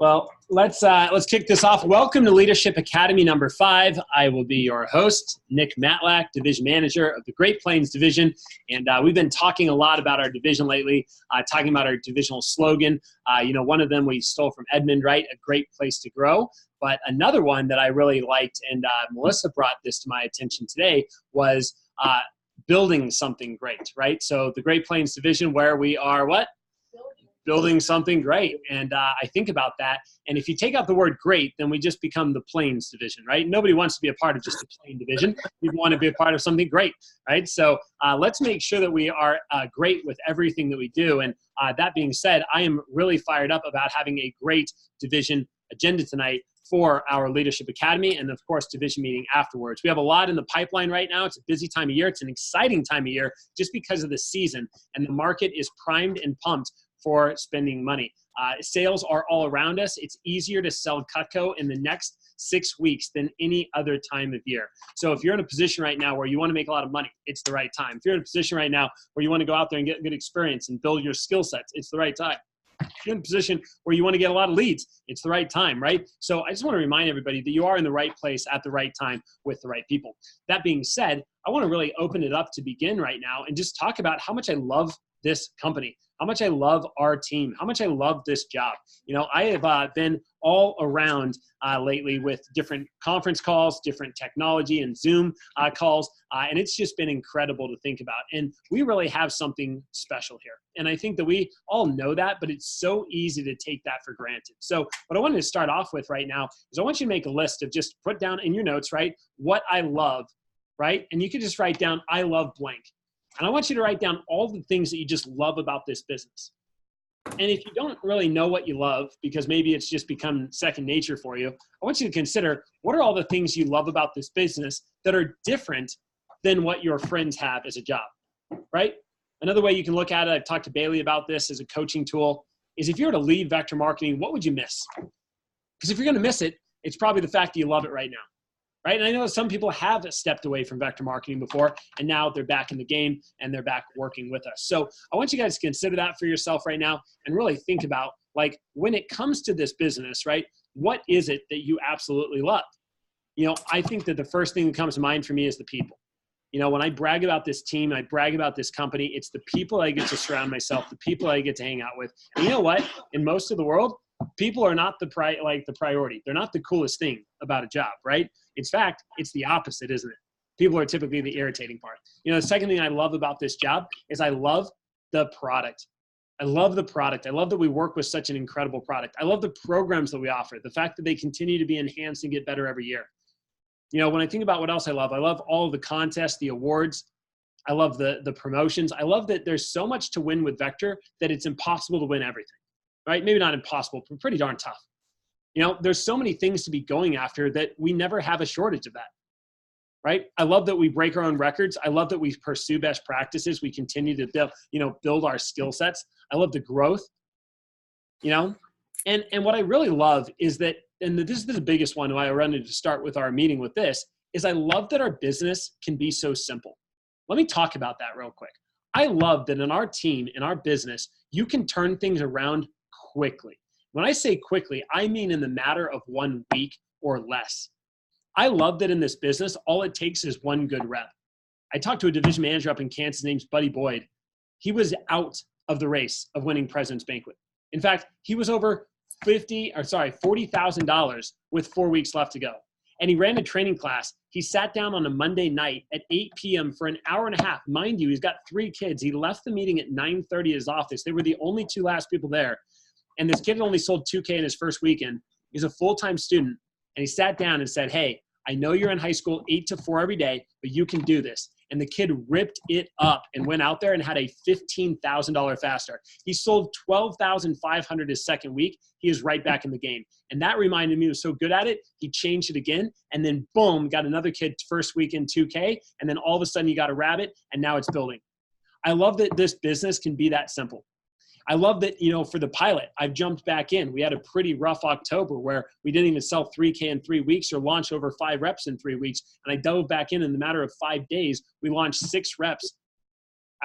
Well, let's kick this off. Welcome to Leadership Academy number 5. I will be your host, Nick Matlack, Division Manager of the Great Plains Division. And we've been talking a lot about our division lately, talking about our divisional slogan. One of them we stole from Edmund Wright, a great place to grow. But another one that I really liked, and Melissa brought this to my attention today, was building something great, right? So the Great Plains Division, where we are what? Building something great. And I think about that. And if you take out the word great, then we just become the Plains Division, right? Nobody wants to be a part of just a plain division. We want to be a part of something great, right? So let's make sure that we are great with everything that we do. And that being said, I am really fired up about having a great division agenda tonight for our Leadership Academy and, of course, division meeting afterwards. We have a lot in the pipeline right now. It's a busy time of year. It's an exciting time of year just because of the season, and the market is primed and pumped for spending money. Sales are all around us. It's easier to sell Cutco in the next 6 weeks than any other time of year. So if you're in a position right now where you want to make a lot of money, it's the right time. If you're in a position right now where you want to go out there and get good experience and build your skill sets, it's the right time. If you're in a position where you want to get a lot of leads, it's the right time, right? So I just want to remind everybody that you are in the right place at the right time with the right people. That being said, I want to really open it up to begin right now and just talk about how much I love this company, how much I love our team, how much I love this job. I have been all around lately with different conference calls, different technology and Zoom calls, and it's just been incredible to think about. And we really have something special here. And I think that we all know that, but it's so easy to take that for granted. So what I wanted to start off with right now is I want you to make a list of just put down in your notes, right, what I love, right? And you can just write down, I love blank. And I want you to write down all the things that you just love about this business. And if you don't really know what you love, because maybe it's just become second nature for you, I want you to consider, what are all the things you love about this business that are different than what your friends have as a job, right? Another way you can look at it, I've talked to Bailey about this as a coaching tool, is if you were to leave vector marketing, what would you miss? Because if you're going to miss it, it's probably the fact that you love it right now. Right? And I know some people have stepped away from vector marketing before, and now they're back in the game and they're back working with us. So I want you guys to consider that for yourself right now and really think about, like, when it comes to this business, right, what is it that you absolutely love? I think that the first thing that comes to mind for me is the people. When I brag about this team, I brag about this company, it's the people I get to surround myself, the people I get to hang out with. And you know what? In most of the world, people are not the priority. They're not the coolest thing about a job, right? In fact, it's the opposite, isn't it? People are typically the irritating part. The second thing I love about this job is I love the product. I love the product. I love that we work with such an incredible product. I love the programs that we offer, the fact that they continue to be enhanced and get better every year. When I think about what else I love all of the contests, the awards. I love the promotions. I love that there's so much to win with Vector that it's impossible to win everything. Right? Maybe not impossible, but pretty darn tough. There's so many things to be going after that we never have a shortage of that. Right? I love that we break our own records. I love that we pursue best practices. We continue to build our skill sets. I love the growth. And what I really love is that, and this is the biggest one why I wanted to start with our meeting with this, is I love that our business can be so simple. Let me talk about that real quick. I love that in our team, in our business, you can turn things around quickly. When I say quickly, I mean in the matter of 1 week or less. I love that in this business, all it takes is one good rep. I talked to a division manager up in Kansas, his name's Buddy Boyd. He was out of the race of winning President's Banquet. In fact, he was over $40,000 with 4 weeks left to go. And he ran a training class. He sat down on a Monday night at 8 p.m. for an hour and a half. Mind you, he's got 3 kids. He left the meeting at 9:30 at his office. They were the only 2 last people there. And this kid only sold $2,000 in his first weekend. He's a full-time student. And he sat down and said, hey, I know you're in high school 8 to 4 every day, but you can do this. And the kid ripped it up and went out there and had a $15,000 fast start. He sold $12,500 his second week. He is right back in the game. And that reminded me, he was so good at it, he changed it again. And then boom, got another kid first week in $2,000. And then all of a sudden you got a rabbit and now it's building. I love that this business can be that simple. I love that, for the pilot, I've jumped back in. We had a pretty rough October where we didn't even sell $3,000 in 3 weeks or launch over 5 reps in 3 weeks. And I dove back in the matter of 5 days. We launched 6 reps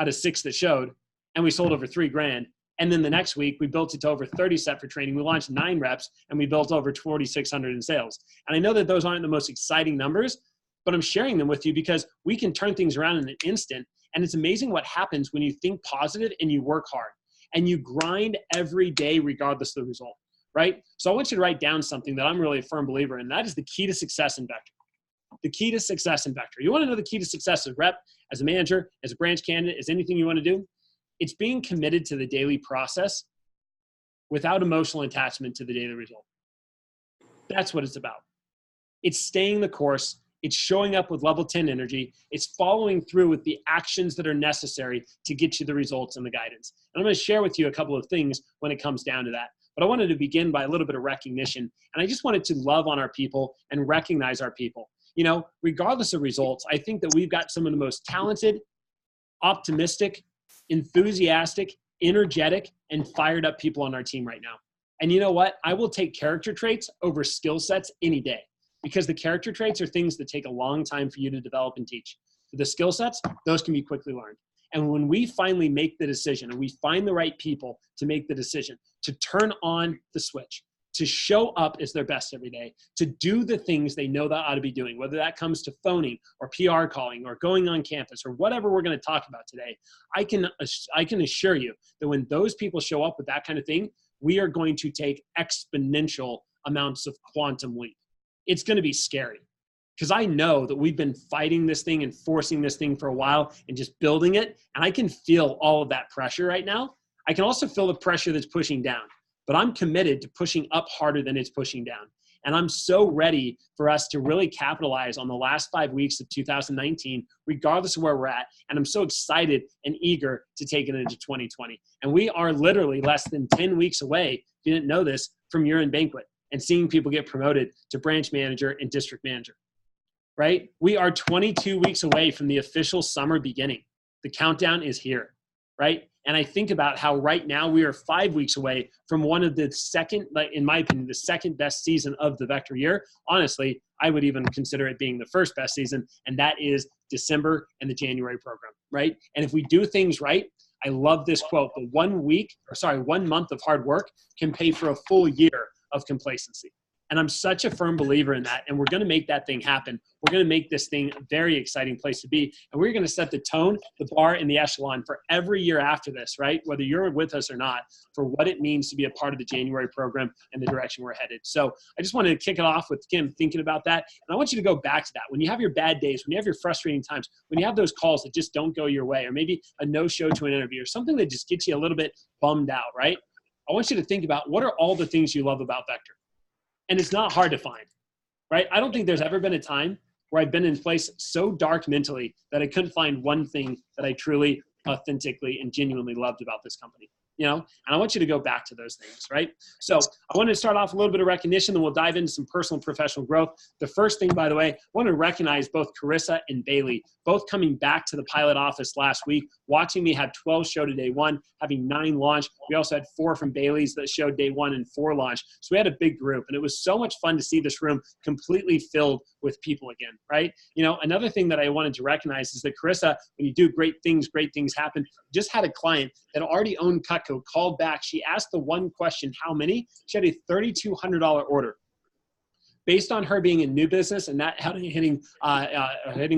out of 6 that showed, and we sold over $3,000. And then the next week, we built it to over 30 set for training. We launched 9 reps, and we built over 4,600 in sales. And I know that those aren't the most exciting numbers, but I'm sharing them with you because we can turn things around in an instant. And it's amazing what happens when you think positive and you work hard and you grind every day regardless of the result, right? So I want you to write down something that I'm really a firm believer in. That is the key to success in Vector. The key to success in Vector. You want to know the key to success as a rep, as a manager, as a branch candidate, as anything you want to do? It's being committed to the daily process without emotional attachment to the daily result. That's what it's about. It's staying the course. It's showing up with level 10 energy. It's following through with the actions that are necessary to get you the results and the guidance. And I'm going to share with you a couple of things when it comes down to that. But I wanted to begin by a little bit of recognition. And I just wanted to love on our people and recognize our people. You know, regardless of results, I think that we've got some of the most talented, optimistic, enthusiastic, energetic, and fired up people on our team right now. And you know what? I will take character traits over skill sets any day, because the character traits are things that take a long time for you to develop and teach. For the skill sets, those can be quickly learned. And when we finally make the decision and we find the right people to make the decision, to turn on the switch, to show up as their best every day, to do the things they know they ought to be doing, whether that comes to phoning or PR calling or going on campus or whatever we're going to talk about today, I can assure you that when those people show up with that kind of thing, we are going to take exponential amounts of quantum leap. It's going to be scary because I know that we've been fighting this thing and forcing this thing for a while and just building it. And I can feel all of that pressure right now. I can also feel the pressure that's pushing down. But I'm committed to pushing up harder than it's pushing down. And I'm so ready for us to really capitalize on the last 5 weeks of 2019, regardless of where we're at. And I'm so excited and eager to take it into 2020. And we are literally less than 10 weeks away, if you didn't know this, from year-end banquet and seeing people get promoted to branch manager and district manager, right? We are 22 weeks away from the official summer beginning. The countdown is here, right? And I think about how right now we are 5 weeks away from one of the second, like in my opinion, the second best season of the Vector year. Honestly, I would even consider it being the first best season, and that is December and the January program, right? And if we do things right, I love this quote, the 1 month of hard work can pay for a full year of complacency. And I'm such a firm believer in that. And we're going to make that thing happen. We're going to make this thing a very exciting place to be. And we're going to set the tone, the bar, and the echelon for every year after this, right? Whether you're with us or not, for what it means to be a part of the January program and the direction we're headed. So I just wanted to kick it off with Kim thinking about that. And I want you to go back to that. When you have your bad days, when you have your frustrating times, when you have those calls that just don't go your way, or maybe a no-show to an interview, or something that just gets you a little bit bummed out, right? I want you to think about what are all the things you love about Vector. And it's not hard to find, right? I don't think there's ever been a time where I've been in a place so dark mentally that I couldn't find one thing that I truly, authentically, and genuinely loved about this company. You know, and I want you to go back to those things, right? So I wanted to start off a little bit of recognition, then we'll dive into some personal and professional growth. The first thing, by the way, I want to recognize both Carissa and Bailey, both coming back to the pilot office last week, watching me have 12 show to day one, having 9 launch. We also had 4 from Bailey's that showed day 1 and 4 launch. So we had a big group, and it was so much fun to see this room completely filled with people again, right? You know, another thing that I wanted to recognize is that Carissa, when you do great things happen. Just had a client that already owned Cutco called back. She asked the one question, how many? She had a $3,200 order. Based on her being in new business and not hitting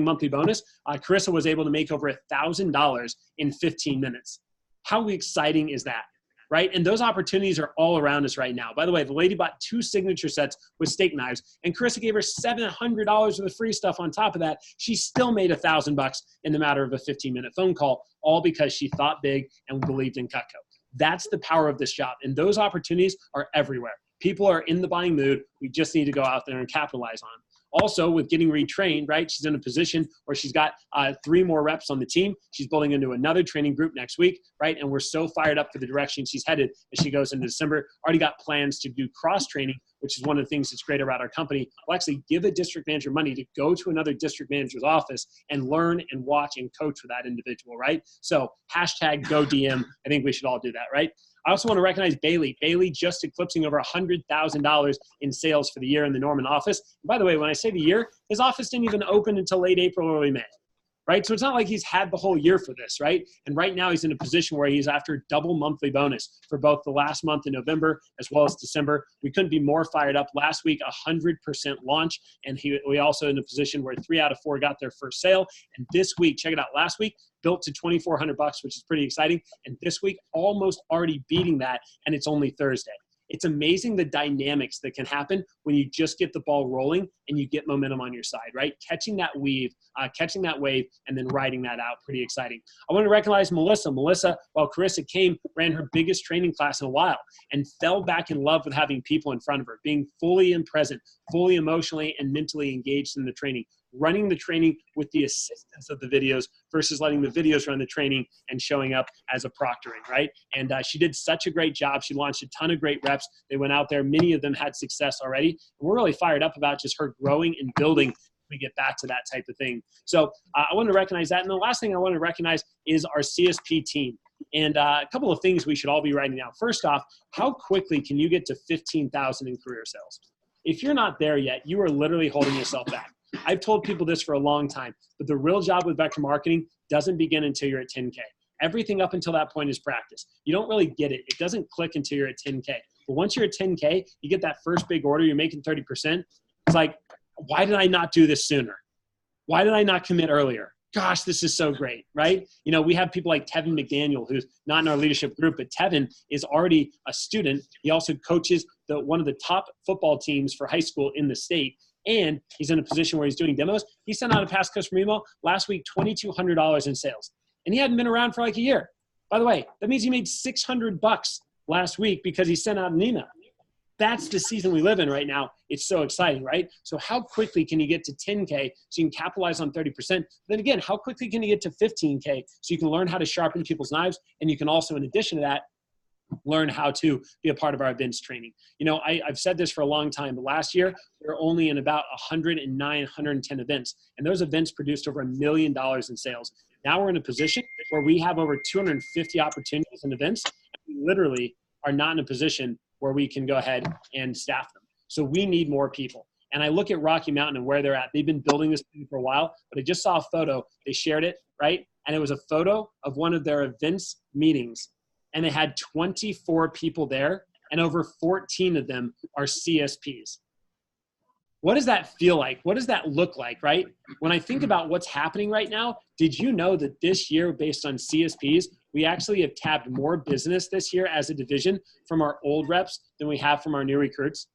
monthly bonus, Carissa was able to make over $1,000 in 15 minutes. How exciting is that? Right? And those opportunities are all around us right now. By the way, the lady bought 2 signature sets with steak knives, and Carissa gave her $700 worth of free stuff on top of that. She still made $1,000 in the matter of a 15-minute phone call, all because she thought big and believed in Cutco. That's the power of this job. And those opportunities are everywhere. People are in the buying mood. We just need to go out there and capitalize on. Also, with getting retrained, right, she's in a position where she's got 3 more reps on the team. She's building into another training group next week, right? And we're so fired up for the direction she's headed as she goes into December. Already got plans to do cross-training, which is one of the things that's great about our company. We'll actually give a district manager money to go to another district manager's office and learn and watch and coach with that individual, right? So #GoDM. I think we should all do that, right? I also want to recognize Bailey. Bailey just eclipsing over $100,000 in sales for the year in the Norman office. And by the way, when I say the year, his office didn't even open until late April, early May, right? So it's not like he's had the whole year for this, right? And right now he's in a position where he's after double monthly bonus for both the last month in November as well as December. We couldn't be more fired up. Last week, 100% launch. And we also in a position where 3 out of 4 got their first sale. And this week, check it out, last week, built to $2,400, which is pretty exciting. And this week, almost already beating that, and it's only Thursday. It's amazing the dynamics that can happen when you just get the ball rolling and you get momentum on your side, right? Catching that wave, and then riding that out. Pretty exciting. I want to recognize Melissa. Melissa, while Carissa came, ran her biggest training class in a while and fell back in love with having people in front of her, being fully and present, fully emotionally and mentally engaged in the training, running the training with the assistance of the videos versus letting the videos run the training and showing up as a proctoring, right? And she did such a great job. She launched a ton of great reps. They went out there. Many of them had success already. And we're really fired up about just her growing and building. We get back to that type of thing. So I want to recognize that. And the last thing I want to recognize is our CSP team. And a couple of things we should all be writing down. First off, how quickly can you get to 15,000 in career sales? If you're not there yet, you are literally holding yourself back. I've told people this for a long time, but the real job with vector marketing doesn't begin until you're at 10K. Everything up until that point is practice. You don't really get it. It doesn't click until you're at 10K. But once you're at 10K, you get that first big order, you're making 30%. It's like, why did I not do this sooner? Why did I not commit earlier? Gosh, this is so great, right? You know, we have people like Tevin McDaniel, who's not in our leadership group, but Tevin is already a student. He also coaches one of the top football teams for high school in the state. And he's in a position where he's doing demos. He sent out a past customer email last week, $2,200 in sales. And he hadn't been around for like a year. By the way, that means he made $600 last week because he sent out an email. That's the season we live in right now. It's so exciting, right? So how quickly can you get to 10K so you can capitalize on 30%? Then again, how quickly can you get to 15K so you can learn how to sharpen people's knives? And you can also, in addition to that, learn how to be a part of our events training. You know, I've said this for a long time, but last year we were only in about 109, 110 events. And those events produced over $1 million in sales. Now we're in a position where we have over 250 opportunities and events. And we literally are not in a position where we can go ahead and staff them. So we need more people. And I look at Rocky Mountain and where they're at. They've been building this thing for a while, but I just saw a photo. They shared it, right? And it was a photo of one of their events meetings. And they had 24 people there, and over 14 of them are CSPs. What does that feel like? What does that look like, right? When I think about what's happening right now, did you know that this year, based on CSPs, we actually have tapped more business this year as a division from our old reps than we have from our new recruits?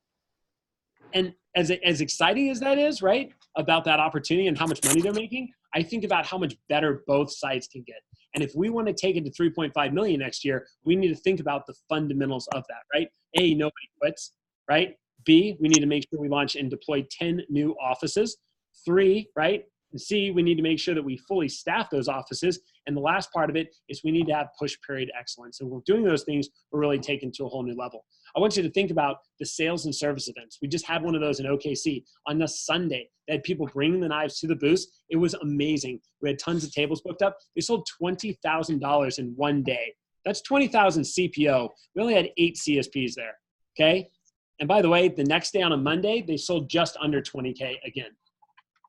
And as exciting as that is, right, about that opportunity and how much money they're making, I think about how much better both sides can get. And if we want to take it to 3.5 million next year, we need to think about the fundamentals of that, right? A, nobody quits, right? B, we need to make sure we launch and deploy 10 new offices. 3, right? And C, we need to make sure that we fully staff those offices. And the last part of it is we need to have push period excellence. And we're doing those things, we're really taking to a whole new level. I want you to think about the sales and service events. We just had one of those in OKC on the Sunday. They had people bringing the knives to the booth. It was amazing. We had tons of tables booked up. They sold $20,000 in one day. That's 20,000 CPO. We only had 8 CSPs there, okay? And by the way, the next day on a Monday, they sold just under 20K again.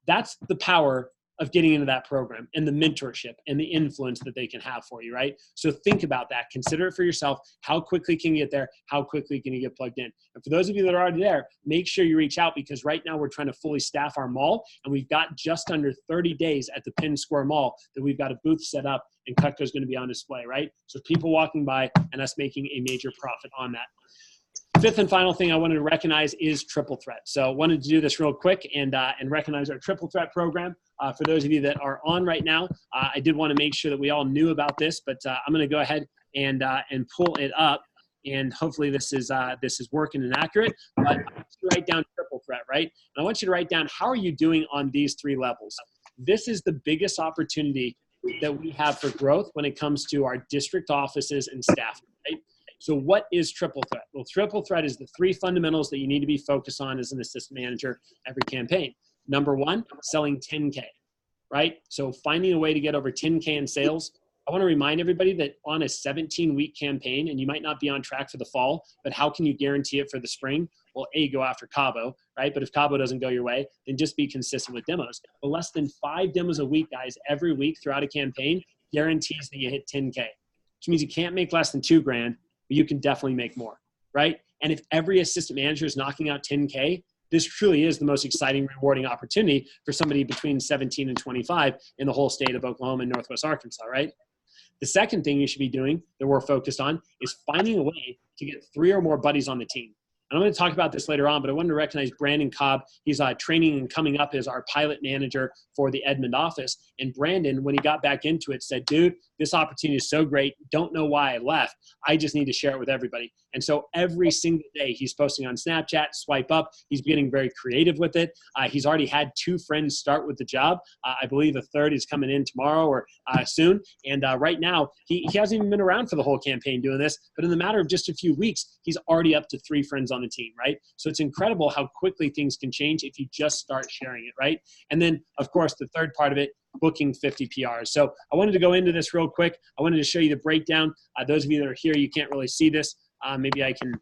That's the power of getting into that program and the mentorship and the influence that they can have for you, right? So think about that. Consider it for yourself. How quickly can you get there? How quickly can you get plugged in? And for those of you that are already there, make sure you reach out, because right now we're trying to fully staff our mall, and we've got just under 30 days at the Penn Square Mall that we've got a booth set up, and Cutco's going to be on display, right? So people walking by and us making a major profit on that. Fifth and final thing I wanted to recognize is Triple Threat. So I wanted to do this real quick and recognize our Triple Threat program. For those of you that are on right now, I did want to make sure that we all knew about this, but I'm going to go ahead and pull it up, and hopefully this is working and accurate. But I want you to write down Triple Threat, right? And I want you to write down, how are you doing on these 3 levels? This is the biggest opportunity that we have for growth when it comes to our district offices and staff, right? So what is Triple Threat? Well, Triple Threat is the 3 fundamentals that you need to be focused on as an assistant manager every campaign. Number 1, selling 10K, right? So finding a way to get over 10K in sales I want to remind everybody that on a 17-week campaign, and you might not be on track for the fall, but how can you guarantee it for the spring? Well, A, go after Cabo, right? But if Cabo doesn't go your way, then just be consistent with demos. But less than 5 demos a week, guys, every week throughout a campaign guarantees that you hit 10K, which means you can't make less than $2,000, but you can definitely make more, right? And if every assistant manager is knocking out 10K, this truly is the most exciting, rewarding opportunity for somebody between 17 and 25 in the whole state of Oklahoma and Northwest Arkansas, right? The second thing you should be doing that we're focused on is finding a way to get 3 or more buddies on the team. And I'm going to talk about this later on, but I wanted to recognize Brandon Cobb. He's training and coming up as our pilot manager for the Edmond office. And Brandon, when he got back into it, said, dude, this opportunity is so great. Don't know why I left. I just need to share it with everybody. And so every single day he's posting on Snapchat, swipe up. He's getting very creative with it. He's already had 2 friends start with the job. I believe a third is coming in tomorrow or soon. And right now, he hasn't even been around for the whole campaign doing this, but in the matter of just a few weeks, he's already up to 3 friends on the team, right? So it's incredible how quickly things can change if you just start sharing it, right? And then, of course, the third part of it, booking 50 PRs. So I wanted to go into this real quick. I wanted to show you the breakdown. Those of you that are here, you can't really see this. Maybe I can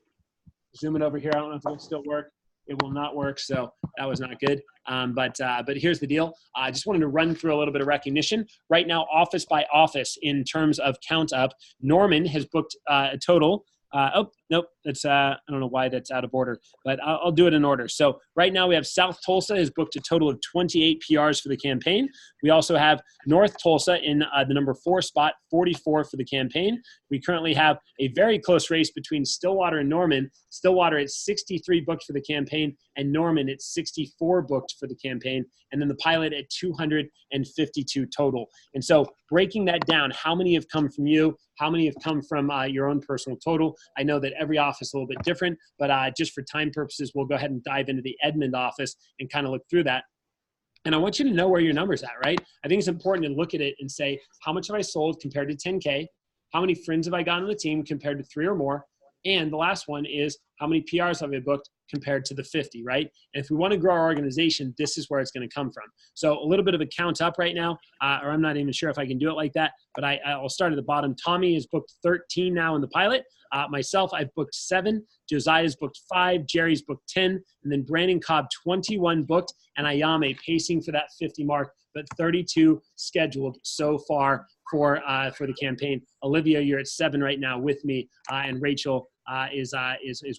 zoom it over here. I don't know if it will still work. It will not work, so that was not good. But here's the deal. I just wanted to run through a little bit of recognition. Right now, office by office, in terms of count up, Norman has booked a total. Oh, nope, that's, I don't know why that's out of order, but I'll do it in order. So right now we have South Tulsa has booked a total of 28 PRs for the campaign. We also have North Tulsa in the number 4 spot, 44 for the campaign. We currently have a very close race between Stillwater and Norman. Stillwater at 63 booked for the campaign, and Norman at 64 booked for the campaign, and then the pilot at 252 total. And so breaking that down, how many have come from you? How many have come from your own personal total? I know that every office is a little bit different, but just for time purposes, we'll go ahead and dive into the Edmond office and kind of look through that. And I want you to know where your number's at, right? I think it's important to look at it and say, how much have I sold compared to 10K? How many friends have I gotten on the team compared to 3 or more? And the last one is, how many PRs have I booked compared to the 50, right? And if we want to grow our organization, this is where it's going to come from. So a little bit of a count up right now, or I'm not even sure if I can do it like that, but I'll start at the bottom. Tommy has booked 13 now in the pilot. Myself, I've booked 7. Josiah's booked 5. Jerry's booked 10. And then Brandon Cobb, 21 booked. And Ayame pacing for that 50 mark, but 32 scheduled so far for the campaign. Olivia, you're at 7 right now with me, and Rachel is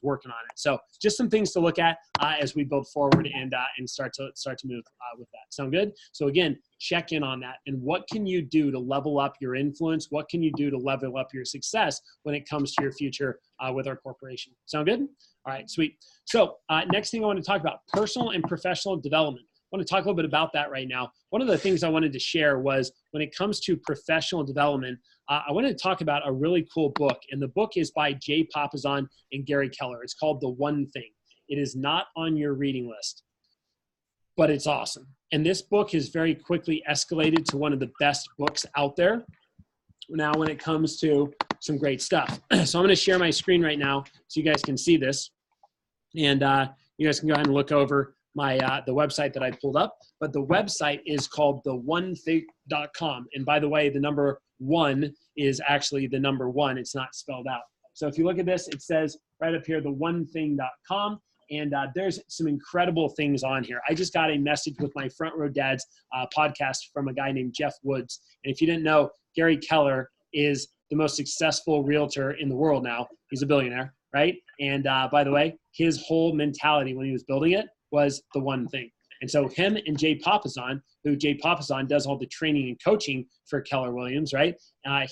working on it. So just some things to look at as we build forward and start to move with that. Sound good? So again, check in on that. And what can you do to level up your influence? What can you do to level up your success when it comes to your future with our corporation? Sound good? All right, sweet. So next thing I want to talk about, personal and professional development. I want to talk a little bit about that right now. One of the things I wanted to share was when it comes to professional development, I wanted to talk about a really cool book. And the book is by Jay Papasan and Gary Keller. It's called The One Thing. It is not on your reading list, but it's awesome. And this book has very quickly escalated to one of the best books out there now when it comes to some great stuff. So I'm going to share my screen right now so you guys can see this. And you guys can go ahead and look over my the website that I pulled up, but the website is called theonething.com. And by the way, the number 1 is actually the number 1. It's not spelled out. So if you look at this, it says right up here, theonething.com. And there's some incredible things on here. I just got a message with my Front Row Dads podcast from a guy named Jeff Woods. And if you didn't know, Gary Keller is the most successful realtor in the world now. He's a billionaire, right? And by the way, his whole mentality when he was building it was the one thing. And so him and Jay Papasan, who Jay Papasan does all the training and coaching for Keller Williams, right?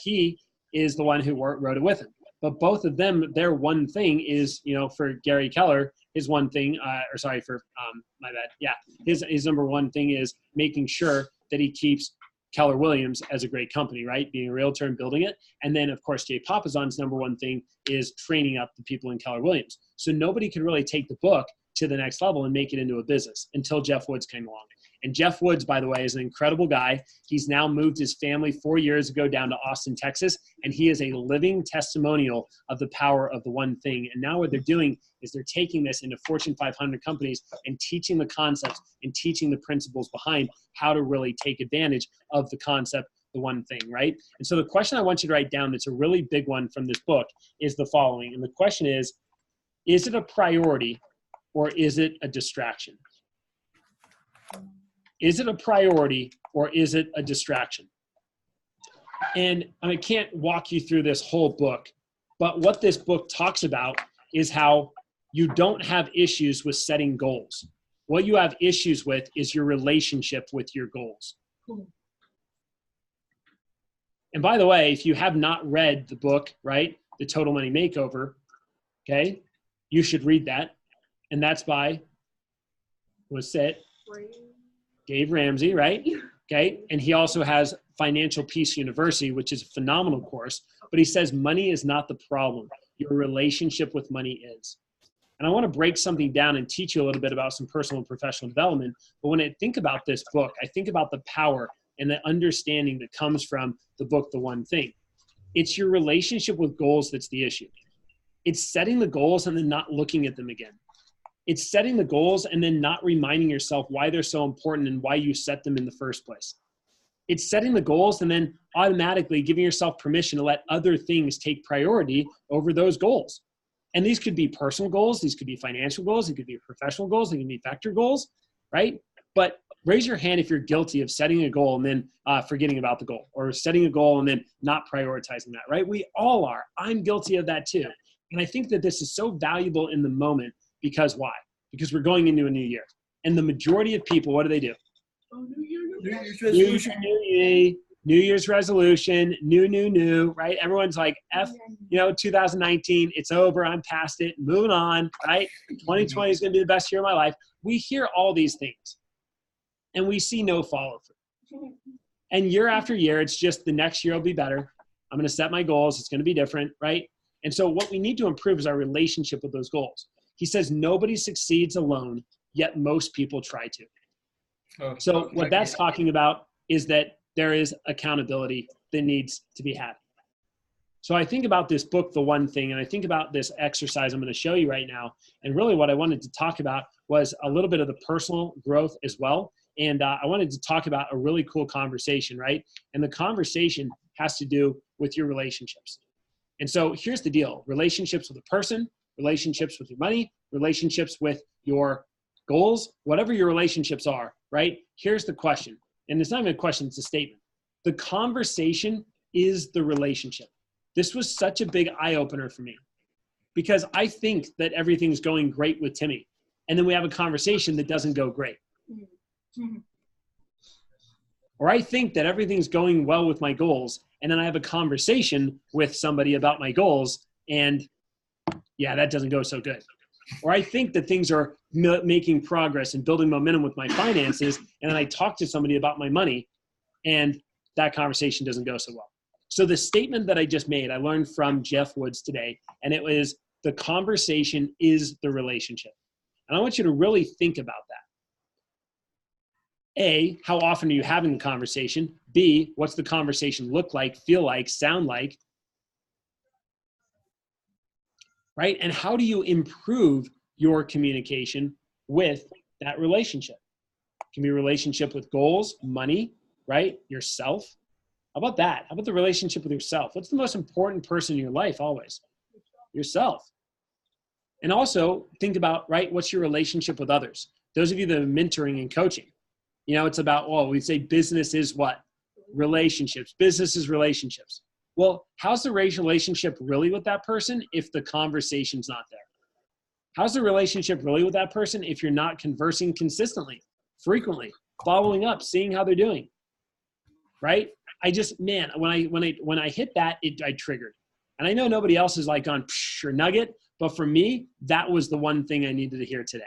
He is the one who wrote it with him. But both of them, their one thing is, for Gary Keller, his one thing, my bad. Yeah. His number one thing is making sure that he keeps Keller Williams as a great company, right? Being a realtor and building it. And then, of course, Jay Papasan's number one thing is training up the people in Keller Williams. So nobody could really take the book to the next level and make it into a business until Jeff Woods came along. And Jeff Woods, by the way, is an incredible guy. He's now moved his family 4 years ago down to Austin, Texas, and he is a living testimonial of the power of the one thing. And now what they're doing is they're taking this into Fortune 500 companies and teaching the concepts and teaching the principles behind how to really take advantage of the concept the one thing, right? And so the question I want you to write down that's a really big one from this book is the following. And the question is it a priority or is it a distraction? Is it a priority or is it a distraction? And I can't walk you through this whole book, but what this book talks about is how you don't have issues with setting goals. What you have issues with is your relationship with your goals. And by the way, if you have not read the book, right, The Total Money Makeover, okay, you should read that. And that's by, what's it? Dave Ramsey, right? Okay. And he also has Financial Peace University, which is a phenomenal course. But he says money is not the problem. Your relationship with money is. And I want to break something down and teach you a little bit about some personal and professional development. But when I think about this book, I think about the power and the understanding that comes from the book, The One Thing. It's your relationship with goals that's the issue. It's setting the goals and then not looking at them again. It's setting the goals and then not reminding yourself why they're so important and why you set them in the first place. It's setting the goals and then automatically giving yourself permission to let other things take priority over those goals. And these could be personal goals. These could be financial goals. They could be professional goals. They can be vector goals, right? But raise your hand if you're guilty of setting a goal and then forgetting about the goal, or setting a goal and then not prioritizing that, right? We all are. I'm guilty of that too. And I think that this is so valuable in the moment because why? Because we're going into a new year. And the majority of people, what do? Oh, New Year's resolution, new, right? Everyone's like, 2019, it's over, I'm past it, moving on, right? 2020 is going to be the best year of my life. We hear all these things and we see no follow through. And year after year, it's just the next year will be better. I'm going to set my goals. It's going to be different, right? And so what we need to improve is our relationship with those goals. He says nobody succeeds alone, yet most people try to. So what that's talking about is that there is accountability that needs to be had. So I think about this book, The One Thing, and I think about this exercise I'm going to show you right now. And really what I wanted to talk about was a little bit of the personal growth as well. And I wanted to talk about a really cool conversation, right? And the conversation has to do with your relationships. And so here's the deal: relationships with a person, relationships with your money, relationships with your goals, whatever your relationships are, right? Here's the question. And it's not even a question, it's a statement. The conversation is the relationship. This was such a big eye-opener for me because I think that everything's going great with Timmy. And then we have a conversation that doesn't go great. Or I think that everything's going well with my goals. And then I have a conversation with somebody about my goals. And yeah, that doesn't go so good. Or I think that things are making progress and building momentum with my finances. And then I talk to somebody about my money and that conversation doesn't go so well. So the statement that I just made, I learned from Jeff Woods today, and it was the conversation is the relationship. And I want you to really think about that. A, how often are you having the conversation? B, what's the conversation look like, feel like, sound like? Right? And how do you improve your communication with that relationship? It can be a relationship with goals, money, right? Yourself. How about that? How about the relationship with yourself? What's the most important person in your life always? Yourself. And also think about, right, what's your relationship with others? Those of you that are mentoring and coaching, you know, it's about, well, we say business is what? Relationships. Business is relationships. Well, how's the relationship really with that person if the conversation's not there? How's the relationship really with that person if you're not conversing consistently, frequently, following up, seeing how they're doing? Right? I just, man, when I hit that, I triggered. And I know nobody else is like on psh or nugget, but for me, that was the one thing I needed to hear today.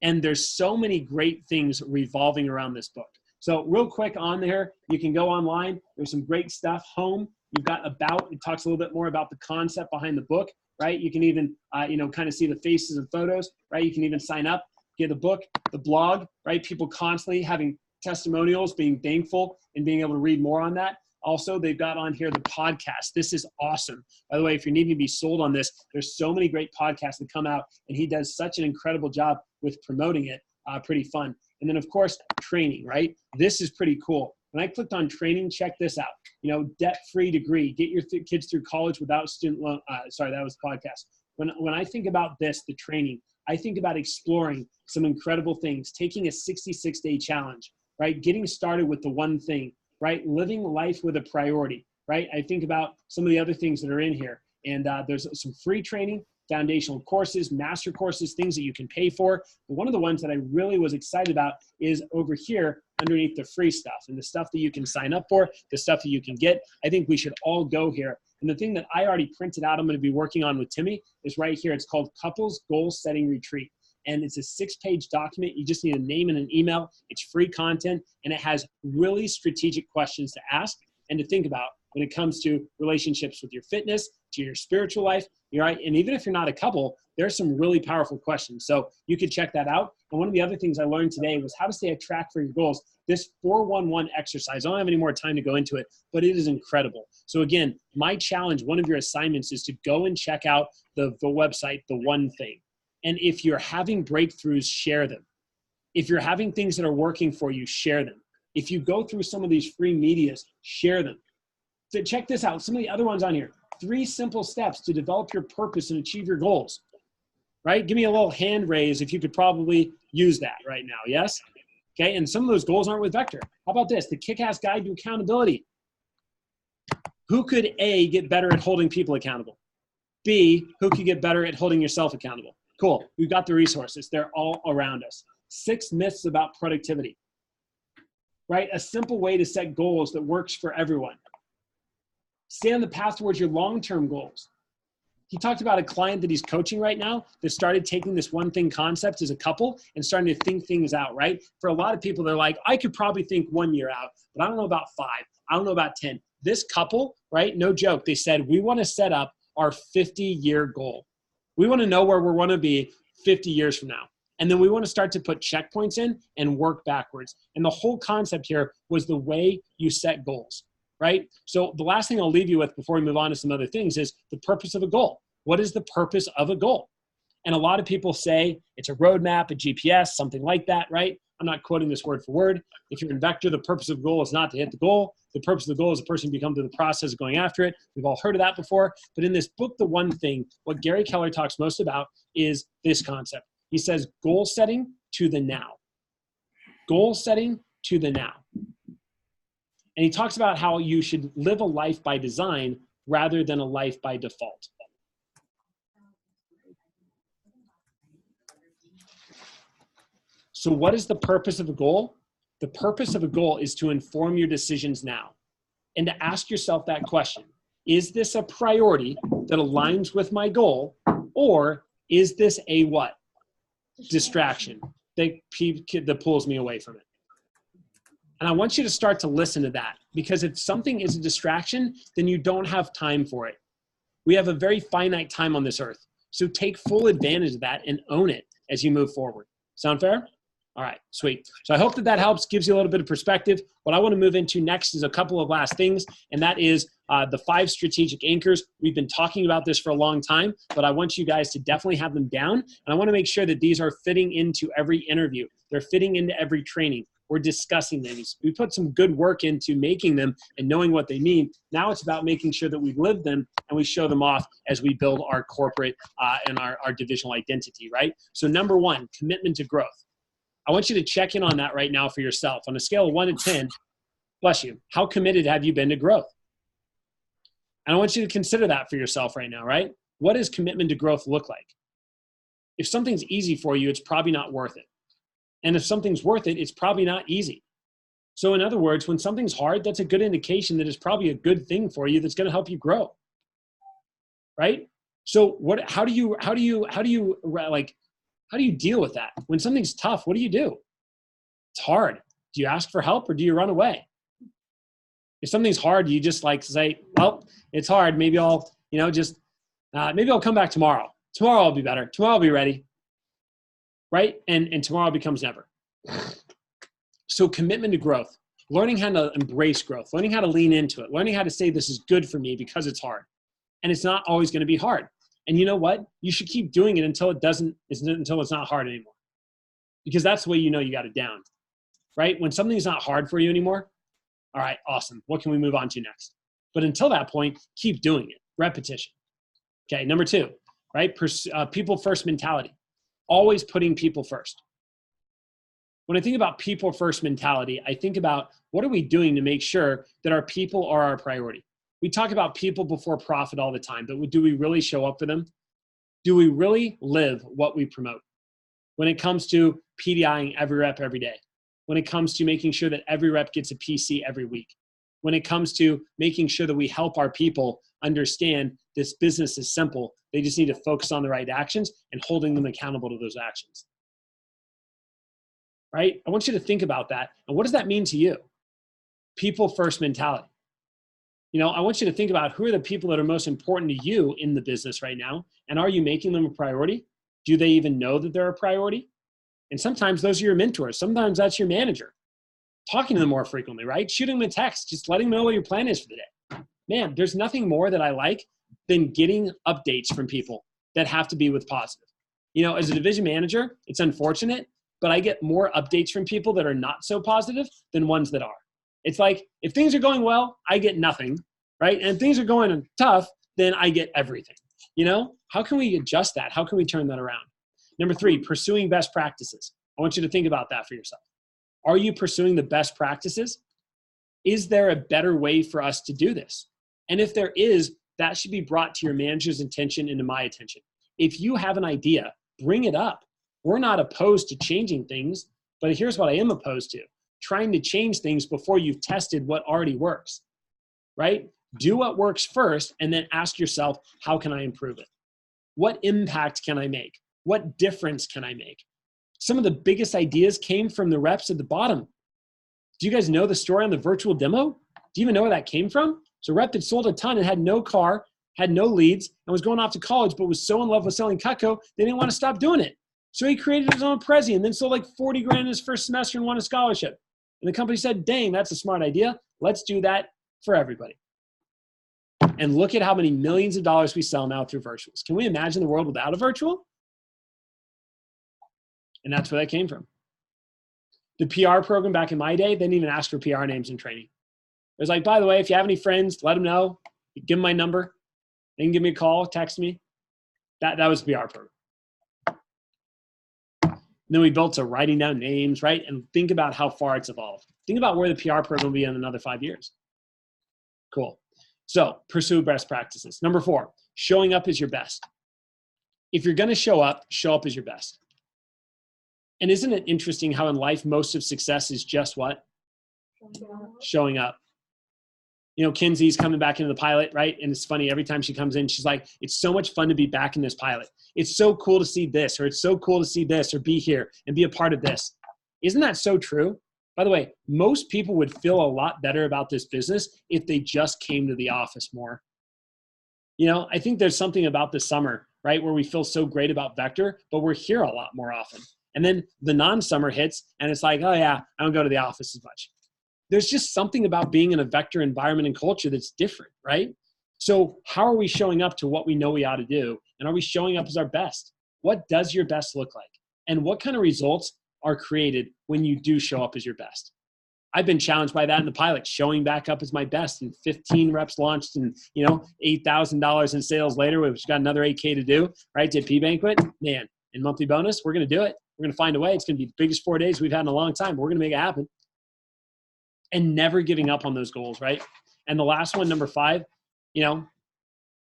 And there's so many great things revolving around this book. So real quick on there, you can go online. There's some great stuff. Home, you've got about, it talks a little bit more about the concept behind the book, right? You can even, kind of see the faces and photos, right? You can even sign up, get the book, the blog, right? People constantly having testimonials, being thankful and being able to read more on that. Also, they've got on here the podcast. This is awesome. By the way, if you're needing to be sold on this, there's so many great podcasts that come out, and he does such an incredible job with promoting it. Pretty fun. And then, of course, training, right? This is pretty cool. When I clicked on training, check this out. Debt-free degree, get your kids through college without student loan. Sorry, that was the podcast. When I think about this, the training, I think about exploring some incredible things, taking a 66-day challenge, right? Getting started with the one thing, right? Living life with a priority, right? I think about some of the other things that are in here. And there's some free training, foundational courses, master courses, things that you can pay for. But one of the ones that I really was excited about is over here underneath the free stuff and the stuff that you can sign up for, the stuff that you can get. I think we should all go here. And the thing that I already printed out, I'm going to be working on with Timmy, is right here. It's called Couples Goal Setting Retreat. And it's a 6-page document. You just need a name and an email. It's free content, and it has really strategic questions to ask and to think about when it comes to relationships with your fitness, to your spiritual life, right? And even if you're not a couple, there's some really powerful questions. So you could check that out. And one of the other things I learned today was how to stay on track for your goals. This 4-1-1 exercise, I don't have any more time to go into it, but it is incredible. So again, my challenge, one of your assignments is to go and check out the website, The One Thing. And if you're having breakthroughs, share them. If you're having things that are working for you, share them. If you go through some of these free medias, share them. So check this out. Some of the other ones on here. 3 simple steps to develop your purpose and achieve your goals, right? Give me a little hand raise if you could probably use that right now, yes? Okay, and some of those goals aren't with Vector. How about this? The Kick-Ass Guide to Accountability. Who could A, get better at holding people accountable? B, who could get better at holding yourself accountable? Cool, we've got the resources. They're all around us. 6 myths about productivity, right? A simple way to set goals that works for everyone. Stay on the path towards your long-term goals. He talked about a client that he's coaching right now that started taking this one thing concept as a couple and starting to think things out, right? For a lot of people, they're like, I could probably think 1 year out, but I don't know about 5. I don't know about 10. This couple, right? No joke. They said, we want to set up our 50-year goal. We want to know where we want to be 50 years from now. And then we want to start to put checkpoints in and work backwards. And the whole concept here was the way you set goals. Right? So the last thing I'll leave you with before we move on to some other things is the purpose of a goal. What is the purpose of a goal? And a lot of people say it's a roadmap, a GPS, something like that, right? I'm not quoting this word for word. If you're in Vector, the purpose of the goal is not to hit the goal. The purpose of the goal is a person become through the process of going after it. We've all heard of that before. But in this book, The One Thing, what Gary Keller talks most about is this concept. He says goal setting to the now. Goal setting to the now. And he talks about how you should live a life by design rather than a life by default. So what is the purpose of a goal? The purpose of a goal is to inform your decisions now and to ask yourself that question. Is this a priority that aligns with my goal, or is this a what? Distraction that pulls me away from it? And I want you to start to listen to that, because if something is a distraction, then you don't have time for it. We have a very finite time on this earth. So take full advantage of that and own it as you move forward. Sound fair? All right, sweet. So I hope that helps, gives you a little bit of perspective. What I want to move into next is a couple of last things, and that is the 5 strategic anchors. We've been talking about this for a long time, but I want you guys to definitely have them down. And I want to make sure that these are fitting into every interview. They're fitting into every training. We're discussing these. We put some good work into making them and knowing what they mean. Now it's about making sure that we live them and we show them off as we build our corporate and our divisional identity, right? So number 1, commitment to growth. I want you to check in on that right now for yourself. On a scale of 1 to 10, bless you, how committed have you been to growth? And I want you to consider that for yourself right now, right? What does commitment to growth look like? If something's easy for you, it's probably not worth it. And if something's worth it, it's probably not easy. So in other words, when something's hard, that's a good indication that it's probably a good thing for you that's going to help you grow. Right? So how do you deal with that? When something's tough, what do you do? It's hard. Do you ask for help or do you run away? If something's hard, you just say, well, it's hard. Maybe I'll, maybe I'll come back tomorrow. Tomorrow I'll be better. Tomorrow I'll be ready. Right? And tomorrow becomes never. So commitment to growth, learning how to embrace growth, learning how to lean into it, learning how to say this is good for me because it's hard. And it's not always going to be hard. And you know what? You should keep doing it until it's not hard anymore. Because that's the way you know you got it down. Right? When something's not hard for you anymore, All right, awesome. What can we move on to next? But until that point, keep doing it. Repetition. Okay, number 2, right? People first mentality. Always putting people first. When I think about people first mentality, I think about what are we doing to make sure that our people are our priority? We talk about people before profit all the time, but do we really show up for them? Do we really live what we promote? When it comes to PDIing every rep every day, when it comes to making sure that every rep gets a PC every week, when it comes to making sure that we help our people understand this business is simple, they just need to focus on the right actions and holding them accountable to those actions. Right? I want you to think about that. And what does that mean to you? People first mentality. I want you to think about who are the people that are most important to you in the business right now, and are you making them a priority? Do they even know that they're a priority? And sometimes those are your mentors. Sometimes that's your manager. Talking to them more frequently, right? Shooting them a text, just letting them know what your plan is for the day. Man, there's nothing more that I like than getting updates from people that have to be with positive. As a division manager, it's unfortunate, but I get more updates from people that are not so positive than ones that are. It's like, if things are going well, I get nothing, right? And if things are going tough, then I get everything. How can we adjust that? How can we turn that around? Number 3, pursuing best practices. I want you to think about that for yourself. Are you pursuing the best practices? Is there a better way for us to do this? And if there is, that should be brought to your manager's attention and to my attention. If you have an idea, bring it up. We're not opposed to changing things, but here's what I am opposed to: trying to change things before you've tested what already works, right? Do what works first and then ask yourself, how can I improve it? What impact can I make? What difference can I make? Some of the biggest ideas came from the reps at the bottom. Do you guys know the story on the virtual demo? Do you even know where that came from? So a rep that sold a ton and had no car, had no leads, and was going off to college, but was so in love with selling Cutco, they didn't want to stop doing it. So he created his own Prezi and then sold like 40 grand in his first semester and won a scholarship. And the company said, dang, that's a smart idea. Let's do that for everybody. And look at how many millions of dollars we sell now through virtuals. Can we imagine the world without a virtual? And that's where that came from. The PR program back in my day, they didn't even ask for PR names in training. It was like, by the way, if you have any friends, let them know. Give them my number. They can give me a call, text me. That was the PR program. And then we built a writing down names, right? And think about how far it's evolved. Think about where the PR program will be in another 5 years. Cool. So pursue best practices. Number 4, showing up as your best. If you're going to show up as your best. And isn't it interesting how in life most of success is just what? Showing up. Kinsey's coming back into the pilot, right? And it's funny, every time she comes in, she's like, it's so much fun to be back in this pilot. It's so cool to see this, or it's so cool to see this, or be here and be a part of this. Isn't that so true? By the way, most people would feel a lot better about this business if they just came to the office more. I think there's something about the summer, right, where we feel so great about Vector, but we're here a lot more often. And then the non-summer hits, and it's like, oh yeah, I don't go to the office as much. There's just something about being in a Vector environment and culture that's different, right? So how are we showing up to what we know we ought to do? And are we showing up as our best? What does your best look like? And what kind of results are created when you do show up as your best? I've been challenged by that in the pilot, showing back up as my best, and 15 reps launched and, $8,000 in sales later, we've got another 8K to do, right? Did P Banquet, man, and monthly bonus, we're going to do it. We're going to find a way. It's going to be the biggest 4 days we've had in a long time. We're going to make it happen. And never giving up on those goals, right? And the last one, number 5,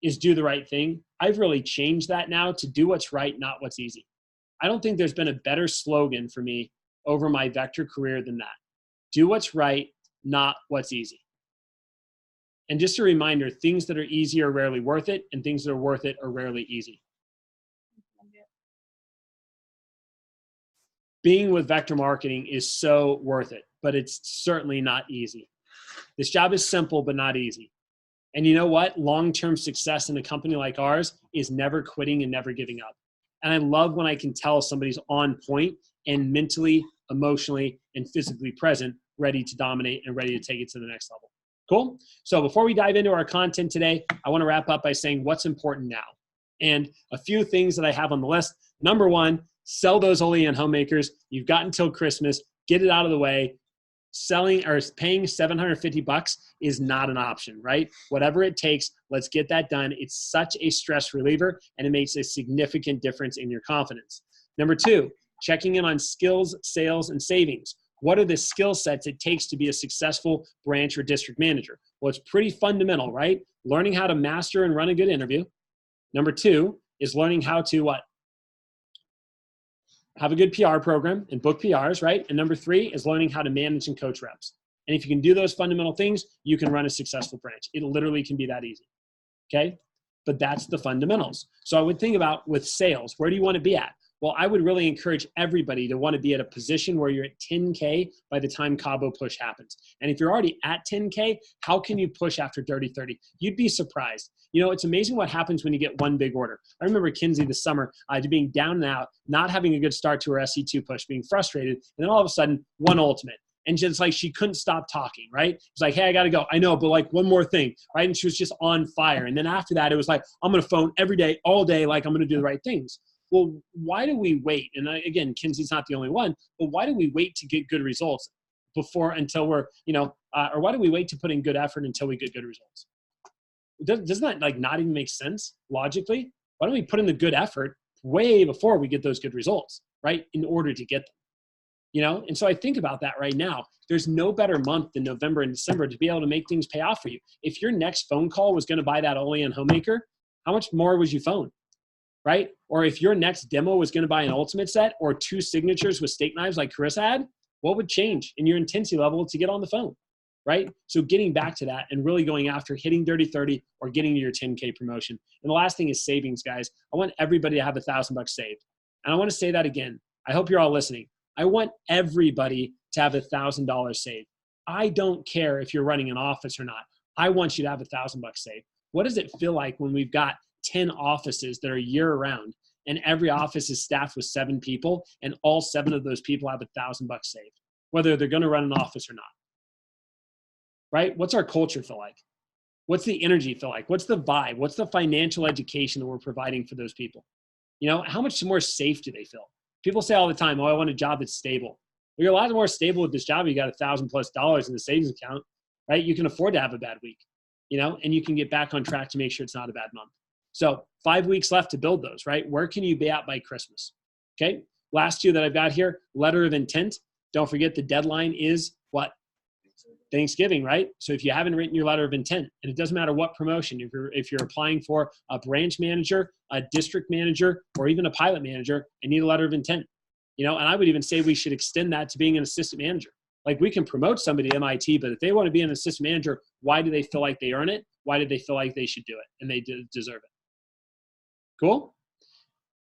is do the right thing. I've really changed that now to do what's right, not what's easy. I don't think there's been a better slogan for me over my Vector career than that. Do what's right, not what's easy. And just a reminder, things that are easy are rarely worth it, and things that are worth it are rarely easy. Being with Vector Marketing is so worth it, but it's certainly not easy. This job is simple, but not easy. And you know what? Long-term success in a company like ours is never quitting and never giving up. And I love when I can tell somebody's on point and mentally, emotionally, and physically present, ready to dominate and ready to take it to the next level. Cool? So before we dive into our content today, I want to wrap up by saying what's important now. And a few things that I have on the list. Number 1, sell those Olean homemakers. You've got until Christmas. Get it out of the way. selling or paying $750 is not an option, right? Whatever it takes, let's get that done. It's such a stress reliever, and it makes a significant difference in your confidence. Number two, checking in on skills, sales, and savings. What are the skill sets it takes to be a successful branch or district manager? Well, it's pretty fundamental, right? Learning how to master and run a good interview. Number two is learning how to what? Have a good PR program and book PRs, right? And number three is learning how to manage and coach reps. And if you can do those fundamental things, you can run a successful branch. It literally can be that easy, okay? But that's the fundamentals. So I would think about with sales, where do you want to be at? Well, I would really encourage everybody to want to be at a position where you're at 10K by the time Cabo Push happens. And if you're already at 10K, how can you push after 30-30? You'd be surprised. You know, it's amazing what happens when you get one big order. I remember Kinsey this summer being down and out, not having a good start to her SE2 push, being frustrated, and then all of a sudden, one ultimate. And just like she couldn't stop talking, right? It's like, hey, I got to go. I know, but like one more thing, right? And she was just on fire. And then after that, it was like, I'm going to phone every day, all day, like I'm going to do the right things. Well, why do we wait? And again, Kinsey's not the only one, but why do we wait to get good results until we're, or why do we wait to put in good effort until we get good results? Doesn't that like not even make sense logically? Why don't we put in the good effort way before we get those good results, right? In order to get them, And so I think about that right now. There's no better month than November and December to be able to make things pay off for you. If your next phone call was going to buy that Olean homemaker, how much more was you phone? Right? Or if your next demo was going to buy an ultimate set or 2 signatures with steak knives like Carissa had, what would change in your intensity level to get on the phone? Right? So getting back to that and really going after hitting 30-30 or getting to your 10K promotion. And the last thing is savings, guys. I want everybody to have $1,000 saved. And I want to say that again. I hope you're all listening. I want everybody to have $1,000 saved. I don't care if you're running an office or not. I want you to have $1,000 saved. What does it feel like when we've got 10 offices that are year round and every office is staffed with 7 people and all 7 of those people have $1,000 saved, whether they're going to run an office or not? Right? What's our culture feel like? What's the energy feel like? What's the vibe? What's the financial education that we're providing for those people? How much more safe do they feel? People say all the time, oh, I want a job that's stable. Well, you're a lot more stable with this job. You got $1,000+ in the savings account, right? You can afford to have a bad week, and you can get back on track to make sure it's not a bad month. So 5 weeks left to build those, right? Where can you be at by Christmas? Okay. Last 2 that I've got here, letter of intent. Don't forget the deadline is what? Thanksgiving, right? So if you haven't written your letter of intent, and it doesn't matter what promotion, if you're applying for a branch manager, a district manager, or even a pilot manager, I need a letter of intent. And I would even say we should extend that to being an assistant manager. Like we can promote somebody to MIT, but if they want to be an assistant manager, why do they feel like they earn it? Why do they feel like they should do it and they deserve it? Cool?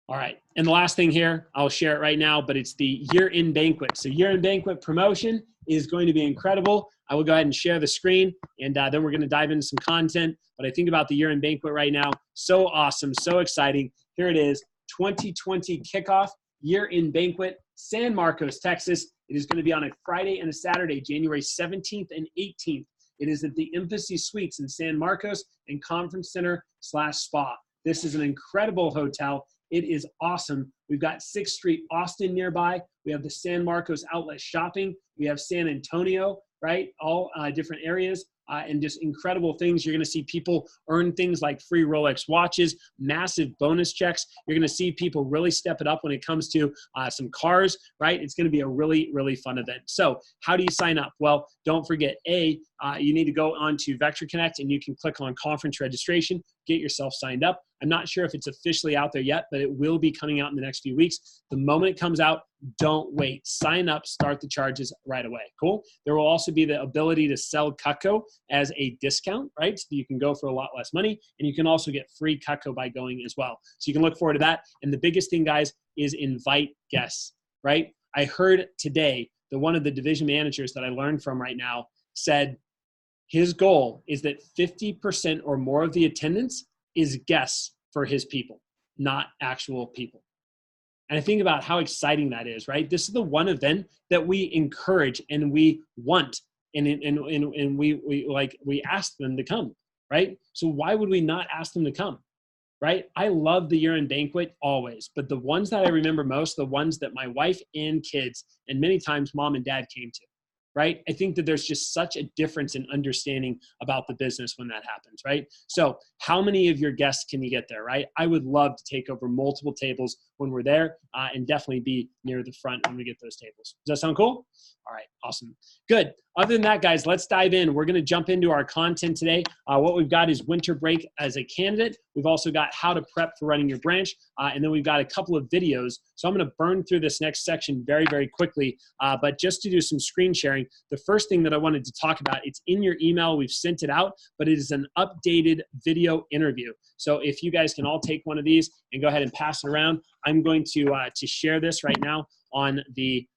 All right. And the last thing here, I'll share it right now, but it's the year-end banquet. So year-end banquet promotion is going to be incredible. I will go ahead and share the screen, and then we're going to dive into some content. But I think about the year-end banquet right now. So awesome. So exciting. Here it is, 2020 kickoff, year-end banquet, San Marcos, Texas. It is going to be on a Friday and a Saturday, January 17th and 18th. It is at the Embassy Suites in San Marcos and Conference Center/Spa. This is an incredible hotel. It is awesome. We've got 6th Street Austin nearby. We have the San Marcos Outlet Shopping. We have San Antonio, right? All different areas and just incredible things. You're going to see people earn things like free Rolex watches, massive bonus checks. You're going to see people really step it up when it comes to some cars, right? It's going to be a really, really fun event. So how do you sign up? Well, don't forget, you need to go on to Vector Connect and you can click on conference registration, get yourself signed up. I'm not sure if it's officially out there yet, but it will be coming out in the next few weeks. The moment it comes out, don't wait. Sign up, start the charges right away. Cool? There will also be the ability to sell Cutco as a discount, right? So you can go for a lot less money, and you can also get free Cutco by going as well. So you can look forward to that. And the biggest thing, guys, is invite guests, right? I heard today that one of the division managers that I learned from right now said his goal is that 50% or more of the attendance is guests for his people, not actual people. And I think about how exciting that is, right? This is the one event that we encourage and we want, and we ask them to come, right? So why would we not ask them to come, right? I love the year-end banquet always, but the ones that I remember most, the ones that my wife and kids, and many times mom and dad came to, right? I think that there's just such a difference in understanding about the business when that happens, right? So how many of your guests can you get there, right? I would love to take over multiple tables when we're there and definitely be near the front when we get those tables. Does that sound cool? All right, awesome. Good. Other than that, guys, let's dive in. We're going to jump into our content today. What we've got is winter break as a candidate. We've also got how to prep for running your branch. And then we've got a couple of videos. So I'm going to burn through this next section very, very quickly. But just to do some screen sharing, the first thing that I wanted to talk about, it's in your email. We've sent it out, but it is an updated video interview. So if you guys can all take one of these and go ahead and pass it around, I'm going to share this right now on the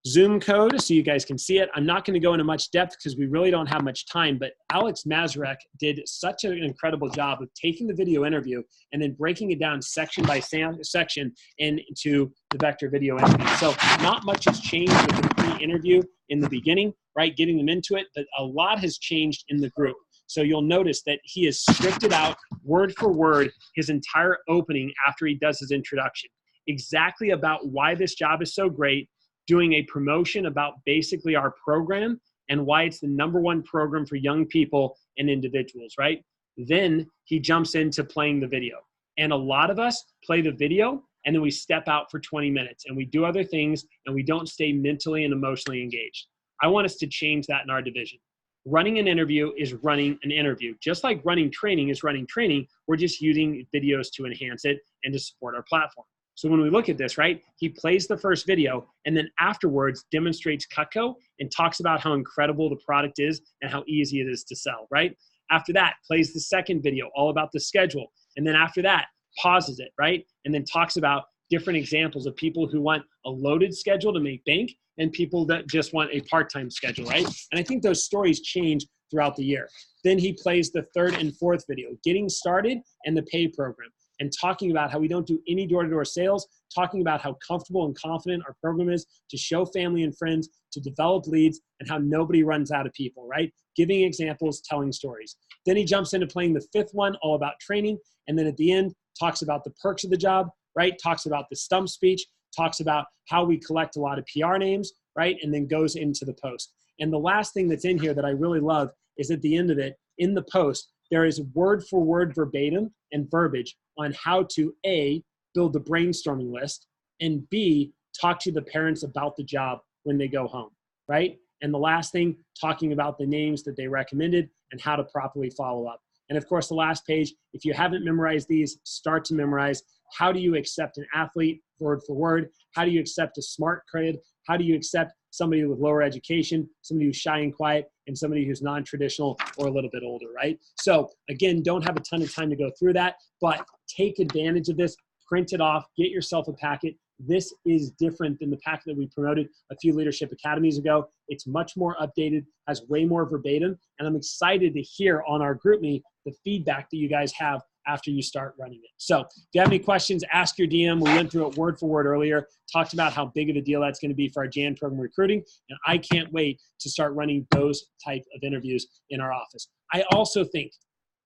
Zoom code so you guys can see it. I'm not going to go into much depth because we really don't have much time, but Alex Mazurek did such an incredible job of taking the video interview and then breaking it down section by section into the vector video interview. So not much has changed with the pre-interview in the beginning, right? Getting them into it, but a lot has changed in the group. So you'll notice that he has scripted out word for word his entire opening after he does his introduction. Exactly about why this job is so great, doing a promotion about basically our program and why it's the #1 program for young people and individuals, right? Then he jumps into playing the video. And a lot of us play the video and then we step out for 20 minutes and we do other things and we don't stay mentally and emotionally engaged. I want us to change that in our division. Running an interview is running an interview. Just like running training is running training, we're just using videos to enhance it and to support our platform. So when we look at this, right, he plays the first video and then afterwards demonstrates Cutco and talks about how incredible the product is and how easy it is to sell, right? After that, plays the second video all about the schedule. And then after that, pauses it, right? And then talks about different examples of people who want a loaded schedule to make bank and people that just want a part-time schedule, right? And I think those stories change throughout the year. Then he plays the third and fourth video, getting started and the pay program, and talking about how we don't do any door-to-door sales, talking about how comfortable and confident our program is to show family and friends, to develop leads, and how nobody runs out of people, right? Giving examples, telling stories. Then he jumps into playing the fifth one, all about training, and then at the end, talks about the perks of the job, right? Talks about the stump speech, talks about how we collect a lot of PR names, right? And then goes into the post. And the last thing that's in here that I really love is at the end of it, in the post, there is word for word verbatim and verbiage on how to A, build the brainstorming list, and B, talk to the parents about the job when they go home, right? And the last thing, talking about the names that they recommended and how to properly follow up. And of course, the last page, if you haven't memorized these, start to memorize. How do you accept an athlete word for word? How do you accept a smart cred? How do you accept somebody with lower education, somebody who's shy and quiet, and somebody who's non-traditional or a little bit older, right? So again, don't have a ton of time to go through that, but take advantage of this, print it off, get yourself a packet. This is different than the packet that we promoted a few leadership academies ago. It's much more updated, has way more verbatim, and I'm excited to hear on our GroupMe the feedback that you guys have after you start running it. So if you have any questions, ask your DM. We went through it word for word earlier, talked about how big of a deal that's going to be for our Jan program recruiting, and I can't wait to start running those type of interviews in our office. I also think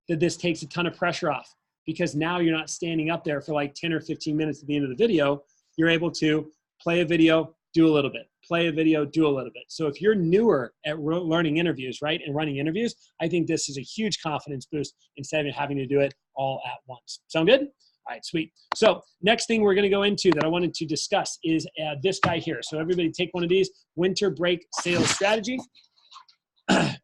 that this takes a ton of pressure off because now you're not standing up there for like 10 or 15 minutes at the end of the video. You're able to play a video, do a little bit, play a video, do a little bit. So if you're newer at learning interviews, right, and running interviews, I think this is a huge confidence boost instead of having to do it all at once. Sound good? All right, sweet. So next thing we're going to go into that I wanted to discuss is this guy here. So everybody take one of these, winter break sales strategy. And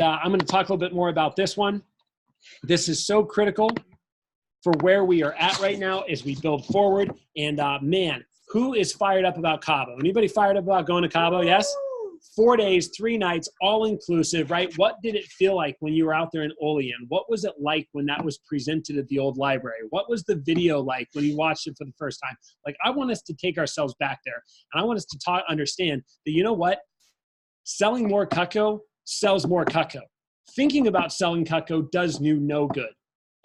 I'm going to talk a little bit more about this one. This is so critical for where we are at right now as we build forward. And man, who is fired up about Cabo? Anybody fired up about going to Cabo? Yes? 4 days, 3 nights, all inclusive, right? What did it feel like when you were out there in Olean? What was it like when that was presented at the old library? What was the video like when you watched it for the first time? Like, I want us to take ourselves back there. And I want us to understand that, you know what? Selling more Cutco sells more Cutco. Thinking about selling Cutco does you no good.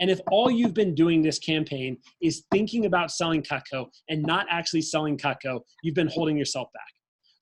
And if all you've been doing this campaign is thinking about selling Cutco and not actually selling Cutco, you've been holding yourself back.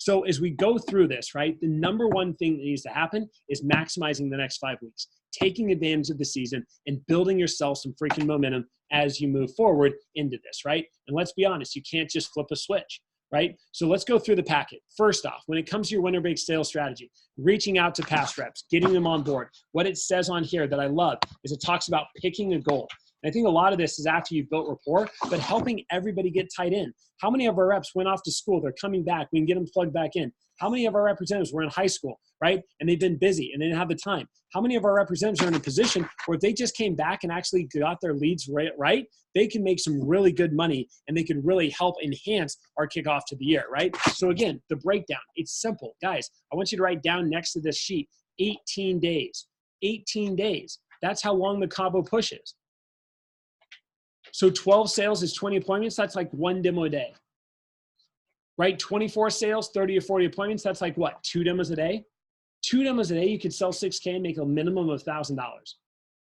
So as we go through this, right, the #1 thing that needs to happen is maximizing the next 5 weeks, taking advantage of the season and building yourself some freaking momentum as you move forward into this, right? And let's be honest, you can't just flip a switch. right? So let's go through the packet. First off, when it comes to your winter break sales strategy, reaching out to past reps, getting them on board. What it says on here that I love is it talks about picking a goal. And I think a lot of this is after you've built rapport, but helping everybody get tied in. How many of our reps went off to school? They're coming back. We can get them plugged back in. How many of our representatives were in high school, right? And they've been busy and they didn't have the time. How many of our representatives are in a position where if they just came back and actually got their leads right, they can make some really good money and they can really help enhance our kickoff to the year, right? So again, the breakdown, it's simple. Guys, I want you to write down next to this sheet, 18 days. 18 days. That's how long the combo push is. So 12 sales is 20 appointments. That's like one demo a day, right? 24 sales, 30 or 40 appointments. That's like what? 2 demos a day? 2 demos a day, you could sell 6K and make a minimum of $1,000,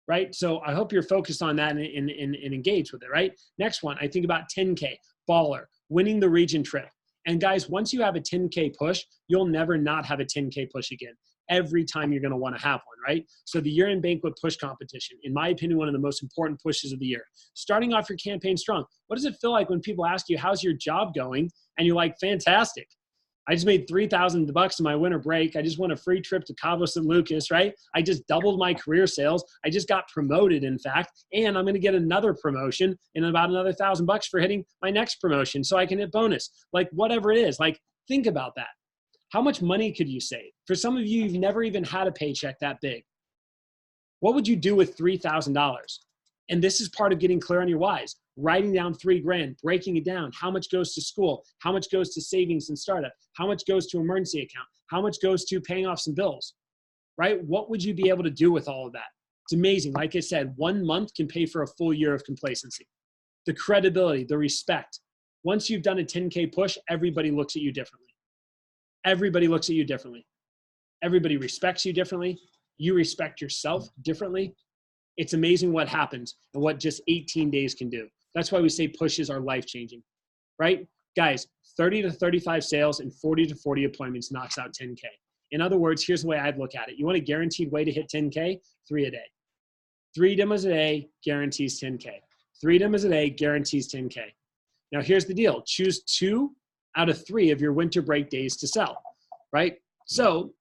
right? So I hope you're focused on that and engaged with it, right? Next one, I think about 10K, baller, winning the region trip. And guys, once you have a 10K push, you'll never not have a 10K push again. Every time you're going to want to have one, right? So the year-end banquet push competition, in my opinion, one of the most important pushes of the year. Starting off your campaign strong. What does it feel like when people ask you, how's your job going? And you're like, fantastic. I just made $3,000 in my winter break. I just won a free trip to Cabo San Lucas, right? I just doubled my career sales. I just got promoted, in fact, and I'm going to get another promotion and about another $1,000 for hitting my next promotion so I can hit bonus. Like whatever it is, like think about that. How much money could you save? For some of you, you've never even had a paycheck that big. What would you do with $3,000? And this is part of getting clear on your whys. Writing down $3,000, breaking it down. How much goes to school? How much goes to savings and startup? How much goes to emergency account? How much goes to paying off some bills, right? What would you be able to do with all of that? It's amazing. Like I said, 1 month can pay for a full year of complacency. The credibility, the respect. Once you've done a 10K push, everybody looks at you differently. Everybody looks at you differently. Everybody respects you differently. You respect yourself differently. It's amazing what happens and what just 18 days can do. That's why we say pushes are life-changing, right? Guys, 30 to 35 sales and 40 to 40 appointments knocks out 10K. In other words, here's the way I'd look at it. You want a guaranteed way to hit 10K? 3 a day. 3 demos a day guarantees 10K. 3 demos a day guarantees 10K. Now here's the deal. Choose 2 out of 3 of your winter break days to sell, right? So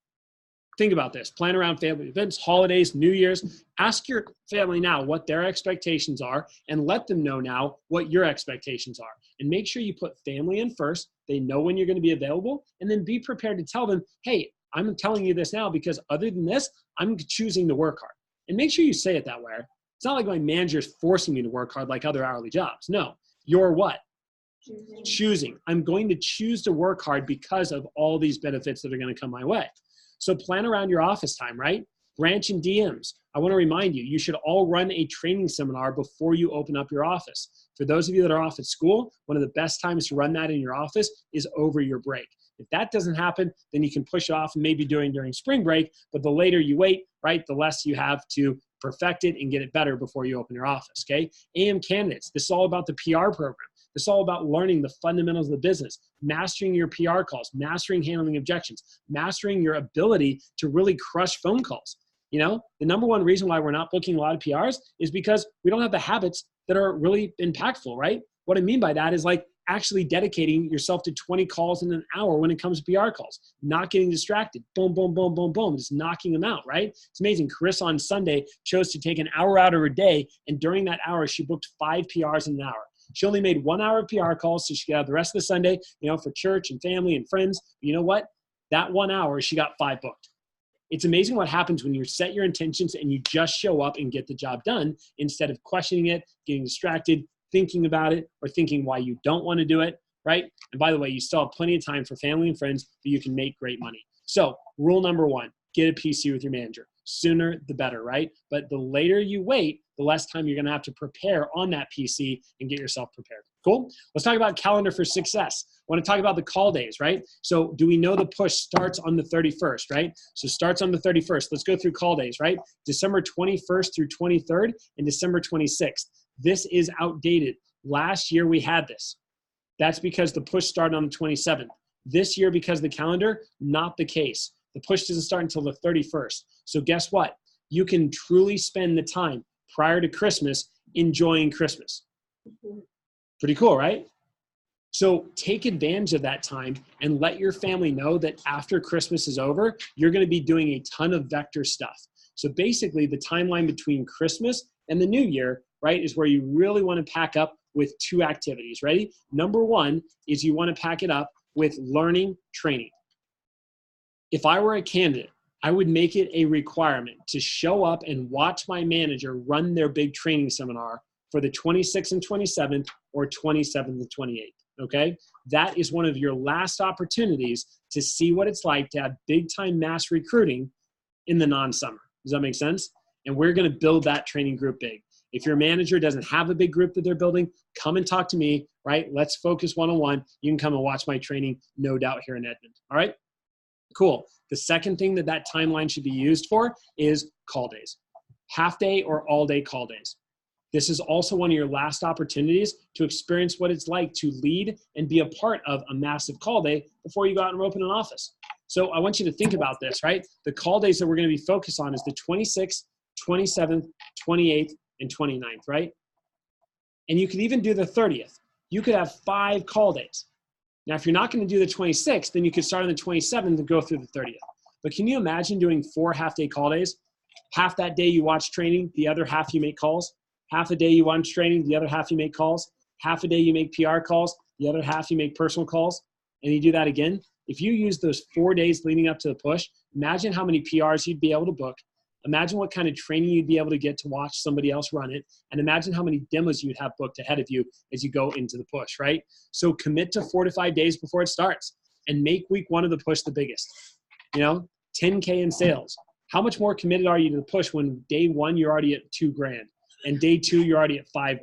think about this. Plan around family events, holidays, New Year's. Ask your family now what their expectations are and let them know now what your expectations are. And make sure you put family in first. They know when you're going to be available. And then be prepared to tell them, hey, I'm telling you this now because other than this, I'm choosing to work hard. And make sure you say it that way. It's not like my manager's forcing me to work hard like other hourly jobs. No, you're what? Choosing. I'm going to choose to work hard because of all these benefits that are going to come my way. So plan around your office time, right? Branch and DMs. I want to remind you, you should all run a training seminar before you open up your office. For those of you that are off at school, one of the best times to run that in your office is over your break. If that doesn't happen, then you can push it off and maybe during spring break, but the later you wait, right, the less you have to perfect it and get it better before you open your office, okay? AM candidates, this is all about the PR program. It's all about learning the fundamentals of the business, mastering your PR calls, mastering handling objections, mastering your ability to really crush phone calls. You know, the number one reason why we're not booking a lot of PRs is because we don't have the habits that are really impactful, right? What I mean by that is like actually dedicating yourself to 20 calls in an hour when it comes to PR calls, not getting distracted. Boom, boom, boom, boom, boom, just knocking them out, right? It's amazing. Chris on Sunday chose to take an hour out of her day, and during that hour, she booked 5 PRs in an hour. She only made 1 hour of PR calls, so she could have the rest of the Sunday, you know, for church and family and friends. But you know what? That 1 hour, she got 5 booked. It's amazing what happens when you set your intentions and you just show up and get the job done instead of questioning it, getting distracted, thinking about it, or thinking why you don't want to do it, right? And by the way, you still have plenty of time for family and friends that you can make great money. So rule number 1, get a PC with your manager. Sooner the better, right? But the later you wait, the less time you're going to have to prepare on that PC and get yourself prepared. Cool? Let's talk about calendar for success. I want to talk about the call days, right? So do we know the push starts on the 31st, right? So starts on the 31st. Let's go through call days, right? December 21st through 23rd and December 26th. This is outdated. Last year we had this. That's because the push started on the 27th. This year, because of the calendar, not the case. The push doesn't start until the 31st. So guess what? You can truly spend the time prior to Christmas enjoying Christmas. Pretty cool, right? So take advantage of that time and let your family know that after Christmas is over, you're going to be doing a ton of vector stuff. So basically the timeline between Christmas and the new year, right, is where you really want to pack up with 2 activities. Ready? Number 1 is you want to pack it up with learning training. If I were a candidate, I would make it a requirement to show up and watch my manager run their big training seminar for the 26th and 27th or 27th and 28th. Okay, that is one of your last opportunities to see what it's like to have big time mass recruiting in the non-summer. Does that make sense? And we're going to build that training group big. If your manager doesn't have a big group that they're building, come and talk to me, right? Let's focus one-on-one. You can come and watch my training, no doubt, here in Edmond. All right, cool. The second thing that timeline should be used for is call days, half day or all day call days. This is also one of your last opportunities to experience what it's like to lead and be a part of a massive call day before you go out and open an office. So I want you to think about this, right? The call days that we're going to be focused on is the 26th, 27th, 28th, and 29th, right? And you could even do the 30th. You could have 5 call days. Now, if you're not going to do the 26th, then you could start on the 27th and go through the 30th. But can you imagine doing 4 half-day call days? Half that day you watch training, the other half you make calls. Half a day you watch training, the other half you make calls. Half a day you make PR calls, the other half you make personal calls. And you do that again. If you use those 4 days leading up to the push, imagine how many PRs you'd be able to book. Imagine what kind of training you'd be able to get to watch somebody else run it. And imagine how many demos you'd have booked ahead of you as you go into the push, right? So commit to 4 to 5 days before it starts and make week 1 of the push the biggest. 10K in sales. How much more committed are you to the push when day 1 you're already at $2,000 and day 2 you're already at $5,000?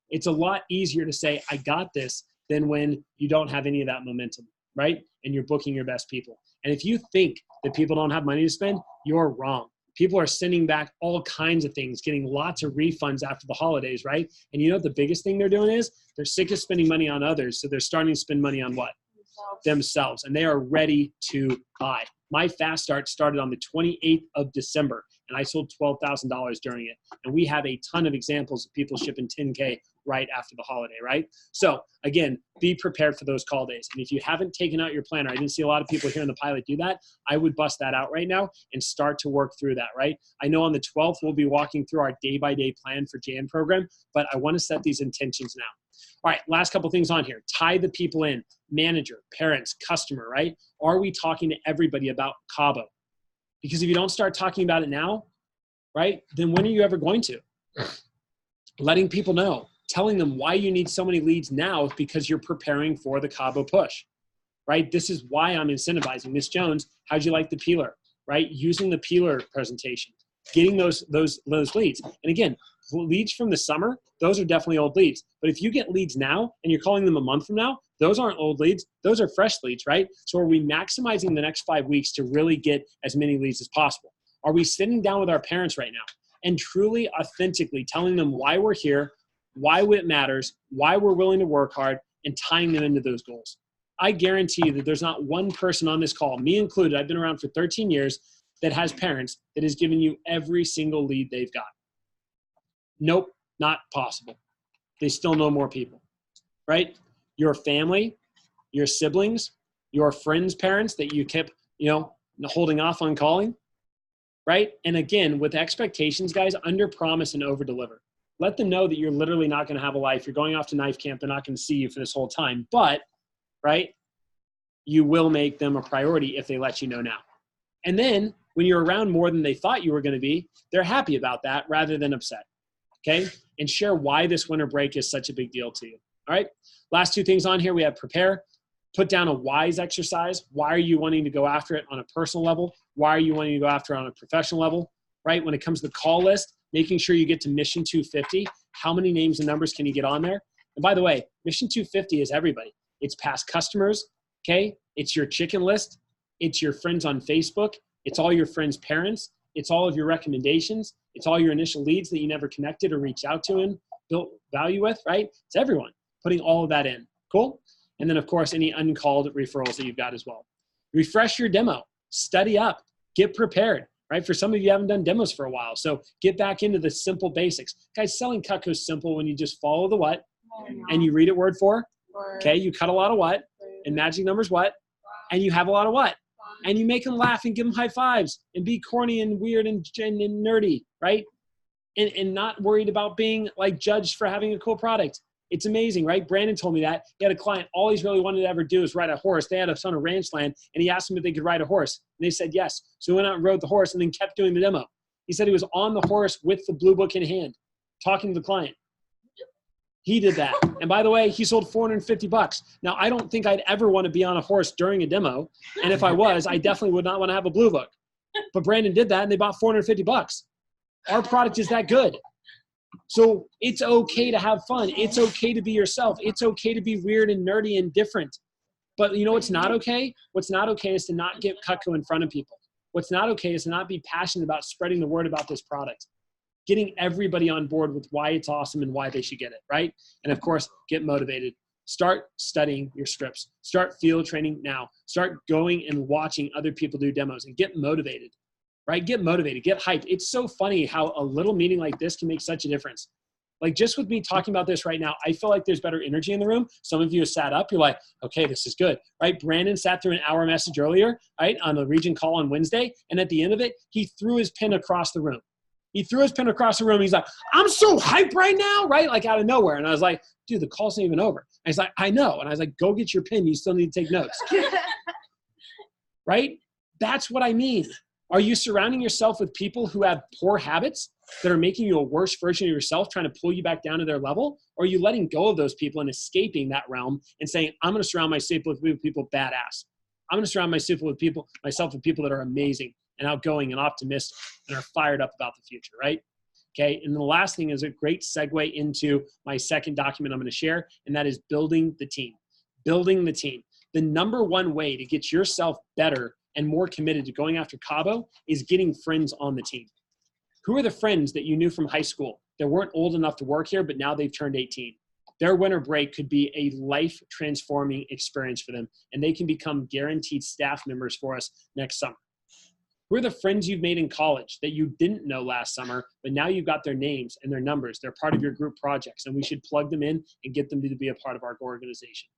It's a lot easier to say, I got this, than when you don't have any of that momentum, right? And you're booking your best people. And if you think that people don't have money to spend, you're wrong. People are sending back all kinds of things, getting lots of refunds after the holidays, right? And you know what the biggest thing they're doing is? They're sick of spending money on others, so they're starting to spend money on what? Themselves. And they are ready to buy. My fast start started on the 28th of December, and I sold $12,000 during it. And we have a ton of examples of people shipping 10K right after the holiday, right? So again, be prepared for those call days. And if you haven't taken out your planner, I didn't see a lot of people here in the pilot do that. I would bust that out right now and start to work through that, right? I know on the 12th, we'll be walking through our day-by-day plan for Jan program, but I want to set these intentions now. All right, last couple things on here. Tie the people in, manager, parents, customer, right? Are we talking to everybody about Cabo? Because if you don't start talking about it now, right, then when are you ever going to? Letting people know, telling them why you need so many leads now is because you're preparing for the Cabo push, right? This is why I'm incentivizing. Miss Jones, how'd you like the peeler, right? Using the peeler presentation, getting those leads. And again, leads from the summer, those are definitely old leads. But if you get leads now and you're calling them a month from now, those aren't old leads. Those are fresh leads, right? So are we maximizing the next 5 weeks to really get as many leads as possible? Are we sitting down with our parents right now and truly authentically telling them why we're here, why it matters, why we're willing to work hard, and tying them into those goals? I guarantee you that there's not one person on this call, me included, I've been around for 13 years, that has parents that has given you every single lead they've got. Nope, not possible. They still know more people, right? Your family, your siblings, your friends' parents that you kept, holding off on calling, right? And again, with expectations, guys, under promise and over deliver. Let them know that you're literally not going to have a life. You're going off to knife camp. They're not going to see you for this whole time, but, right, you will make them a priority if they let you know now. And then when you're around more than they thought you were going to be, they're happy about that rather than upset. Okay? And share why this winter break is such a big deal to you. All right? Last 2 things on here, we have prepare. Put down a whys exercise. Why are you wanting to go after it on a personal level? Why are you wanting to go after it on a professional level? Right? When it comes to the call list, making sure you get to Mission 250. How many names and numbers can you get on there? And by the way, Mission 250 is everybody. It's past customers. Okay? It's your chicken list. It's your friends on Facebook. It's all your friends' parents. It's all of your recommendations. It's all your initial leads that you never connected or reached out to and built value with, right? It's everyone putting all of that in. Cool? And then, of course, any uncalled referrals that you've got as well. Refresh your demo. Study up. Get prepared, right? For some of you haven't done demos for a while, so get back into the simple basics. Guys, selling Cutco's simple when you just follow the what and you read it word for Okay, you cut a lot of what? And magic numbers what? And you have a lot of what? And you make them laugh and give them high fives and be corny and weird and nerdy, right? And not worried about being like judged for having a cool product. It's amazing, right? Brandon told me that. He had a client, all he's really wanted to ever do is ride a horse. They had a ton of ranch land, and he asked them if they could ride a horse. And they said yes. So he went out and rode the horse and then kept doing the demo. He said he was on the horse with the blue book in hand, talking to the client. He did that. And by the way, he sold $450. Now, I don't think I'd ever want to be on a horse during a demo. And if I was, I definitely would not want to have a blue book. But Brandon did that, and they bought $450. Our product is that good. So it's okay to have fun. It's okay to be yourself. It's okay to be weird and nerdy and different. But you know what's not okay? What's not okay is to not get Cutco in front of people. What's not okay is to not be passionate about spreading the word about this product. Getting everybody on board with why it's awesome and why they should get it, right? And of course, get motivated. Start studying your scripts. Start field training now. Start going and watching other people do demos and get motivated. Right? Get motivated, get hyped. It's so funny how a little meeting like this can make such a difference. Like just with me talking about this right now, I feel like there's better energy in the room. Some of you have sat up, you're like, okay, this is good, right? Brandon sat through an hour message earlier, right? On the region call on Wednesday. And at the end of it, he threw his pen across the room. He threw his pen across the room. He's like, I'm so hyped right now, right? Like out of nowhere. And I was like, dude, the call's not even over. And he's like, I know. And I was like, go get your pen. You still need to take notes. Right? That's what I mean. Are you surrounding yourself with people who have poor habits that are making you a worse version of yourself, trying to pull you back down to their level? Or are you letting go of those people and escaping that realm and saying, I'm going to surround myself with people badass. I'm going to surround myself with people that are amazing and outgoing and optimistic and are fired up about the future, right? Okay, and the last thing is a great segue into my second document I'm going to share, and that is building the team. Building the team. The number one way to get yourself better and more committed to going after Cabo is getting friends on the team. Who are the friends that you knew from high school that weren't old enough to work here, but now they've turned 18? Their winter break could be a life-transforming experience for them, and they can become guaranteed staff members for us next summer. Who are the friends you've made in college that you didn't know last summer, but now you've got their names and their numbers? They're part of your group projects, and we should plug them in and get them to be a part of our organization,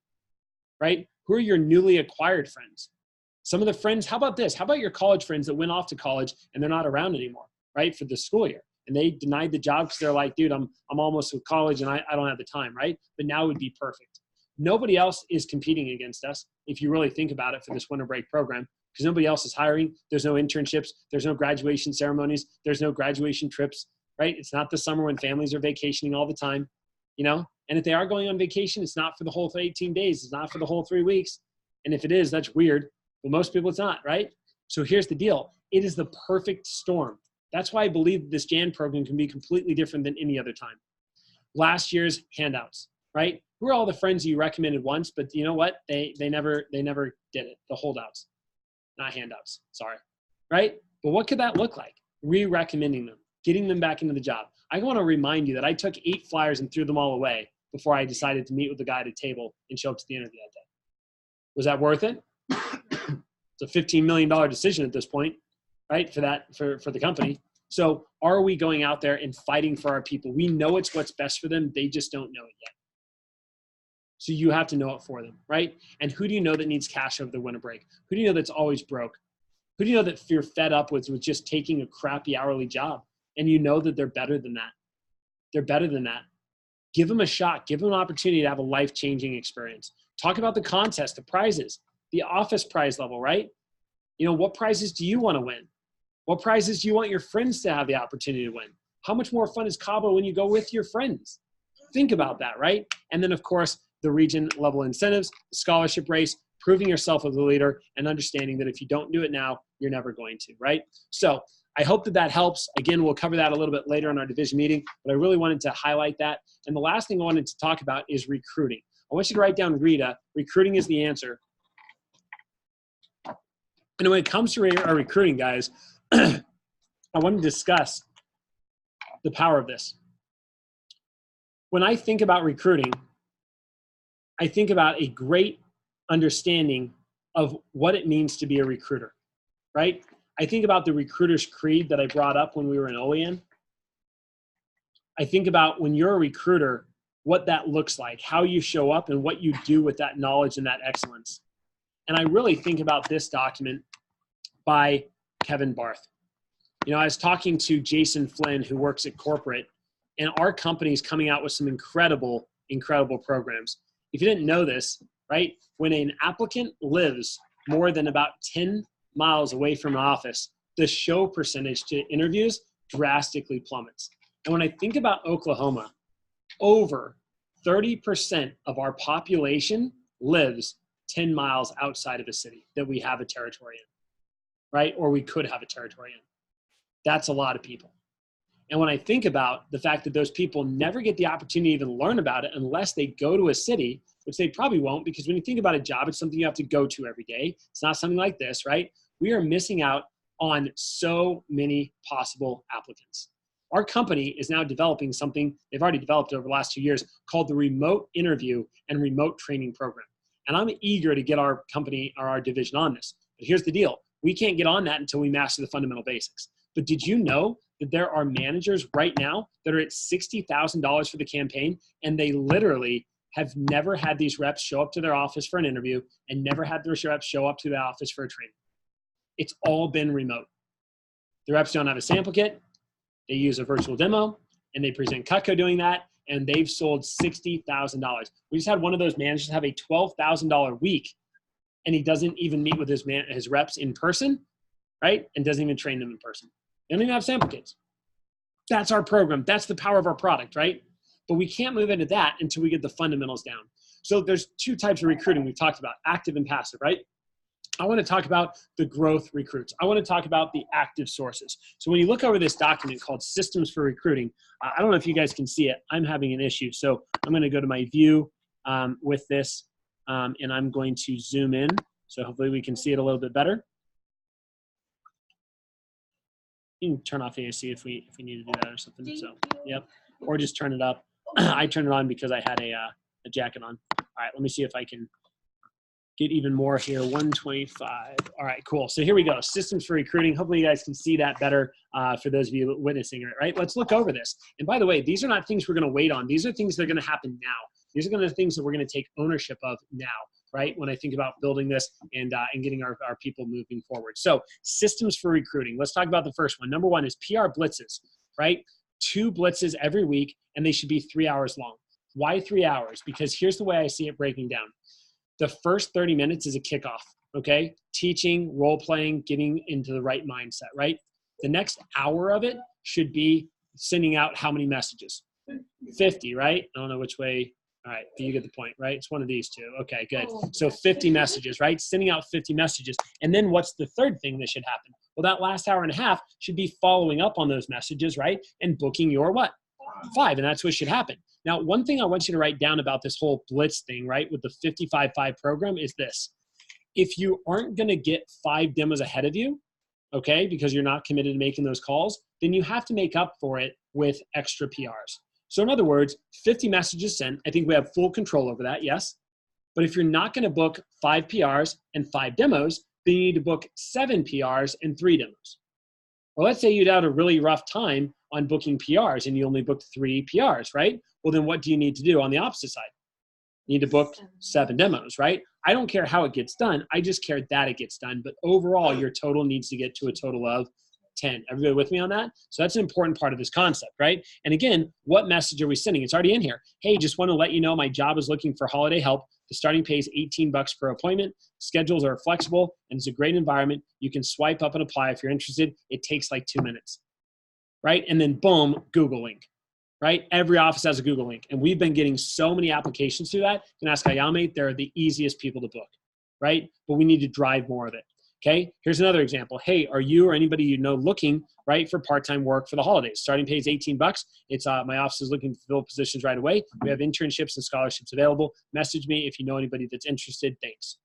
right? Who are your newly acquired friends? Some of the friends, how about this? How about your college friends that went off to college and they're not around anymore, right, for the school year? And they denied the job because they're like, dude, I'm almost with college and I don't have the time, right? But now would be perfect. Nobody else is competing against us, if you really think about it, for this winter break program, because nobody else is hiring. There's no internships. There's no graduation ceremonies. There's no graduation trips, right? It's not the summer when families are vacationing all the time, you know? And if they are going on vacation, it's not for the whole 18 days. It's not for the whole 3 weeks. And if it is, that's weird. But most people, it's not, right? So here's the deal. It is the perfect storm. That's why I believe this Jan program can be completely different than any other time. Last year's handouts, right? Who are all the friends you recommended once, but you know what? They never did it. The holdouts, not handouts, sorry, right? But what could that look like? Re-recommending them, getting them back into the job. I want to remind you that I took 8 flyers and threw them all away before I decided to meet with the guy at a table and show up to the interview that day. Was that worth it? It's a $15 million decision at this point, right? For the company. So are we going out there and fighting for our people? We know it's what's best for them. They just don't know it yet. So you have to know it for them, right? And who do you know that needs cash over the winter break? Who do you know that's always broke? Who do you know that you're fed up with just taking a crappy hourly job? And you know that they're better than that. They're better than that. Give them a shot. Give them an opportunity to have a life-changing experience. Talk about the contest, the prizes, the office prize level, right? You know, what prizes do you want to win? What prizes do you want your friends to have the opportunity to win? How much more fun is Cabo when you go with your friends? Think about that, right? And then, of course, the region level incentives, the scholarship race, proving yourself as a leader, and understanding that if you don't do it now, you're never going to, right? So I hope that that helps. Again, we'll cover that a little bit later in our division meeting, but I really wanted to highlight that. And the last thing I wanted to talk about is recruiting. I want you to write down Rita. Recruiting is the answer. And when it comes to our recruiting, guys, I want to discuss the power of this. When I think about recruiting, I think about a great understanding of what it means to be a recruiter, right? I think about the recruiter's creed that I brought up when we were in OEN. I think about when you're a recruiter, what that looks like, how you show up, and what you do with that knowledge and that excellence. And I really think about this document by Kevin Barth. You know, I was talking to Jason Flynn, who works at corporate, and our company is coming out with some incredible programs. If you didn't know this, right, when an applicant lives more than about 10 miles away from an office, the show percentage to interviews drastically plummets. And when I think about Oklahoma, over 30% of our population lives 10 miles outside of a city that we have a territory in, right? Or we could have a territory in. That's a lot of people. And when I think about the fact that those people never get the opportunity to even learn about it unless they go to a city, which they probably won't, because when you think about a job, it's something you have to go to every day. It's not something like this, right? We are missing out on so many possible applicants. Our company is now developing something they've already developed over the last 2 years called the Remote Interview and Remote Training Program. And I'm eager to get our company or our division on this. But here's the deal. We can't get on that until we master the fundamental basics. But did you know that there are managers right now that are at $60,000 for the campaign, and they literally have never had these reps show up to their office for an interview and never had their reps show up to the office for a training? It's all been remote. The reps don't have a sample kit. They use a virtual demo, and they present Cutco doing that, and they've sold $60,000. We just had one of those managers have a $12,000 week, and he doesn't even meet with his reps in person, right? And doesn't even train them in person. They don't even have sample kits. That's our program. That's the power of our product, right? But we can't move into that until we get the fundamentals down. So there's two types of recruiting we've talked about, active and passive, right? I want to talk about the growth recruits. I want to talk about the active sources. So when you look over this document called Systems for Recruiting, I don't know if you guys can see it. I'm having an issue. So I'm going to go to my view with this, and I'm going to zoom in. So hopefully we can see it a little bit better. You can turn off AAC if we need to do that or something. So, yep. Or just turn it up. I turned it on because I had a jacket on. All right, let me see if I can get even more here. 125. All right, cool. So here we go. Systems for recruiting. Hopefully you guys can see that better for those of you witnessing it, right? Let's look over this. And by the way, these are not things we're going to wait on. These are things that are going to happen now. These are going to be things that we're going to take ownership of now, right? When I think about building this and getting our people moving forward. So systems for recruiting. Let's talk about the first one. Number one is PR blitzes, right? 2 blitzes every week, and they should be 3 hours long. Why 3 hours? Because here's the way I see it breaking down. The first 30 minutes is a kickoff, okay? Teaching, role-playing, getting into the right mindset, right? The next hour of it should be sending out how many messages? 50, right? I don't know which way. All right, you get the point, right? It's one of these two. Okay, good. So 50 messages, right? Sending out 50 messages. And then what's the third thing that should happen? Well, that last hour and a half should be following up on those messages, right? And booking your what? 5, and that's what should happen. Now, one thing I want you to write down about this whole blitz thing, right, with the 55-5 program is this. If you aren't going to get 5 demos ahead of you, okay, because you're not committed to making those calls, then you have to make up for it with extra PRs. So in other words, 50 messages sent. I think we have full control over that, yes. But if you're not going to book 5 PRs and 5 demos, then you need to book 7 PRs and 3 demos. Well, let's say you'd had a really rough time on booking PRs and you only booked 3 PRs, right? Well, then what do you need to do on the opposite side? You need to book 7 demos, right? I don't care how it gets done. I just care that it gets done. But overall, your total needs to get to a total of 10. Everybody with me on that? So that's an important part of this concept, right? And again, what message are we sending? It's already in here. Hey, just want to let you know my job is looking for holiday help. The starting pay is $18 per appointment. Schedules are flexible, and it's a great environment. You can swipe up and apply if you're interested. It takes like 2 minutes, right? And then boom, Google link, right? Every office has a Google link, and we've been getting so many applications through that. You can ask Ayame, they're the easiest people to book, right? But we need to drive more of it. Okay, here's another example. Hey, are you or anybody you know looking, right, for part-time work for the holidays? Starting pay is $18. It's my office is looking to fill positions right away. We have internships and scholarships available. Message me if you know anybody that's interested. Thanks.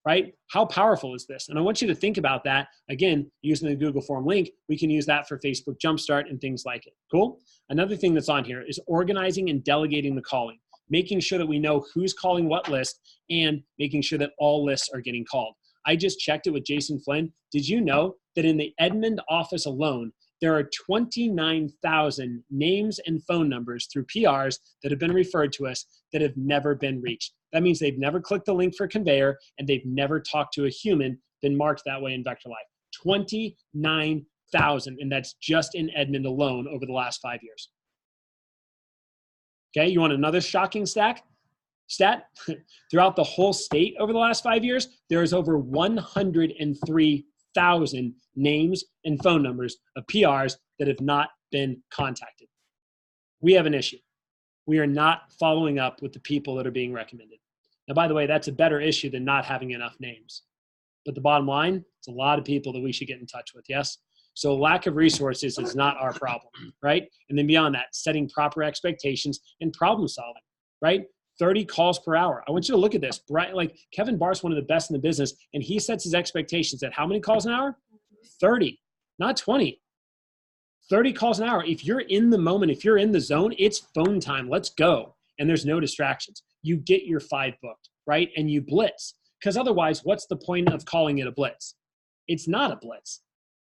Right? How powerful is this? And I want you to think about that. Again, using the Google Form link, we can use that for Facebook Jumpstart and things like it. Cool? Another thing that's on here is organizing and delegating the calling, making sure that we know who's calling what list and making sure that all lists are getting called. I just checked it with Jason Flynn. Did you know that in the Edmond office alone, there are 29,000 names and phone numbers through PRs that have been referred to us that have never been reached. That means they've never clicked the link for conveyor and they've never talked to a human, been marked that way in Vector Life. 29,000, and that's just in Edmond alone over the last 5 years. Okay, you want another shocking stat? Throughout the whole state over the last 5 years, there is over 103,000 names and phone numbers of PRs that have not been contacted. We have an issue. We are not following up with the people that are being recommended. Now, by the way, that's a better issue than not having enough names. But the bottom line, it's a lot of people that we should get in touch with, yes? So lack of resources is not our problem, right? And then beyond that, setting proper expectations and problem solving, right? 30 calls per hour. I want you to look at this. Like Kevin Barr's one of the best in the business, and he sets his expectations at how many calls an hour? 30, not 20. 30 calls an hour. If you're in the moment, if you're in the zone, it's phone time. Let's go. And there's no distractions. You get your 5 booked, right? And you blitz. Because otherwise, what's the point of calling it a blitz? It's not a blitz,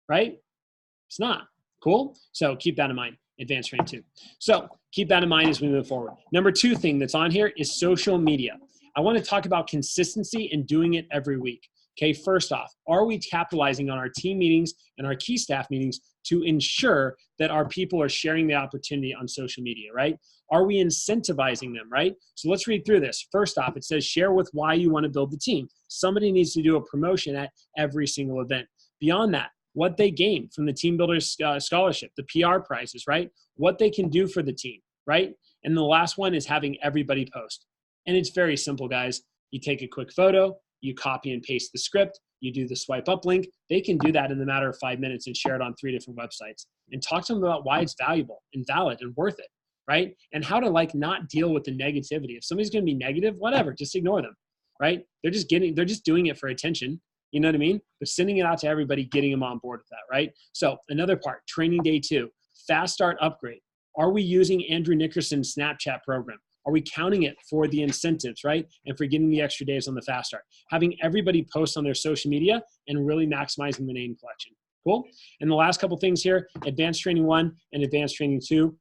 right? It's not. Cool? So keep that in mind. Advanced training 2. So keep that in mind as we move forward. Number 2 thing that's on here is social media. I want to talk about consistency and doing it every week. Okay, first off, are we capitalizing on our team meetings and our key staff meetings to ensure that our people are sharing the opportunity on social media, right? Are we incentivizing them, right? So let's read through this. First off, it says share with why you want to build the team. Somebody needs to do a promotion at every single event. Beyond that, what they gain from the Team Builders Scholarship, the PR prizes, right? What they can do for the team, right? And the last one is having everybody post. And it's very simple, guys. You take a quick photo, you copy and paste the script, you do the swipe up link. They can do that in the matter of 5 minutes and share it on 3 different websites and talk to them about why it's valuable and valid and worth it, right? And how to like not deal with the negativity. If somebody's going to be negative, whatever, just ignore them, right? They're just doing it for attention. You know what I mean? But sending it out to everybody, getting them on board with that, right? So another part, training day 2, fast start upgrade. Are we using Andrew Nickerson's Snapchat program? Are we counting it for the incentives, right? And for getting the extra days on the fast start. Having everybody post on their social media and really maximizing the name collection. Cool? And the last couple things here, advanced training 1 and advanced training 2,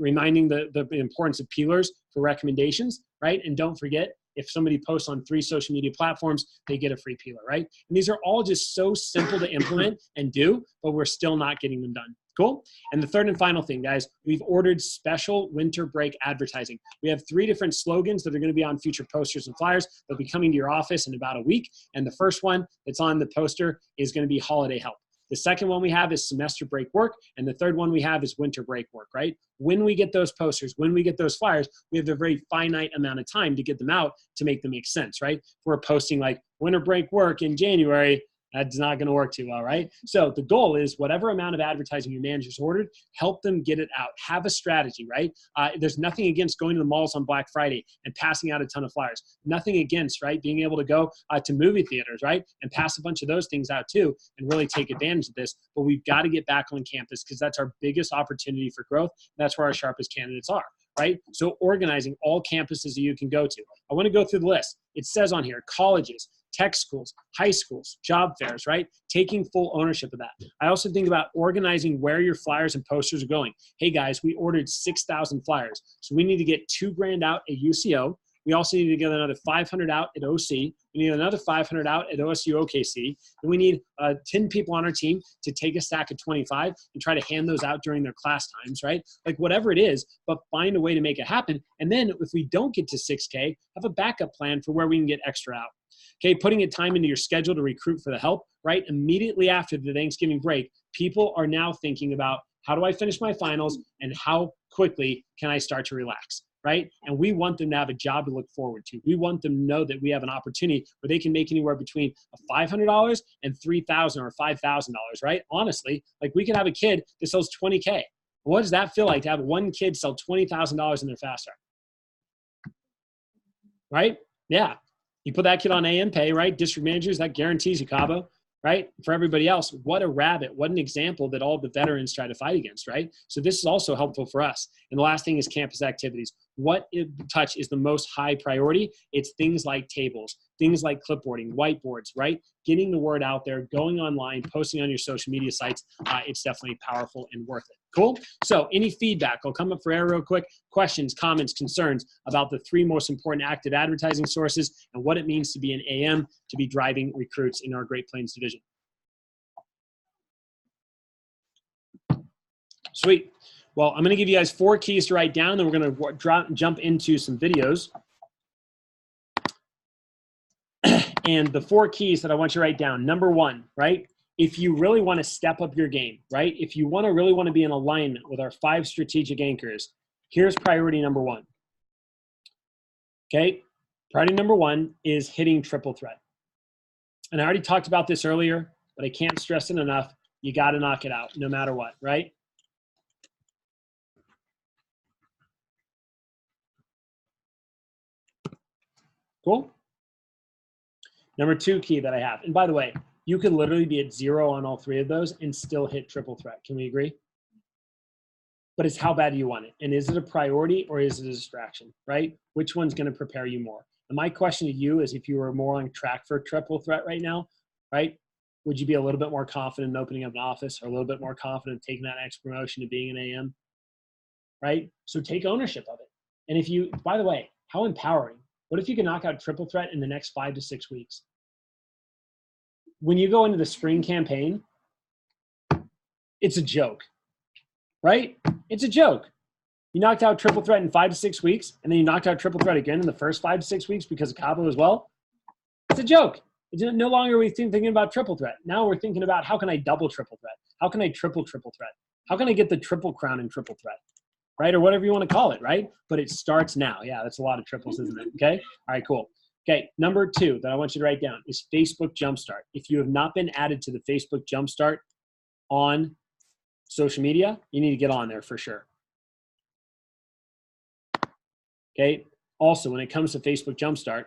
reminding the importance of peelers for recommendations, right? And don't forget, if somebody posts on 3 social media platforms, they get a free peeler, right? And these are all just so simple to implement and do, but we're still not getting them done. Cool? And the third and final thing, guys, we've ordered special winter break advertising. We have 3 different slogans that are going to be on future posters and flyers. They'll be coming to your office in about a week. And the first one that's on the poster is going to be holiday help. The second one we have is semester break work. And the third one we have is winter break work, right? When we get those posters, when we get those flyers, we have a very finite amount of time to get them out to make them make sense, right? If we're posting like winter break work in January, that's not going to work too well, right? So the goal is whatever amount of advertising your manager's ordered, help them get it out. Have a strategy, right? There's nothing against going to the malls on Black Friday and passing out a ton of flyers. Nothing against, right, being able to go to movie theaters, right, and pass a bunch of those things out too and really take advantage of this. But we've got to get back on campus because that's our biggest opportunity for growth. That's where our sharpest candidates are, right? So organizing all campuses that you can go to. I want to go through the list. It says on here, colleges, tech schools, high schools, job fairs, right? Taking full ownership of that. I also think about organizing where your flyers and posters are going. Hey guys, we ordered 6,000 flyers. So we need to get $2,000 out at UCO. We also need to get another 500 out at OC. We need another 500 out at OSU OKC. And we need 10 people on our team to take a stack of 25 and try to hand those out during their class times, right? Like whatever it is, but find a way to make it happen. And then if we don't get to 6K, have a backup plan for where we can get extra out. Okay, putting a time into your schedule to recruit for the help, right? Immediately after the Thanksgiving break, people are now thinking about how do I finish my finals and how quickly can I start to relax, right? And we want them to have a job to look forward to. We want them to know that we have an opportunity where they can make anywhere between $500 and $3,000 or $5,000, right? Honestly, like we could have a kid that sells 20K. What does that feel like to have one kid sell $20,000 in their fast start? Right? Yeah. You put that kid on AM pay, right? District managers, that guarantees you Cabo, right? For everybody else, what a rabbit, what an example that all the veterans try to fight against, right? So this is also helpful for us. And the last thing is campus activities. What touch is the most high priority? It's things like tables, things like clipboarding, whiteboards, right? Getting the word out there, going online, posting on your social media sites, it's definitely powerful and worth it. Cool? So any feedback, I'll come up for air real quick. Questions, comments, concerns about the 3 most important active advertising sources and what it means to be an AM, to be driving recruits in our Great Plains division. Sweet. Well, I'm going to give you guys 4 keys to write down, then we're going to jump into some videos. And the 4 keys that I want you to write down. Number 1, right? If you really want to step up your game, right? If you really want to be in alignment with our 5 strategic anchors, here's priority number 1. Okay? Priority number 1 is hitting triple threat. And I already talked about this earlier, but I can't stress it enough. You got to knock it out no matter what, right? Cool? Number 2 key that I have, and by the way, you could literally be at 0 on all 3 of those and still hit triple threat. Can we agree? But it's how bad do you want it? And is it a priority or is it a distraction, right? Which one's going to prepare you more? And my question to you is, if you were more on track for triple threat right now, right? Would you be a little bit more confident in opening up an office, or a little bit more confident in taking that next promotion to being an AM, right? So take ownership of it. And if you, by the way, how empowering. What if you can knock out triple threat in the next 5 to 6 weeks? When you go into the spring campaign, it's a joke, right? It's a joke. You knocked out triple threat in 5 to 6 weeks, and then you knocked out triple threat again in the first 5 to 6 weeks because of Cabo as well. It's a joke. It's no longer are we thinking about triple threat. Now we're thinking about, how can I double triple threat? How can I triple threat? How can I get the triple crown in triple threat? Right? Or whatever you want to call it, right? But it starts now. Yeah, that's a lot of triples, isn't it? Okay? All right, cool. Okay, number 2 that I want you to write down is Facebook Jumpstart. If you have not been added to the Facebook Jumpstart on social media, you need to get on there for sure. Okay, also when it comes to Facebook Jumpstart,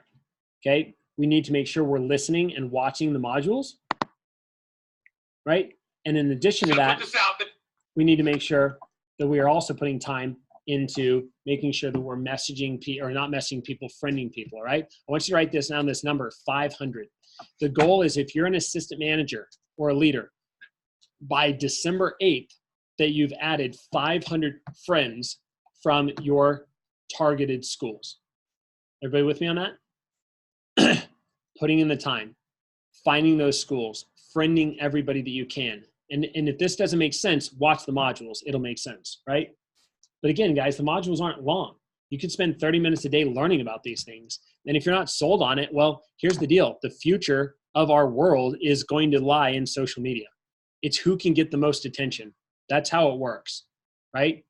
okay, we need to make sure we're listening and watching the modules, right? And in addition to that, we need to make sure that we are also putting time into making sure that we're messaging people, or not messaging people, friending people, all right? I want you to write this down, this number, 500. The goal is, if you're an assistant manager or a leader, by December 8th, that you've added 500 friends from your targeted schools. Everybody with me on that? Putting in the time, finding those schools, friending everybody that you can. And if this doesn't make sense, watch the modules. It'll make sense, right? But again, guys, the modules aren't long. You can spend 30 minutes a day learning about these things. And if you're not sold on it, well, here's the deal. The future of our world is going to lie in social media. It's who can get the most attention. That's how it works, right?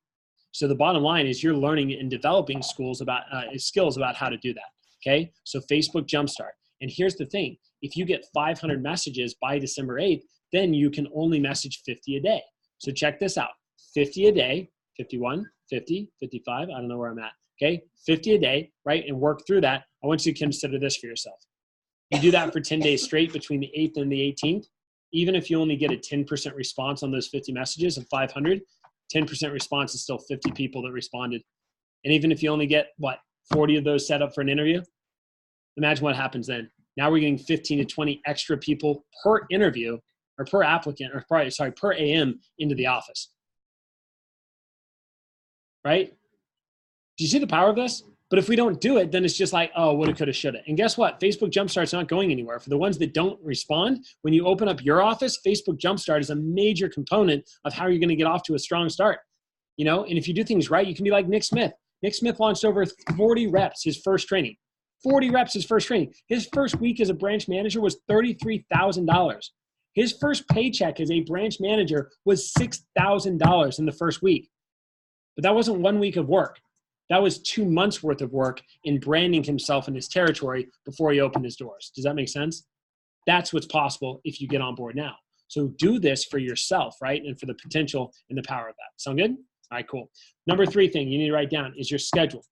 So the bottom line is, you're learning and developing skills about how to do that, okay? So Facebook Jumpstart. And here's the thing. If you get 500 messages by December 8th, then you can only message 50 a day. So check this out. 50 a day, 51, 50, 55, I don't know where I'm at, okay? 50 a day, right? And work through that. I want you to consider this for yourself. You do that for 10 days straight between the 8th and the 18th. Even if you only get a 10% response on those 50 messages of 500, 10% response is still 50 people that responded. And even if you only get, 40 of those set up for an interview, imagine what happens then. Now we're getting 15 to 20 extra people per interview, or per applicant, or per AM into the office. Right? Do you see the power of this? But if we don't do it, then it's just like, oh, woulda, coulda, shoulda. And guess what? Facebook Jumpstart's not going anywhere. For the ones that don't respond, when you open up your office, Facebook Jumpstart is a major component of how you're going to get off to a strong start. You know, and if you do things right, you can be like Nick Smith. Nick Smith launched over 40 reps his first training. 40 reps his first training. His first week as a branch manager was $33,000. His first paycheck as a branch manager was $6,000 in the first week. But that wasn't 1 week of work. That was 2 months worth of work in branding himself in his territory before he opened his doors. Does that make sense? That's what's possible if you get on board now. So do this for yourself, right? And for the potential and the power of that. Sound good? All right, cool. Number 3 thing you need to write down is your schedule.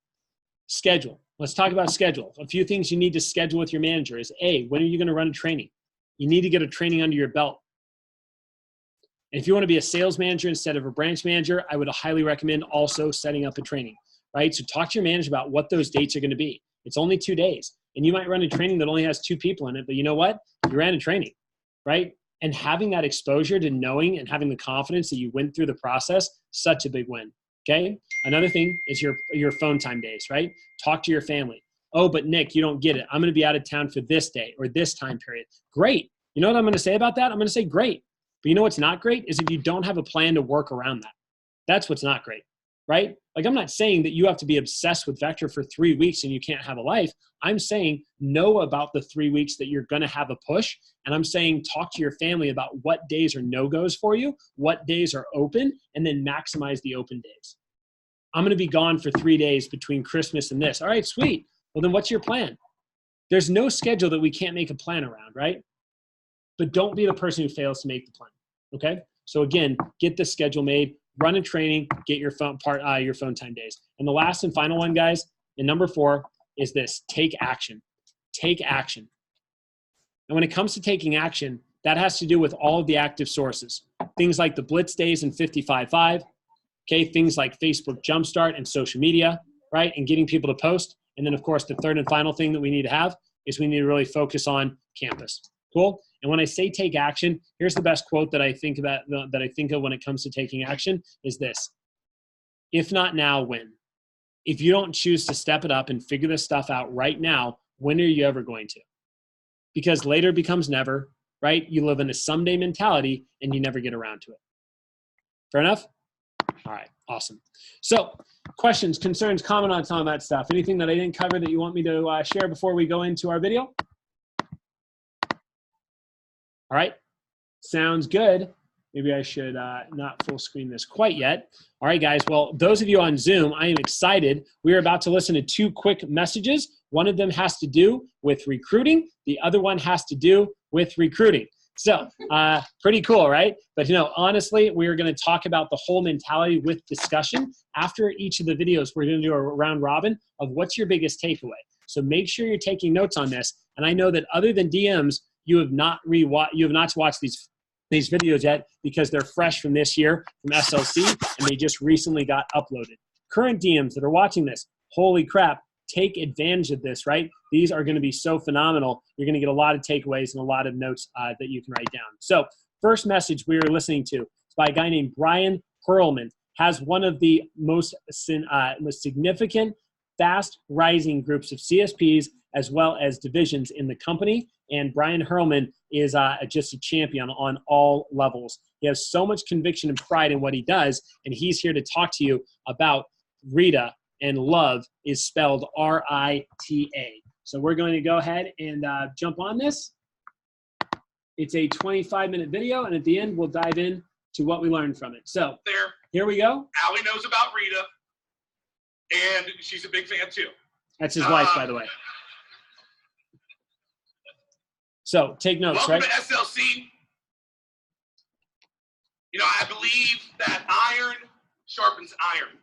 Schedule. Let's talk about schedule. A few things you need to schedule with your manager is, A, when are you going to run a training? You need to get a training under your belt. And if you want to be a sales manager instead of a branch manager, I would highly recommend also setting up a training, right? So talk to your manager about what those dates are going to be. It's only 2 days. And you might run a training that only has 2 people in it, but you know what? You ran a training, right? And having that exposure to knowing and having the confidence that you went through the process, such a big win. Okay. Another thing is your phone time days, right? Talk to your family. Oh, but Nick, you don't get it. I'm going to be out of town for this day or this time period. Great. You know what I'm going to say about that? I'm going to say great. But you know what's not great is if you don't have a plan to work around that. That's what's not great, right? Like, I'm not saying that you have to be obsessed with Vector for 3 weeks and you can't have a life. I'm saying know about the 3 weeks that you're going to have a push. And I'm saying talk to your family about what days are no-goes for you, what days are open, and then maximize the open days. I'm going to be gone for 3 days between Christmas and this. All right, sweet. Well, then what's your plan? There's no schedule that we can't make a plan around, right? But don't be the person who fails to make the plan, okay? So again, get the schedule made, run a training, get your phone time days. And the last and final one, guys, and number 4 is this: take action. Take action. And when it comes to taking action, that has to do with all of the active sources. Things like the Blitz Days and 55.5, okay? Things like Facebook Jumpstart and social media, right? And getting people to post. And then, of course, the third and final thing that we need to have is we need to really focus on campus. Cool? And when I say take action, here's the best quote that I think of when it comes to taking action is this: if not now, when? If you don't choose to step it up and figure this stuff out right now, when are you ever going to? Because later becomes never, right? You live in a someday mentality and you never get around to it. Fair enough? All right, awesome. So questions, concerns, comment on some of that stuff. Anything that I didn't cover that you want me to share before we go into our video? All right, sounds good. Maybe I should not full screen this quite yet. All right, guys. Well, those of you on Zoom, I am excited. We are about to listen to 2 quick messages. One of them has to do with recruiting. The other one has to do with recruiting. So pretty cool, right? But, honestly, we are going to talk about the whole mentality with discussion. After each of the videos, we're going to do a round robin of what's your biggest takeaway. So make sure you're taking notes on this. And I know that other than DMs, you have not watched these videos yet because they're fresh from this year from SLC and they just recently got uploaded. Current DMs that are watching this, holy crap, take advantage of this, right? These are going to be so phenomenal. You're going to get a lot of takeaways and a lot of notes that you can write down. So first message we are listening to is by a guy named Brian Perlman. Has one of the most significant, fast rising groups of CSPs as well as divisions in the company. And Brian Perlman is just a champion on all levels. He has so much conviction and pride in what he does, and he's here to talk to you about Rita, and love is spelled R-I-T-A. So we're going to go ahead and jump on this. It's a 25-minute video, and at the end, we'll dive in to what we learned from it. So here we go. Allie knows about Rita, and she's a big fan too. That's his wife, by the way. So take notes, welcome right? to SLC. I believe that iron sharpens iron.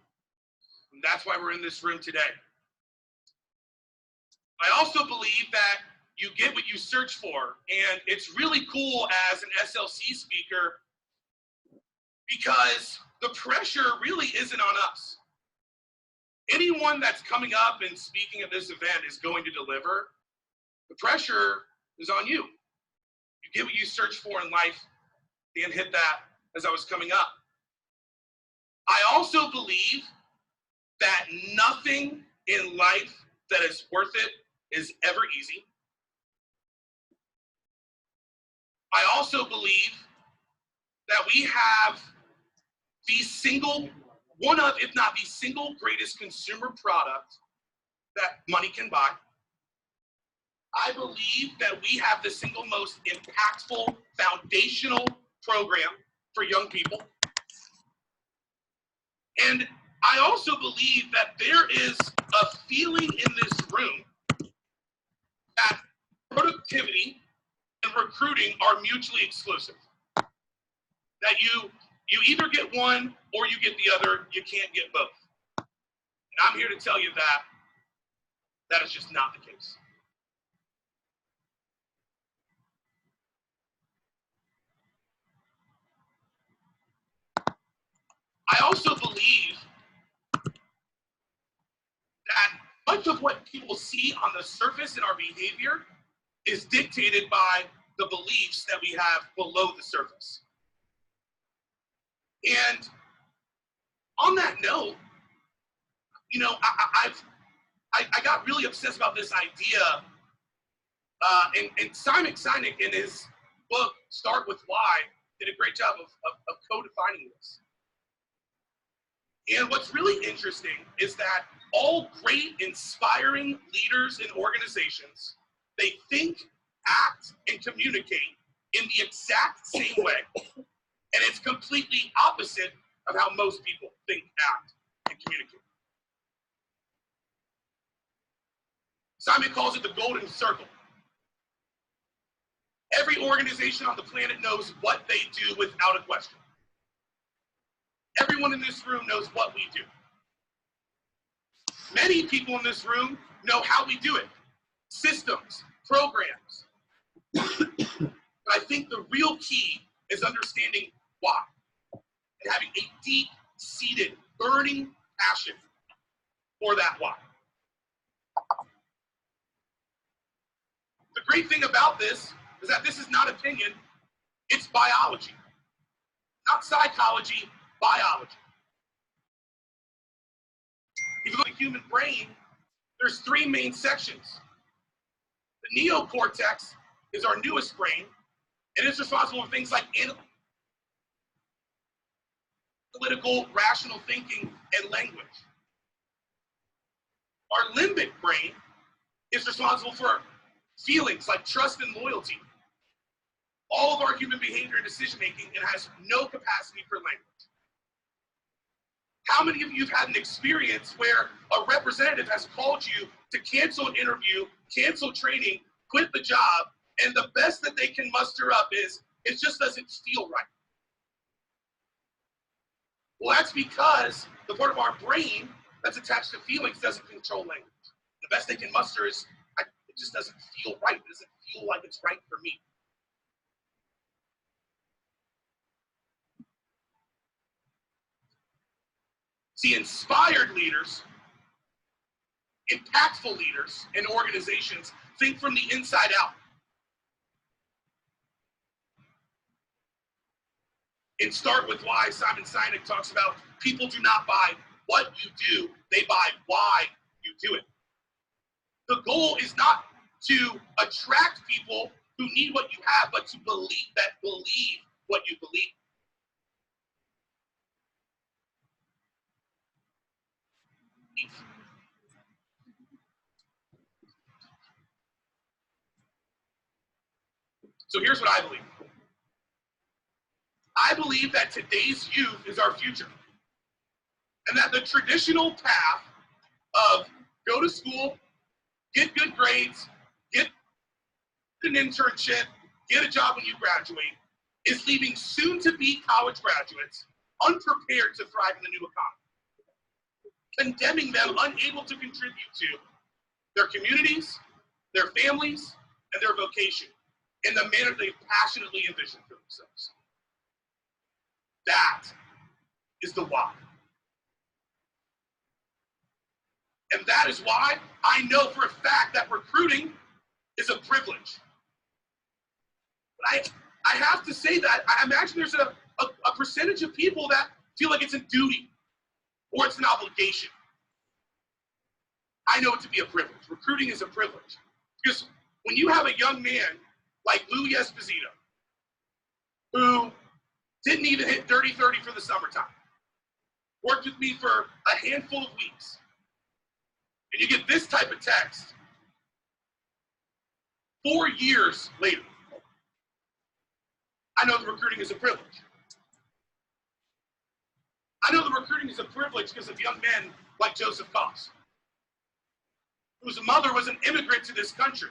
And that's why we're in this room today. I also believe that you get what you search for. And it's really cool as an SLC speaker because the pressure really isn't on us. Anyone that's coming up and speaking at this event is going to deliver. The pressure is on you. You get what you search for in life. Dan hit that as I was coming up. I also believe that nothing in life that is worth it is ever easy. I also believe that we have one of, if not the single greatest consumer product that money can buy. I believe that we have the single most impactful foundational program for young people. And I also believe that there is a feeling in this room that productivity and recruiting are mutually exclusive. That you either get one or you get the other, you can't get both. And I'm here to tell you that that is just not the case. I also believe that much much of what people see on the surface in our behavior is dictated by the beliefs that we have below the surface. And on that note, you know, I got really obsessed about this idea, and Simon Sinek in his book, Start With Why, did a great job of co-defining this. And what's really interesting is that all great, inspiring leaders in organizations, they think, act, and communicate in the exact same way. And it's completely opposite of how most people think, act, and communicate. Simon calls it the golden circle. Every organization on the planet knows what they do without a question. Everyone in this room knows what we do. Many people in this room know how we do it. Systems, programs. But I think the real key is understanding why and having a deep-seated, burning passion for that why. The great thing about this is that this is not opinion, it's biology. Not psychology, biology. If you look at the human brain, there's three main sections. The neocortex is our newest brain, and it's responsible for things like analytical, rational thinking, and language. Our limbic brain is responsible for feelings like trust and loyalty. All of our human behavior and decision-making, it has no capacity for language. How many of you have had an experience where a representative has called you to cancel an interview, cancel training, quit the job, and the best that they can muster up is, it just doesn't feel right? Well, that's because the part of our brain that's attached to feelings doesn't control language. The best they can muster is, it just doesn't feel right. It doesn't feel like it's right for me. See, inspired leaders, impactful leaders in organizations think from the inside out. In Start With Why, Simon Sinek talks about people do not buy what you do, they buy why you do it. The goal is not to attract people who need what you have, but to believe what you believe. So here's what I believe. I believe that today's youth is our future. And that the traditional path of go to school, get good grades, get an internship, get a job when you graduate, is leaving soon-to-be college graduates unprepared to thrive in the new economy, condemning them unable to contribute to their communities, their families, and their vocation in the manner they passionately envision for themselves. That is the why. And that is why I know for a fact that recruiting is a privilege. But I have to say that I imagine there's a percentage of people that feel like it's a duty or it's an obligation. I know it to be a privilege. Recruiting is a privilege. Because when you have a young man like Louis Esposito, who didn't even hit Dirty 30 for the summertime, worked with me for a handful of weeks, and you get this type of text 4 years later, I know the recruiting is a privilege. I know the recruiting is a privilege because of young men like Joseph Koss, whose mother was an immigrant to this country,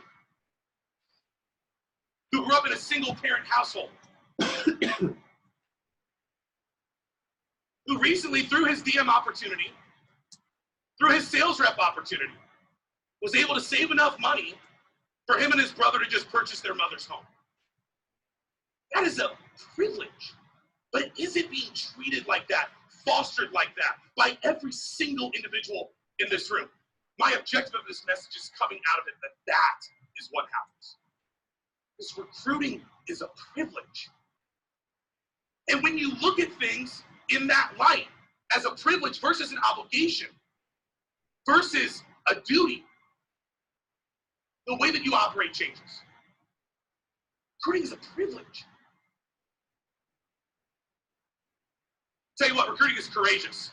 who grew up in a single-parent household, who recently, through his DM opportunity, through his sales rep opportunity, was able to save enough money for him and his brother to just purchase their mother's home. That is a privilege. But is it being treated like that, fostered like that, by every single individual in this room? My objective of this message is coming out of it, that is what happens. Because recruiting is a privilege. And when you look at things in that light, as a privilege versus an obligation, versus a duty, the way that you operate changes. Recruiting is a privilege. Tell you what, recruiting is courageous.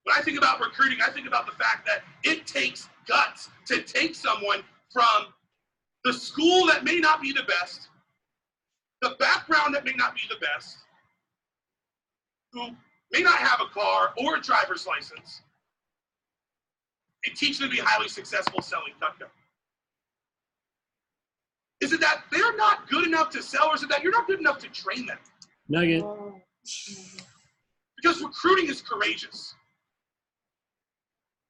When I think about recruiting, I think about the fact that it takes guts to take someone from the school that may not be the best, the background that may not be the best, who may not have a car or a driver's license, and teach them to be highly successful selling Cutco. Is it that they're not good enough to sell, or is it that you're not good enough to train them? Nugget. Because recruiting is courageous.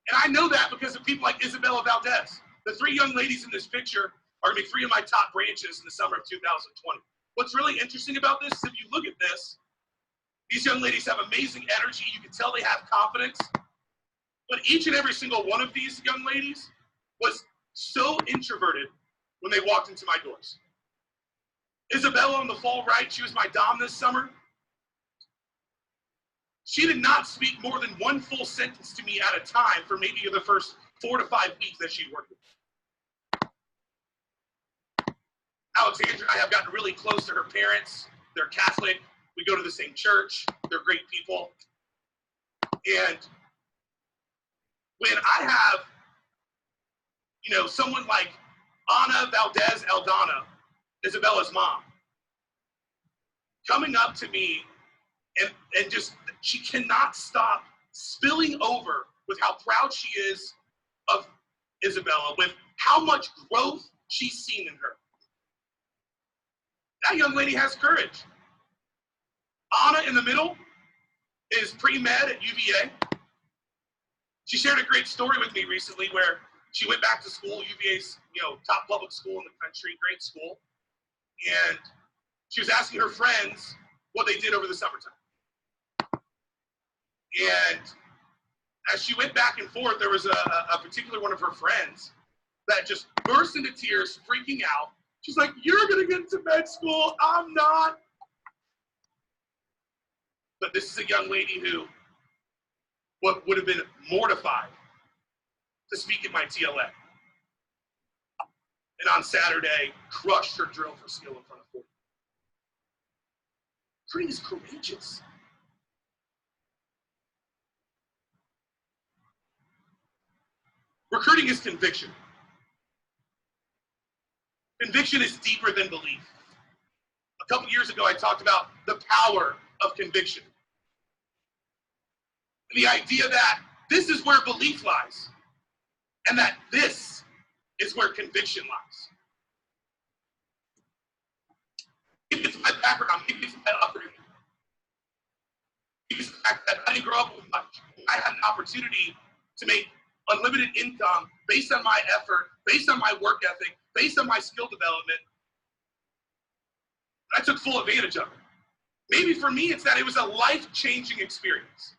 And I know that because of people like Isabella Valdez. The three young ladies in this picture are going to be three of my top branches in the summer of 2020. What's really interesting about this is if you look at this, these young ladies have amazing energy. You can tell they have confidence. But each and every single one of these young ladies was so introverted when they walked into my doors. Isabella on the far right, she was my dom this summer. She did not speak more than one full sentence to me at a time for maybe the first 4 to 5 weeks that she worked with me. Alexandra and I have gotten really close to her parents. They're Catholic. We go to the same church. They're great people. And when I have, someone like Ana Valdez Aldana, Isabella's mom, coming up to me and just, she cannot stop spilling over with how proud she is of Isabella, with how much growth she's seen in her. That young lady has courage. Ana in the middle is pre-med at UVA. She shared a great story with me recently where she went back to school, UVA's, top public school in the country, great school. And she was asking her friends what they did over the summertime. And as she went back and forth, there was a particular one of her friends that just burst into tears, freaking out. She's like, "You're going to get into med school. I'm not." But this is a young lady who would have been mortified to speak at my TLA. And on Saturday, crushed her drill for skill in front of 40. Recruiting is courageous. Recruiting is conviction. Conviction is deeper than belief. A couple years ago, I talked about the power of conviction. And the idea that this is where belief lies, and that this is where conviction lies. Maybe it's my background, maybe it's my upbringing. Maybe it's the fact that I didn't grow up with much. I had an opportunity to make unlimited income based on my effort, based on my work ethic, based on my skill development. I took full advantage of it. Maybe for me, it's that it was a life-changing experience.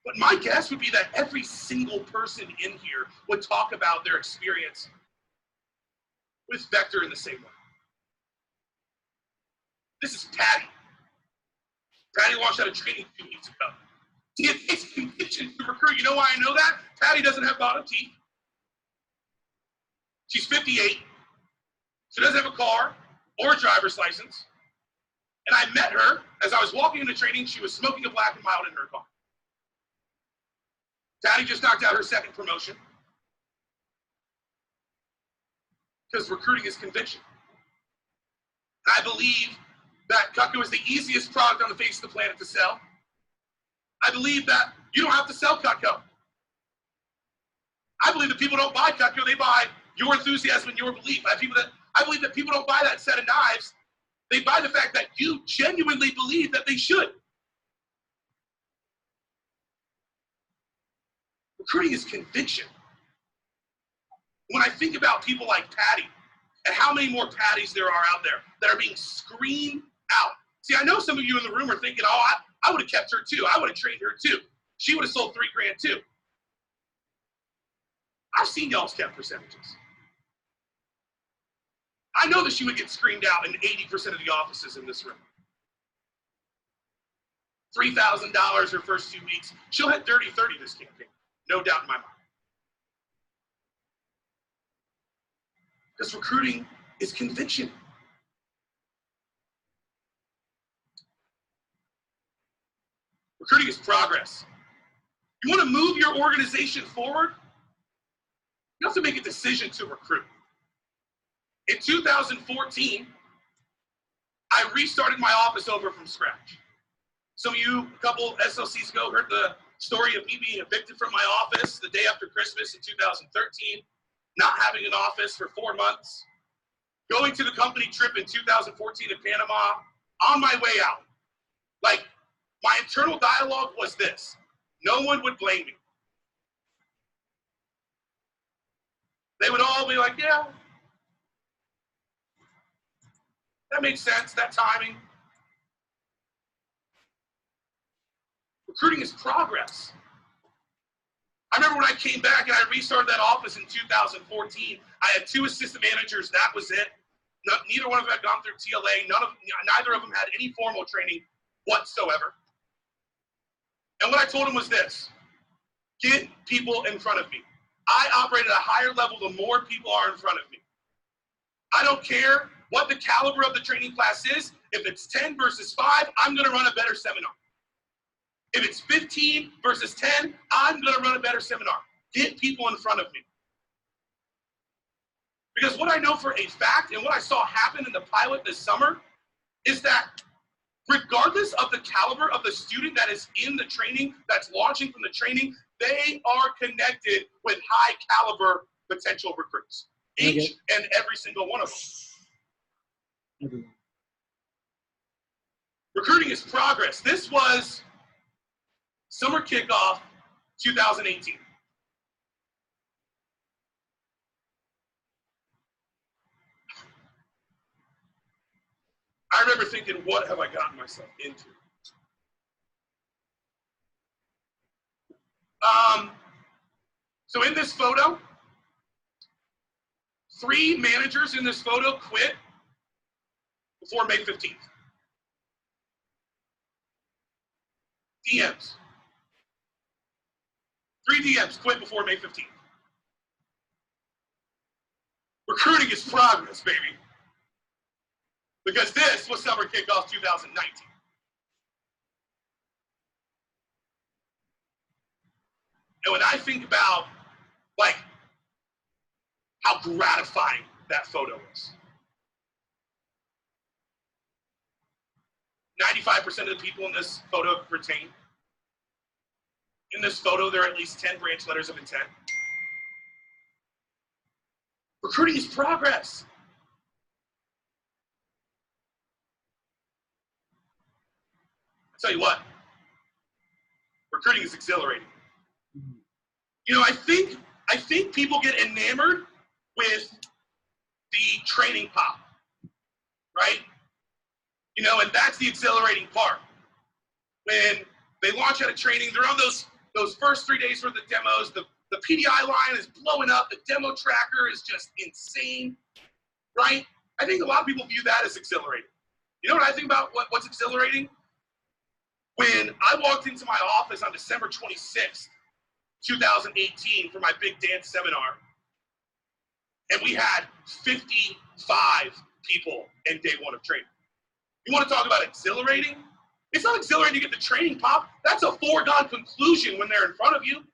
But my guess would be that every single person in here would talk about their experience with Vector in the same way. This is Patty. Patty launched out of training 2 weeks ago. See, it takes conviction to recruit. You know why I know that? Patty doesn't have bottom teeth. She's 58. She doesn't have a car or a driver's license. And I met her as I was walking into training. She was smoking a Black and Mild in her car. Patty just knocked out her second promotion. Because recruiting is conviction. And I believe that Cutco is the easiest product on the face of the planet to sell. I believe that you don't have to sell Cutco. I believe that people don't buy Cutco, they buy your enthusiasm and your belief. I believe that people don't buy that set of knives, they buy the fact that you genuinely believe that they should. Recruiting is conviction. When I think about people like Patty, and how many more Patties there are out there that are being screened out See, I know some of you in the room are thinking, oh, I would have kept her too. I would have trained her too. She would have sold $3 grand too. I've seen y'all's kept percentages. I know that she would get screamed out in 80% of the offices in this room. $3,000 her first 2 weeks. She'll hit 30-30 this campaign. No doubt in my mind. Because recruiting is conviction. Recruiting is progress. You want to move your organization forward? You have to make a decision to recruit. In 2014, I restarted my office over from scratch. Some of you, a couple SLCs ago, heard the story of me being evicted from my office the day after Christmas in 2013, not having an office for 4 months, going to the company trip in 2014 in Panama, on my way out. Like, my internal dialogue was this: no one would blame me. They would all be like, yeah, that makes sense, that timing. Recruiting is progress. I remember when I came back and I restarted that office in 2014, I had 2 assistant managers, that was it. Neither one of them had gone through TLA, neither of them had any formal training whatsoever. And what I told them was this: get people in front of me. I operate at a higher level the more people are in front of me. I don't care what the caliber of the training class is. If it's 10 versus 5, I'm going to run a better seminar. If it's 15 versus 10, I'm going to run a better seminar. Get people in front of me. Because what I know for a fact, and what I saw happen in the pilot this summer, is that regardless of the caliber of the student that is in the training, that's launching from the training, they are connected with high caliber potential recruits. Each and every single one of them. Everyone. Recruiting is progress. This was summer kickoff 2018. I remember thinking, what have I gotten myself into? So in this photo, 3 managers in this photo quit before May 15th. DMs. 3 DMs quit before May 15th. Recruiting is progress, baby. Because this was summer kickoff 2019. And when I think about, like, how gratifying that photo is. 95% of the people in this photo retain. In this photo, there are at least 10 branch letters of intent. Recruiting is progress. I'll tell you what, recruiting is exhilarating. You know, I think people get enamored with the training pop, right? You know, and that's the exhilarating part. When they launch out of training, they're on those first 3 days for the demos. The PDI line is blowing up. The demo tracker is just insane, right? I think a lot of people view that as exhilarating. You know what I think about what's exhilarating? When I walked into my office on December 26th, 2018 for my big dance seminar, and we had 55 people in day 1 of training. You want to talk about exhilarating? It's not exhilarating to get the training pop. That's a foregone conclusion when they're in front of you.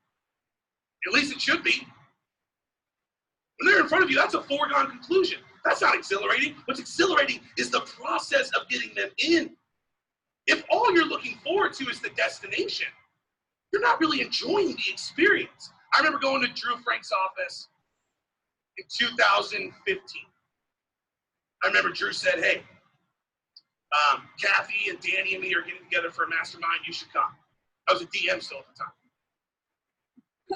At least it should be. When they're in front of you, that's a foregone conclusion. That's not exhilarating. What's exhilarating is the process of getting them in. If all you're looking forward to is the destination, you're not really enjoying the experience. I remember going to Drew Frank's office in 2015. I remember Drew said, hey, Kathy and Danny and me are getting together for a mastermind. You should come. I was a DM still at the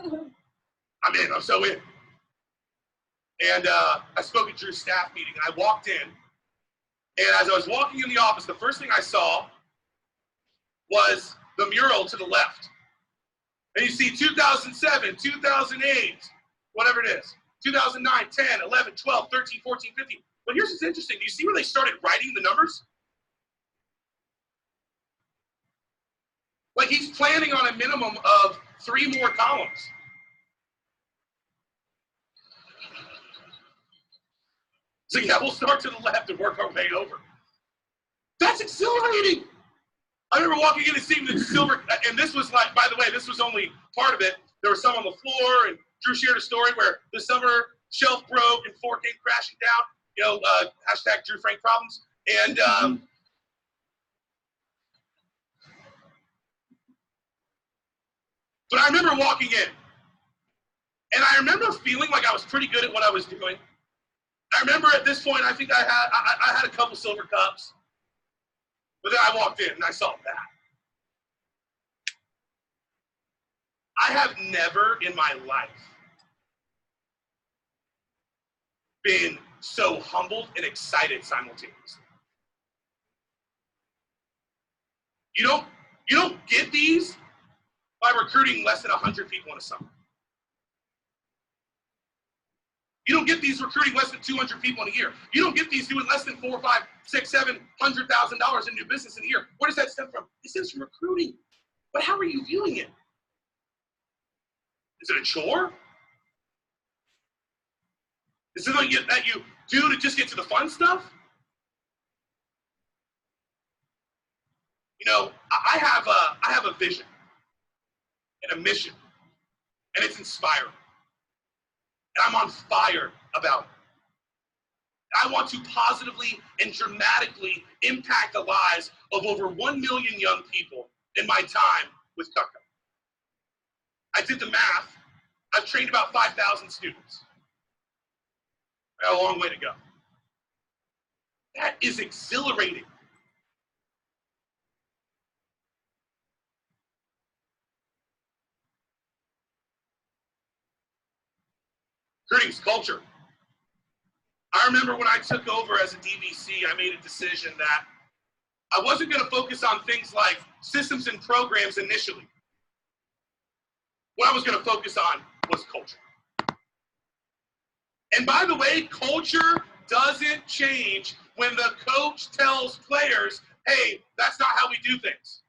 time. I'm in. I'm so in. And I spoke at Drew's staff meeting. I walked in, And as I was walking in the office, the first thing I saw was the mural to the left. And you see 2007, 2008, whatever it is, 2009, 10, 11, 12, 13, 14, 15. But here's what's interesting. Do you see where they started writing the numbers? Like he's planning on a minimum of 3 more columns. So yeah, we'll start to the left and work our way over. That's exhilarating. I remember walking in and seeing the silver, and this was like, by the way, this was only part of it. There was some on the floor, and Drew shared a story where the summer shelf broke and 4 came crashing down. You know, hashtag Drew Frank problems. And but I remember walking in, and I remember feeling like I was pretty good at what I was doing. I remember at this point, I think I had a couple silver cups, but then I walked in and I saw that. I have never in my life been so humbled and excited simultaneously. You don't get these by recruiting less than 100 people in a summer. You don't get these recruiting less than 200 people in a year. You don't get these doing less than $4, $5, $6, $700,000 in new business in a year. Where does that stem from? It stems from recruiting. But how are you viewing it? Is it a chore? Is it something that you do to just get to the fun stuff? You know, I have a vision and a mission, and it's inspiring. And I'm on fire about it. I want to positively and dramatically impact the lives of over 1 million young people in my time with Cutco. I did the math. I've trained about 5,000 students. I got a long way to go. That is exhilarating. Recruiting's culture. I remember when I took over as a DVC, I made a decision that I wasn't going to focus on things like systems and programs initially. What I was going to focus on was culture. And by the way, culture doesn't change when the coach tells players, hey, that's not how we do things.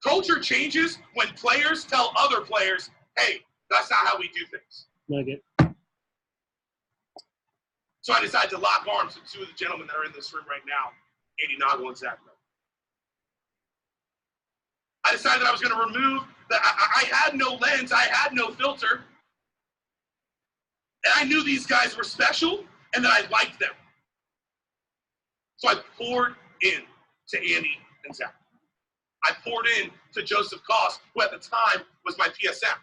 Culture changes when players tell other players, hey, that's not how we do things. Nugget. So I decided to lock arms with 2 of the gentlemen that are in this room right now, Andy Noggle and Zach Miller. I decided I was going to remove I had no lens, I had no filter. And I knew these guys were special and that I liked them. So I poured in to Andy and Zach. I poured in to Joseph Koss, who at the time was my PSM.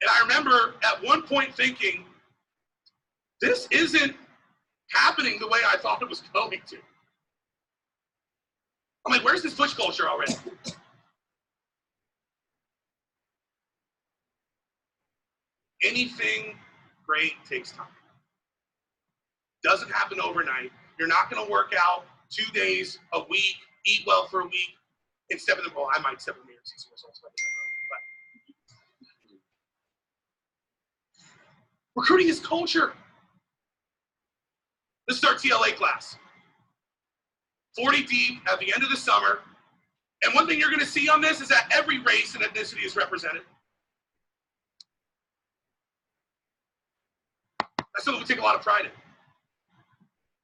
And I remember at one point thinking, this isn't happening the way I thought it was going to. I'm like, where's this push culture already? Anything great takes time. Doesn't happen overnight. You're not going to work out 2 days a week, eat well for a week, and step in the ball. I might step in the mirror and see some results. But recruiting is culture. This is our TLA class. 40 deep at the end of the summer. And one thing you're going to see on this is that every race and ethnicity is represented. That's something we take a lot of pride in.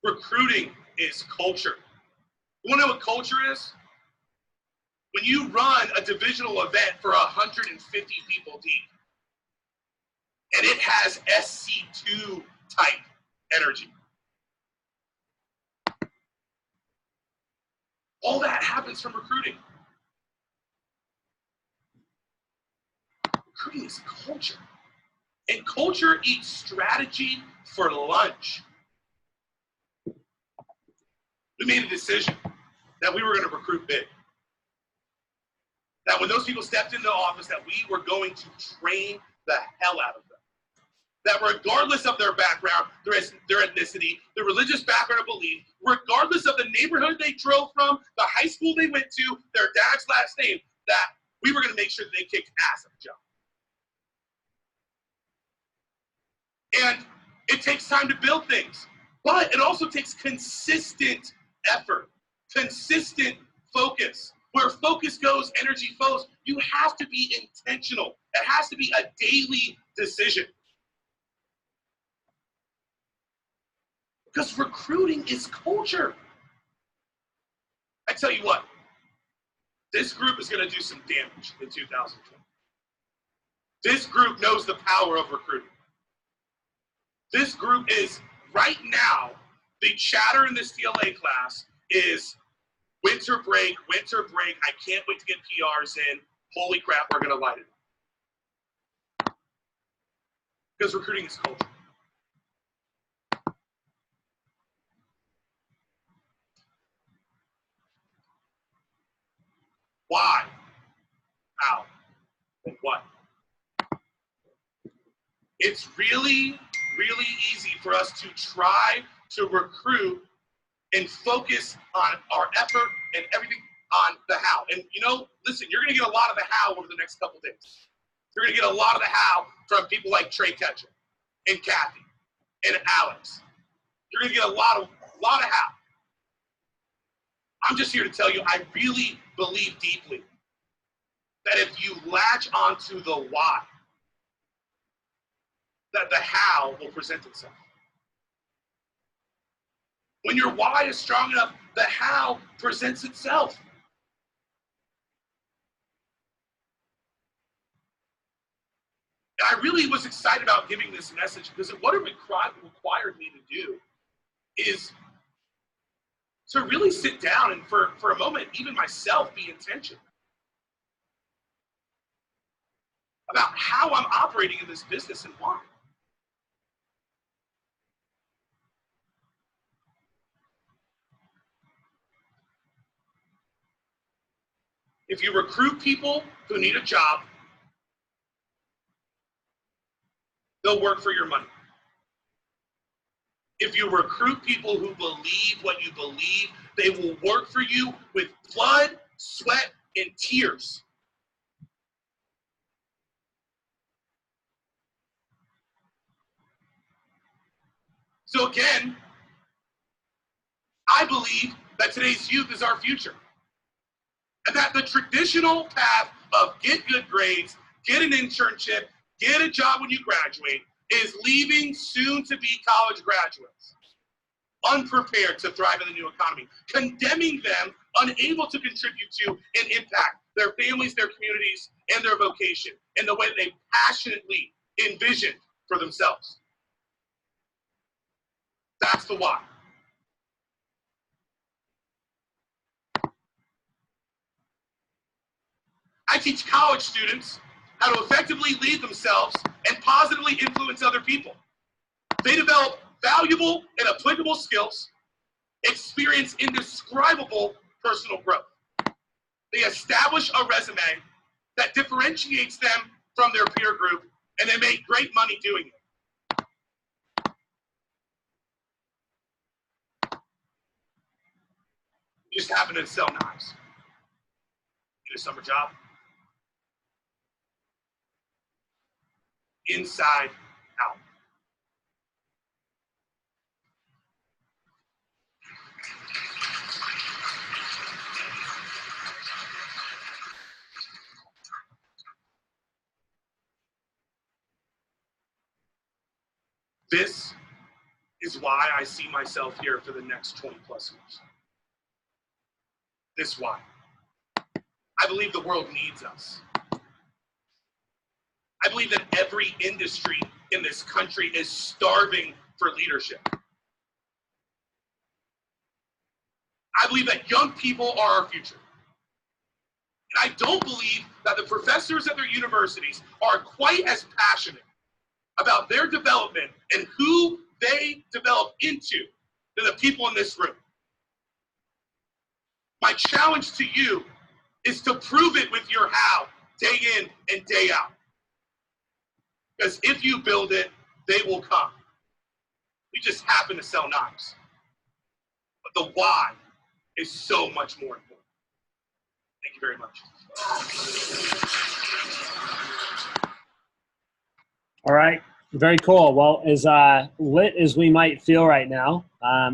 Recruiting is culture. You want to know what culture is? When you run a divisional event for 150 people deep, and it has SC2 type energy. All that happens from recruiting. Recruiting is culture. And culture eats strategy for lunch. We made a decision that we were going to recruit big. That when those people stepped into office, that we were going to train the hell out of them. that regardless of their background, their ethnicity, their religious background or belief, regardless of the neighborhood they drove from, the high school they went to, their dad's last name, that we were going to make sure that they kicked ass at the job. And it takes time to build things, but it also takes consistent effort, consistent focus. Where focus goes, energy flows. You have to be intentional. It has to be a daily decision. Because recruiting is culture. I tell you what, this group is going to do some damage in 2020. This group knows the power of recruiting. This group is, right now, the chatter in this TLA class is winter break, I can't wait to get PRs in. Holy crap, we're going to light it up. Because recruiting is culture. Why, how, and what? It's really, really easy for us to try to recruit and focus on our effort and everything on the how. And you know, listen, you're gonna get a lot of the how over the next couple days. You're gonna get a lot of the how from people like Trey Ketchum and Kathy and Alex. You're gonna get a lot of how. I'm just here to tell you, I really believe deeply that if you latch onto the why, that the how will present itself. When your why is strong enough, the how presents itself. And I really was excited about giving this message because what it required me to do is to really sit down and for a moment, even myself, be intentional about how I'm operating in this business and why. If you recruit people who need a job, they'll work for your money. If you recruit people who believe what you believe, they will work for you with blood, sweat, and tears. So again, I believe that today's youth is our future. And that the traditional path of get good grades, get an internship, get a job when you graduate, is leaving soon-to-be college graduates unprepared to thrive in the new economy, condemning them, unable to contribute to and impact their families, their communities, and their vocation in the way they passionately envisioned for themselves. That's the why. I teach college students how to effectively lead themselves and positively influence other people. They develop valuable and applicable skills, experience indescribable personal growth. They establish a resume that differentiates them from their peer group, and they make great money doing it. You just happen to sell knives. Get a summer job. Inside out. This is why I see myself here for the next 20 plus years. This why. I believe the world needs us. I believe that every industry in this country is starving for leadership. I believe that young people are our future. And I don't believe that the professors at their universities are quite as passionate about their development and who they develop into than the people in this room. My challenge to you is to prove it with your how, day in and day out. Because if you build it, they will come. We just happen to sell knives. But the why is so much more important. Thank you very much. All right. Very cool. Well, as lit as we might feel right now,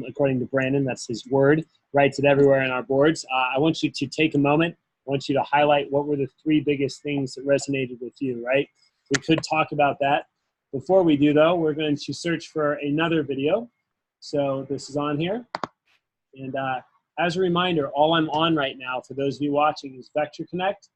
according to Brandon, that's his word, writes it everywhere in our boards. I want you to take a moment. I want you to highlight what were the 3 biggest things that resonated with you, right? We could talk about that. Before we do, though, we're going to search for another video. So this is on here. And as a reminder, all I'm on right now, for those of you watching, is Vector Connect.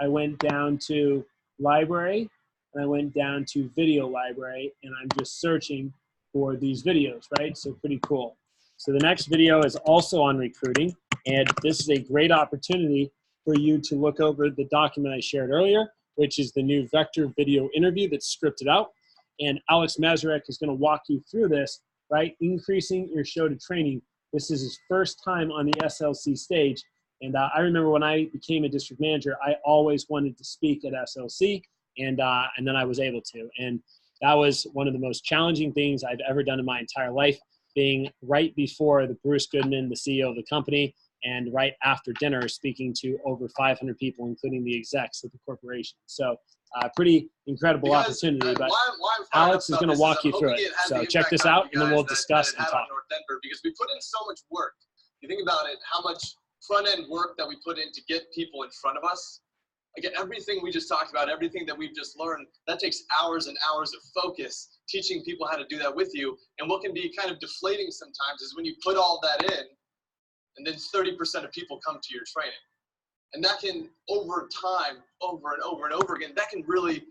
I went down to Library, and I went down to Video Library, and I'm just searching for these videos, right? So pretty cool. So the next video is also on recruiting, and this is a great opportunity for you to look over the document I shared earlier, which is the new Vector video interview that's scripted out. And Alex Mazurek is going to walk you through this, right? Increasing your show to training. This is his first time on the SLC stage. And I remember when I became a district manager, I always wanted to speak at SLC, and then I was able to. And that was one of the most challenging things I've ever done in my entire life, being right before the Bruce Goodman, the CEO of the company, and right after dinner speaking to over 500 people, including the execs of the corporation. So pretty incredible opportunity, but Alex is going to walk you through it. So check this out, and then we'll discuss and talk. North Denver, because we put in so much work. You think about it, how much front-end work that we put in to get people in front of us. Again, everything we just talked about, everything that we've just learned, that takes hours and hours of focus, teaching people how to do that with you. And what can be kind of deflating sometimes is when you put all that in, and then 30% of people come to your training. And that can, over time, over and over and over again, that can really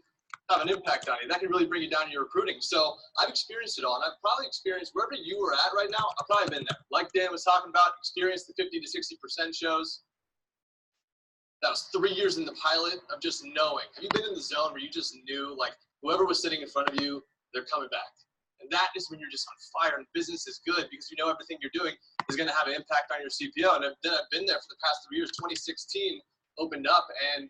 have an impact on you. That can really bring you down in your recruiting. So I've experienced it all, and I've probably experienced wherever you are at right now, I've probably been there. Like Dan was talking about, experienced the 50 to 60% shows. That was 3 years in the pilot of just knowing. Have you been in the zone where you just knew, like, whoever was sitting in front of you, they're coming back? And that is when you're just on fire, and business is good because you know everything you're doing is going to have an impact on your CPO. And then I've been there for the past 3 years. 2016 opened up, and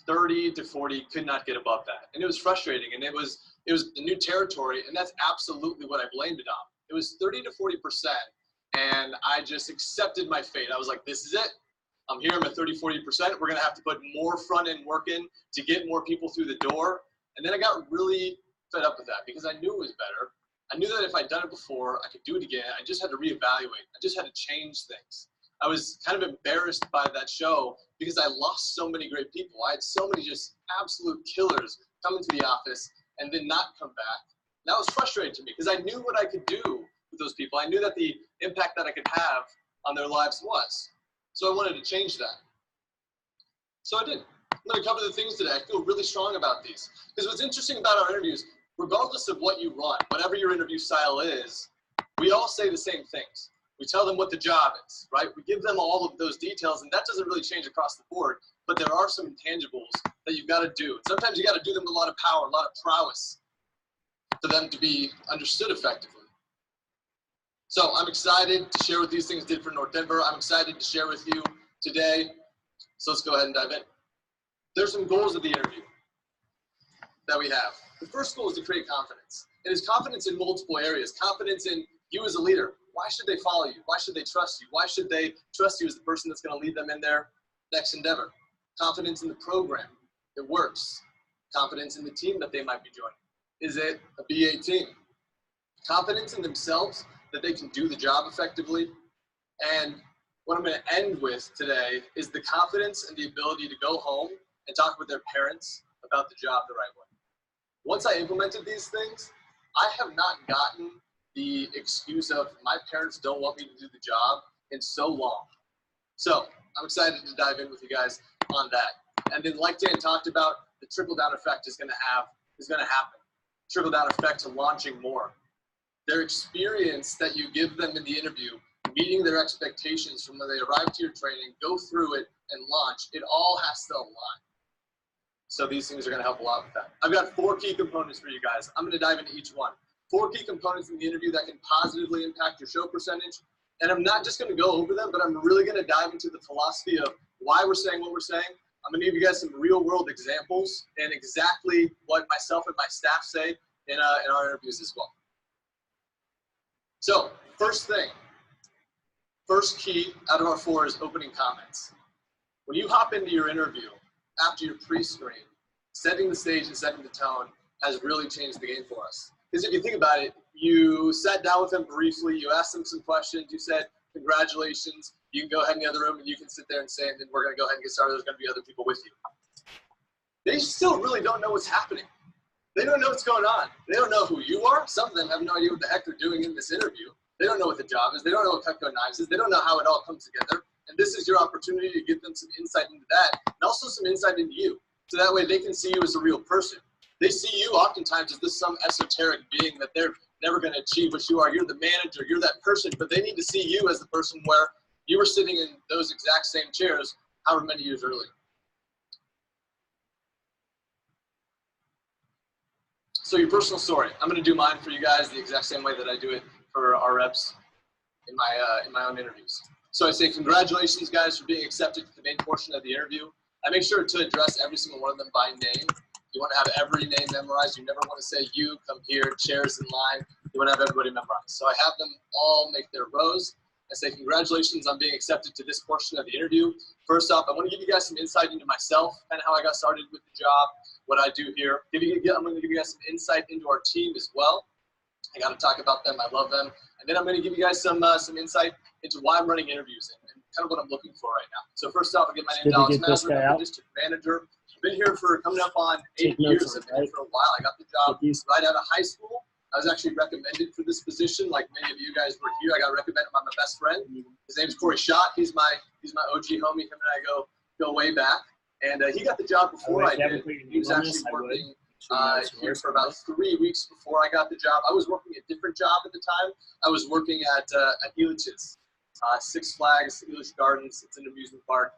30 to 40 could not get above that. And it was frustrating, and it was a new territory, and that's absolutely what I blamed it on. It was 30 to 40%, and I just accepted my fate. I was like, this is it. I'm here, I'm at 30, 40%. We're going to have to put more front-end work in to get more people through the door. And then I got really fed up with that because I knew it was better. I knew that if I'd done it before, I could do it again. I just had to reevaluate. I just had to change things. I was kind of embarrassed by that show because I lost so many great people. I had so many just absolute killers come into the office and then not come back. And that was frustrating to me because I knew what I could do with those people. I knew that the impact that I could have on their lives was. So I wanted to change that. So I did. I'm going to cover the things today. I feel really strong about these. Because what's interesting about our interviews, regardless of what you run, whatever your interview style is, we all say the same things. We tell them what the job is, right? We give them all of those details, and that doesn't really change across the board, but there are some intangibles that you've got to do. And sometimes you got to do them with a lot of power, a lot of prowess for them to be understood effectively. So I'm excited to share what these things did for North Denver. I'm excited to share with you today. So let's go ahead and dive in. There's some goals of the interview that we have. The first goal is to create confidence. It is confidence in multiple areas. Confidence in you as a leader. Why should they follow you? Why should they trust you? Why should they trust you as the person that's going to lead them in their next endeavor? Confidence in the program. It works. Confidence in the team that they might be joining. Is it a BA team? Confidence in themselves that they can do the job effectively. And what I'm going to end with today is the confidence and the ability to go home and talk with their parents about the job the right way. Once I implemented these things, I have not gotten the excuse of my parents don't want me to do the job in so long. So I'm excited to dive in with you guys on that. And then like Dan talked about, the trickle-down effect is going to happen. Trickle-down effect to launching more. Their experience that you give them in the interview, meeting their expectations from when they arrive to your training, go through it, and launch, it all has to align. So these things are going to help a lot with that. I've got 4 key components for you guys. I'm going to dive into each one. 4 key components in the interview that can positively impact your show percentage. And I'm not just going to go over them, but I'm really going to dive into the philosophy of why we're saying what we're saying. I'm going to give you guys some real world examples and exactly what myself and my staff say in our interviews as well. So first key out of our 4 is opening comments. When you hop into your interview after your pre-screen, setting the stage and setting the tone has really changed the game for us. Because if you think about it, you sat down with them briefly, you asked them some questions, you said, congratulations, you can go ahead in the other room and you can sit there and say, and then we're going to go ahead and get started, there's going to be other people with you. They still really don't know what's happening. They don't know what's going on. They don't know who you are. Some of them have no idea what the heck they're doing in this interview. They don't know what the job is. They don't know what Cutco Knives is. They don't know how it all comes together. And this is your opportunity to give them some insight into that and also some insight into you. So that way they can see you as a real person. They see you oftentimes as this some esoteric being that they're never going to achieve what you are. You're the manager. You're that person. But they need to see you as the person where you were sitting in those exact same chairs however many years earlier. So your personal story. I'm going to do mine for you guys the exact same way that I do it for our reps in my own interviews. So I say, congratulations, guys, for being accepted to the main portion of the interview. I make sure to address every single one of them by name. You want to have every name memorized. You never want to say you, come here, chairs in line. You want to have everybody memorized. So I have them all make their rows. I say, congratulations on being accepted to this portion of the interview. First off, I want to give you guys some insight into myself, kind of how I got started with the job, what I do here. I'm going to give you guys some insight into our team as well. I got to talk about them. I love them. And then I'm going to give you guys some insight into why I'm running interviews and kind of what I'm looking for right now. So first off, I'll get my name, Alex Mazur. I'm the district manager. I've been here for coming up on 8 years. I've been here for a while. I got the job right out of high school. I was actually recommended for this position. Like many of you guys were here, I got recommended by my best friend. His name's Corey Schott. He's my OG homie. Him and I go way back. And he got the job before I did. He was actually working here for about 3 weeks before I got the job. I was working a different job at the time. I was working at Elitch's, Six Flags, Elitch Gardens. It's an amusement park,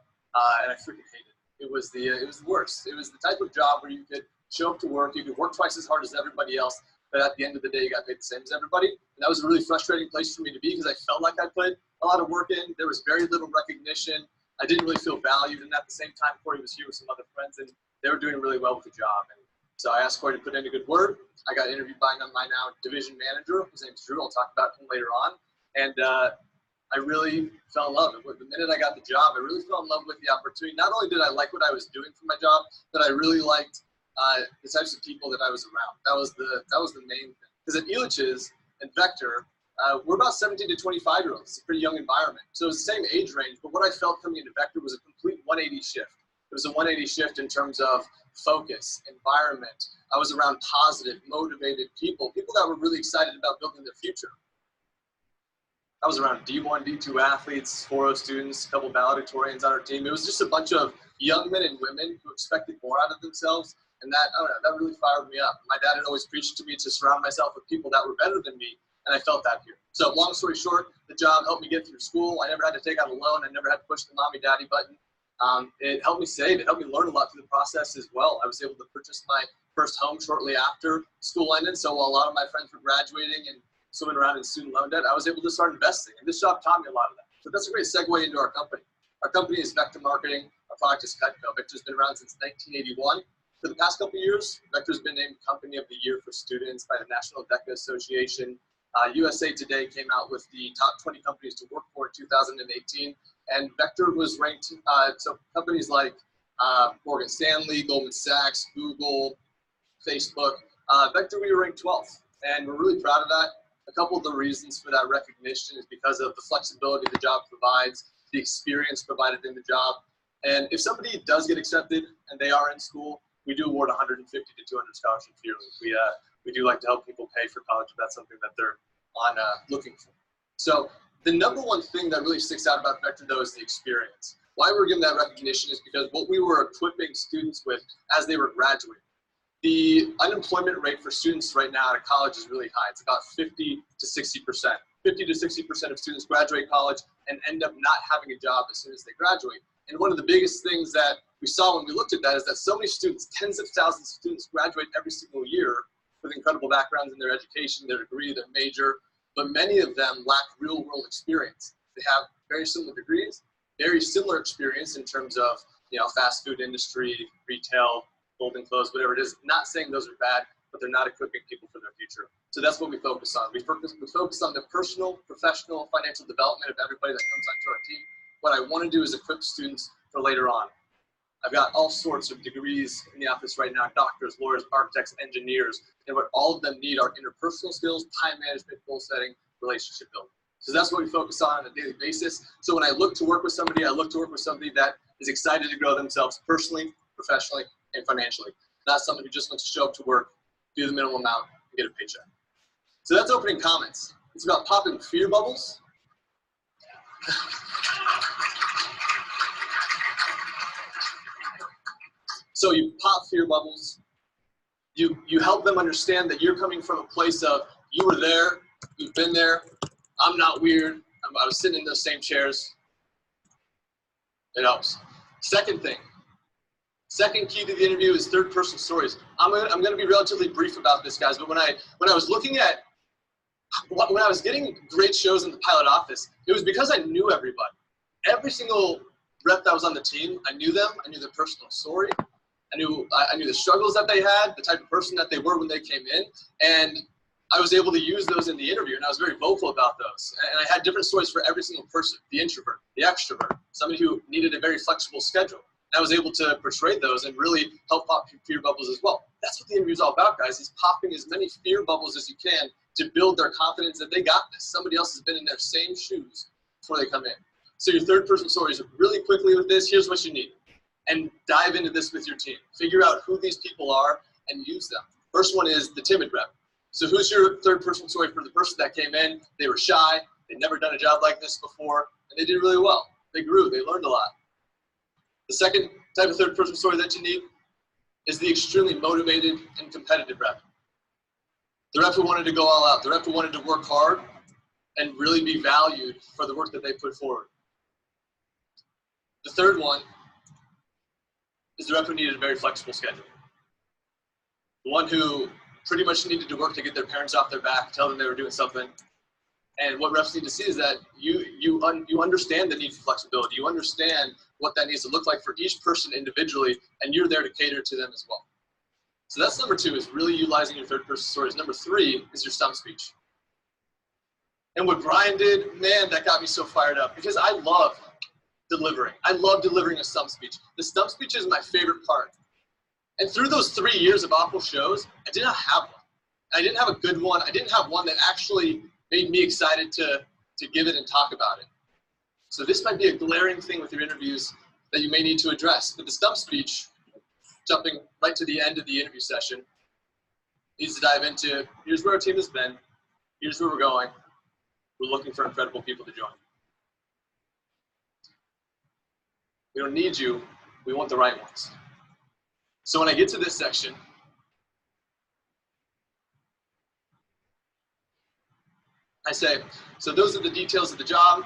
and I freaking hated it. It was the worst. It was the type of job where you could show up to work, you could work twice as hard as everybody else, but at the end of the day, you got paid the same as everybody. And that was a really frustrating place for me to be because I felt like I put a lot of work in. There was very little recognition. I didn't really feel valued. And at the same time, Corey was here with some other friends, and they were doing really well with the job. And so I asked Corey to put in a good word. I got interviewed by my now division manager. His name's Drew. I'll talk about him later on. And I really fell in love. The minute I got the job, I really fell in love with the opportunity. Not only did I like what I was doing for my job, but I really liked the types of people that I was around. That was the main thing. Because at Elitch's and Vector, we're about 17 to 25-year-olds. It's a pretty young environment. So it was the same age range, but what I felt coming into Vector was a complete 180 shift. It was a 180 shift in terms of focus, environment. I was around positive, motivated people that were really excited about building their future. I was around D1, D2 athletes, 4.0 students, a couple valedictorians on our team. It was just a bunch of young men and women who expected more out of themselves, and that really fired me up. My dad had always preached to me to surround myself with people that were better than me, and I felt that here. So long story short, the job helped me get through school. I never had to take out a loan. I never had to push the mommy-daddy button. It helped me save. It helped me learn a lot through the process as well. I was able to purchase my first home shortly after school ended, so while a lot of my friends were graduating and swimming around in student loan debt, I was able to start investing, and this job taught me a lot of that. So that's a great segue into our company. Our company is Vector Marketing. Our product is Cutco. Vector's been around since 1981. For the past couple of years, Vector's been named Company of the Year for Students by the National DECA Association. USA Today came out with the top 20 companies to work for in 2018, and Vector was ranked, so companies like Morgan Stanley, Goldman Sachs, Google, Facebook, Vector, we were ranked 12th, and we're really proud of that. A couple of the reasons for that recognition is because of the flexibility the job provides, the experience provided in the job. And if somebody does get accepted and they are in school, we do award 150 to 200 scholarships yearly. We do like to help people pay for college if that's something that they're looking for. So the number one thing that really sticks out about Vector, though, is the experience. Why we're given that recognition is because what we were equipping students with as they were graduating. The unemployment rate for students right now at college is really high. It's about 50 to 60%. 50 to 60% of students graduate college and end up not having a job as soon as they graduate. And one of the biggest things that we saw when we looked at that is that so many students, tens of thousands of students, graduate every single year with incredible backgrounds in their education, their degree, their major, but many of them lack real-world experience. They have very similar degrees, very similar experience in terms of, fast food industry, retail, folding clothes, whatever it is. Not saying those are bad, but they're not equipping people for their future. So that's what we focus on. We focus on the personal, professional, financial development of everybody that comes onto our team. What I want to do is equip students for later on. I've got all sorts of degrees in the office right now, doctors, lawyers, architects, engineers, and what all of them need are interpersonal skills, time management, goal setting, relationship building. So that's what we focus on a daily basis. So when I look to work with somebody, I look to work with somebody that is excited to grow themselves personally, professionally, and financially. Not someone who just wants to show up to work, do the minimum amount, and get a paycheck. So that's opening comments. It's about popping fear bubbles. So you pop fear bubbles. You help them understand that you're coming from a place of you were there, you've been there, I'm not weird, I was sitting in those same chairs. It helps. Second key to the interview is third person stories. I'm gonna be relatively brief about this, guys, but when I was looking at, when I was getting great shows in the pilot office, it was because I knew everybody. Every single rep that was on the team, I knew them, I knew their personal story, I knew the struggles that they had, the type of person that they were when they came in, and I was able to use those in the interview, and I was very vocal about those. And I had different stories for every single person, the introvert, the extrovert, somebody who needed a very flexible schedule. And I was able to portray those and really help pop fear bubbles as well. That's what the interview is all about, guys, is popping as many fear bubbles as you can to build their confidence that they got this. Somebody else has been in their same shoes before they come in. So your third person stories, really quickly with this, here's what you need. And dive into this with your team. Figure out who these people are and use them. First one is the timid rep. So who's your third person story for the person that came in? They were shy, they'd never done a job like this before, and they did really well. They grew, they learned a lot. The second type of third person story that you need is the extremely motivated and competitive rep. The rep who wanted to go all out, the rep who wanted to work hard and really be valued for the work that they put forward. The third one is the rep who needed a very flexible schedule. The one who pretty much needed to work to get their parents off their back, tell them they were doing something. And what reps need to see is that you understand the need for flexibility. You understand what that needs to look like for each person individually, and you're there to cater to them as well. So that's number two, is really utilizing your third person stories. Number three is your stump speech. And what Brian did, man, that got me so fired up because I love delivering. I love delivering a stump speech. The stump speech is my favorite part. And through those 3 years of awful shows, I did not have one. I didn't have a good one. I didn't have one that actually made me excited to give it and talk about it. So this might be a glaring thing with your interviews that you may need to address. But the stump speech, jumping right to the end of the interview session, needs to dive into, here's where our team has been, here's where we're going, we're looking for incredible people to join. We don't need you, we want the right ones. So when I get to this section, I say, so those are the details of the job.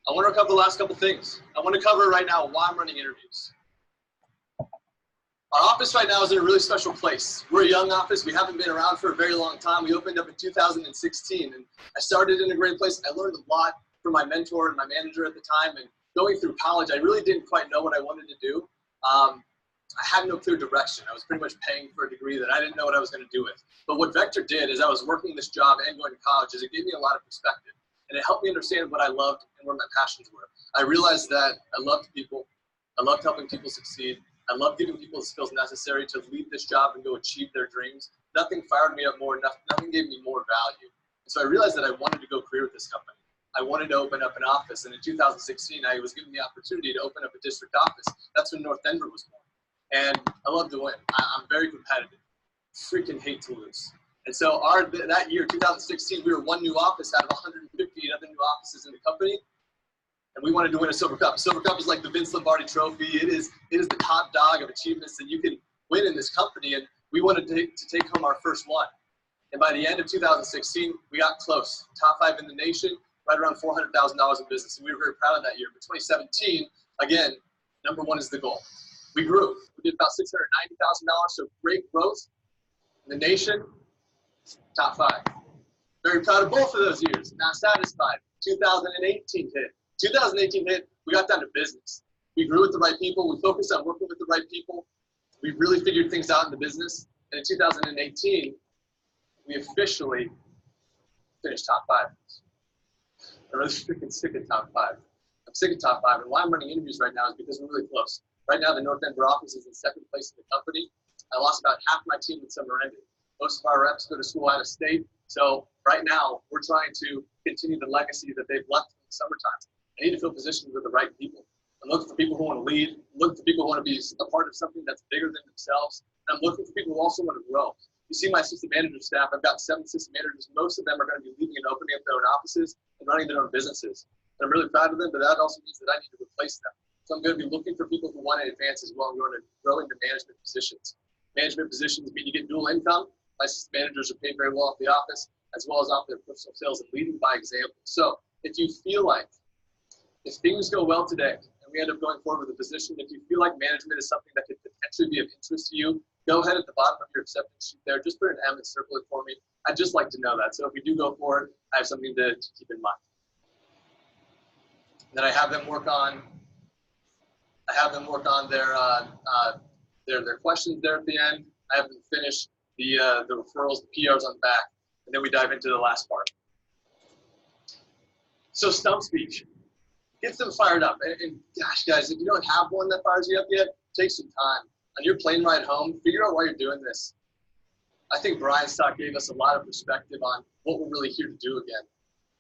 I want to cover the last couple things. I want to cover right now why I'm running interviews. Our office right now is in a really special place. We're a young office. We haven't been around for a very long time. We opened up in 2016, and I started in a great place. I learned a lot from my mentor and my manager at the time, and going through college, I really didn't quite know what I wanted to do. I had no clear direction. I was pretty much paying for a degree that I didn't know what I was going to do with. But what Vector did as I was working this job and going to college is it gave me a lot of perspective. And it helped me understand what I loved and where my passions were. I realized that I loved people. I loved helping people succeed. I loved giving people the skills necessary to leave this job and go achieve their dreams. Nothing fired me up more. Nothing gave me more value. And so I realized that I wanted to go career with this company. I wanted to open up an office. And in 2016, I was given the opportunity to open up a district office. That's when North Denver was born. And I love to win. I'm very competitive. Freaking hate to lose. And so that year, 2016, we were one new office out of 150 other new offices in the company. And we wanted to win a Silver Cup. Silver Cup is like the Vince Lombardi Trophy. It is the top dog of achievements that you can win in this company. And we wanted to take home our first one. And by the end of 2016, we got close. Top 5 in the nation, right around $400,000 in business. And we were very proud of that year. But 2017, again, number 1 is the goal. We grew. We did about $690,000, so great growth in the nation, top 5. Very proud of both of those years. Not satisfied. 2018 hit. 2018 hit, we got down to business. We grew with the right people. We focused on working with the right people. We really figured things out in the business. And in 2018, we officially finished top 5. I'm really freaking sick of top 5. I'm sick of top 5, and why I'm running interviews right now is because we're really close. Right now, the North Denver office is in 2nd place in the company. I lost about half my team when summer ended. Most of our reps go to school out of state, so right now we're trying to continue the legacy that they've left in the summertime. I need to fill positions with the right people. I'm looking for people who want to lead. I'm looking for people who want to be a part of something that's bigger than themselves. And I'm looking for people who also want to grow. You see my assistant manager staff. I've got 7 assistant managers. Most of them are going to be leaving and opening up their own offices and running their own businesses. And I'm really proud of them, but that also means that I need to replace them. So I'm going to be looking for people who want to advance as well and grow into management positions. Management positions mean you get dual income. My assistant managers are paid very well off the office, as well as off their personal sales and leading by example. So if you feel like, if things go well today, and we end up going forward with a position, if you feel like management is something that could potentially be of interest to you, go ahead at the bottom of your acceptance sheet there. Just put an M and circle it for me. I'd just like to know that. So if we do go forward, I have something to keep in mind. Then I have them work on their questions there at the end. I have them finish the referrals, the PRs on the back, and then we dive into the last part. So stump speech. Gets them fired up. And gosh, guys, if you don't have one that fires you up yet, take some time. On your plane ride home, figure out why you're doing this. I think Brian's talk gave us a lot of perspective on what we're really here to do again,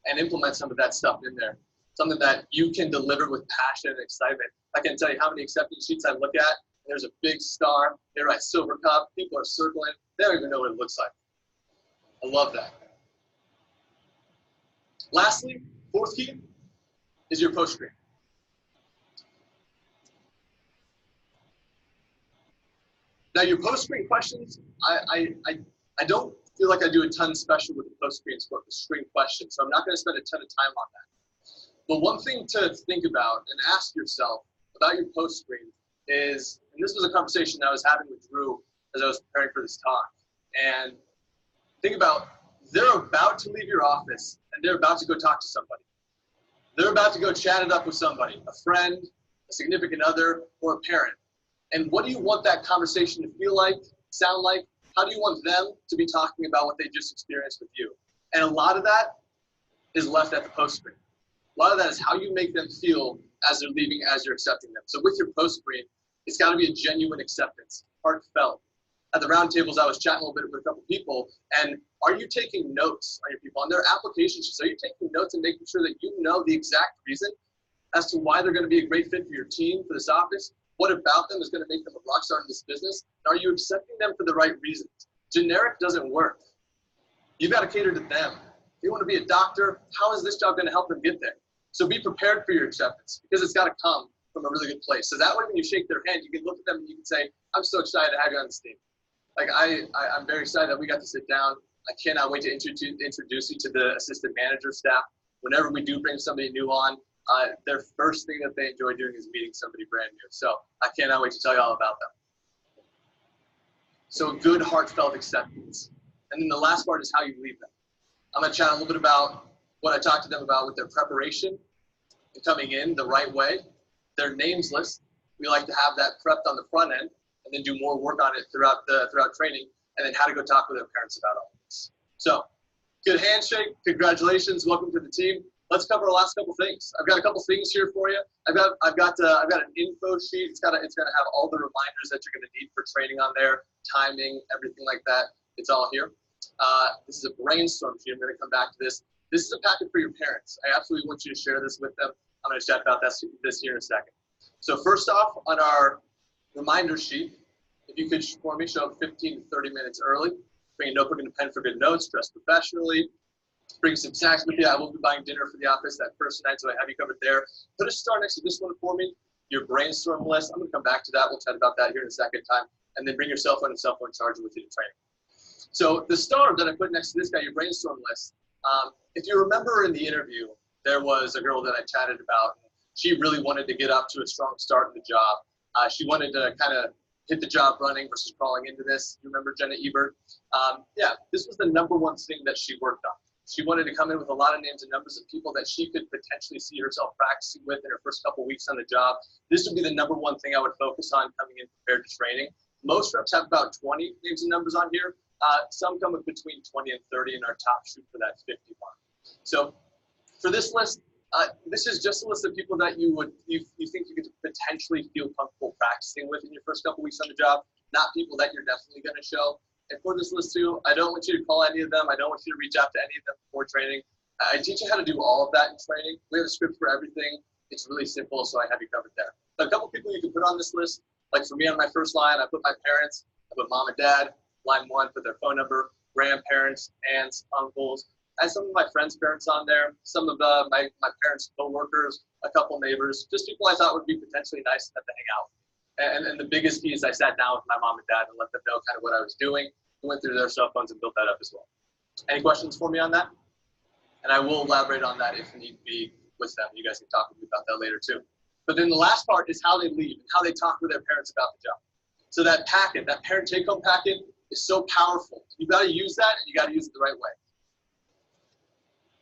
and implement some of that stuff in there. Something that you can deliver with passion and excitement. I can tell you how many acceptance sheets I look at. There's a big star. They write Silver Cup. People are circling. They don't even know what it looks like. I love that. Lastly, 4th key is your post screen. Now, your post screen questions, I don't feel like I do a ton special with the post screen questions, so I'm not going to spend a ton of time on that. But one thing to think about and ask yourself about your post screen is, and this was a conversation I was having with Drew as I was preparing for this talk, and think about, they're about to leave your office and they're about to go talk to somebody. They're about to go chat it up with somebody, a friend, a significant other, or a parent. And what do you want that conversation to feel like, sound like? How do you want them to be talking about what they just experienced with you? And a lot of that is left at the post screen. A lot of that is how you make them feel as they're leaving, as you're accepting them. So with your post screen, it's got to be a genuine acceptance, heartfelt. At the roundtables, I was chatting a little bit with a couple people, and are you taking notes on your people, on their application sheets? Are you taking notes and making sure that you know the exact reason as to why they're going to be a great fit for your team, for this office? What about them is going to make them a rock star in this business? And are you accepting them for the right reasons? Generic doesn't work. You've got to cater to them. If you want to be a doctor, how is this job going to help them get there? So be prepared for your acceptance, because it's got to come from a really good place. So that way, when you shake their hand, you can look at them and you can say, I'm so excited to have you on this team. Like I'm very excited that we got to sit down. I cannot wait to introduce you to the assistant manager staff. Whenever we do bring somebody new on, their first thing that they enjoy doing is meeting somebody brand new. So I cannot wait to tell you all about them. So good, heartfelt acceptance. And then the last part is how you leave them. I'm going to chat a little bit about what I talked to them about with their preparation and coming in the right way. Their names list, we like to have that prepped on the front end and then do more work on it throughout training, and then how to go talk with their parents about all this. So good handshake, congratulations, welcome to the team. Let's cover the last couple things. I've got a couple things here for you. I've got an info sheet. It's gonna have all the reminders that you're gonna need for training on there, timing, everything like that. It's all here. This is a brainstorm sheet. I'm gonna come back to this. This is a packet for your parents. I absolutely want you to share this with them. I'm gonna chat about this here in a second. So first off, on our reminder sheet, if you could for me show up 15 to 30 minutes early, bring a notebook and a pen for good notes, dress professionally, bring some snacks with you. I will be buying dinner for the office that first night, so I have you covered there. Put a star next to this one for me, your brainstorm list. I'm gonna come back to that. We'll chat about that here in a second time. And then bring your cell phone and cell phone charger with you to training. So the star that I put next to this guy, your brainstorm list, if you remember in the interview, there was a girl that I chatted about. She really wanted to get up to a strong start in the job. She wanted to kind of hit the job running versus crawling into this. You remember Jenna Ebert? Yeah, this was the #1 thing that she worked on. She wanted to come in with a lot of names and numbers of people that she could potentially see herself practicing with in her first couple weeks on the job. This would be the #1 thing I would focus on coming in prepared to training. Most reps have about 20 names and numbers on here. Some come with between 20 and 30, and our top shoot for that 50 mark. So for this list, this is just a list of people that you think you could potentially feel comfortable practicing with in your first couple weeks on the job, not people that you're definitely going to show. And for this list too, I don't want you to call any of them. I don't want you to reach out to any of them before training. I teach you how to do all of that in training. We have a script for everything. It's really simple, so I have you covered there. But a couple people you can put on this list, like for me on my first line, I put my parents, I put mom and dad. Line 1, put their phone number, grandparents, aunts, uncles. I had some of my friends' parents on there, some of my parents' co-workers, a couple neighbors, just people I thought would be potentially nice enough to hang out. And the biggest key is I sat down with my mom and dad and let them know kind of what I was doing. We went through their cell phones and built that up as well. Any questions for me on that? And I will elaborate on that if need be with them. You guys can talk with me about that later too. But then the last part is how they leave and how they talk with their parents about the job. So that packet, that parent take-home packet, is so powerful. You got to use that, and you got to use it the right way.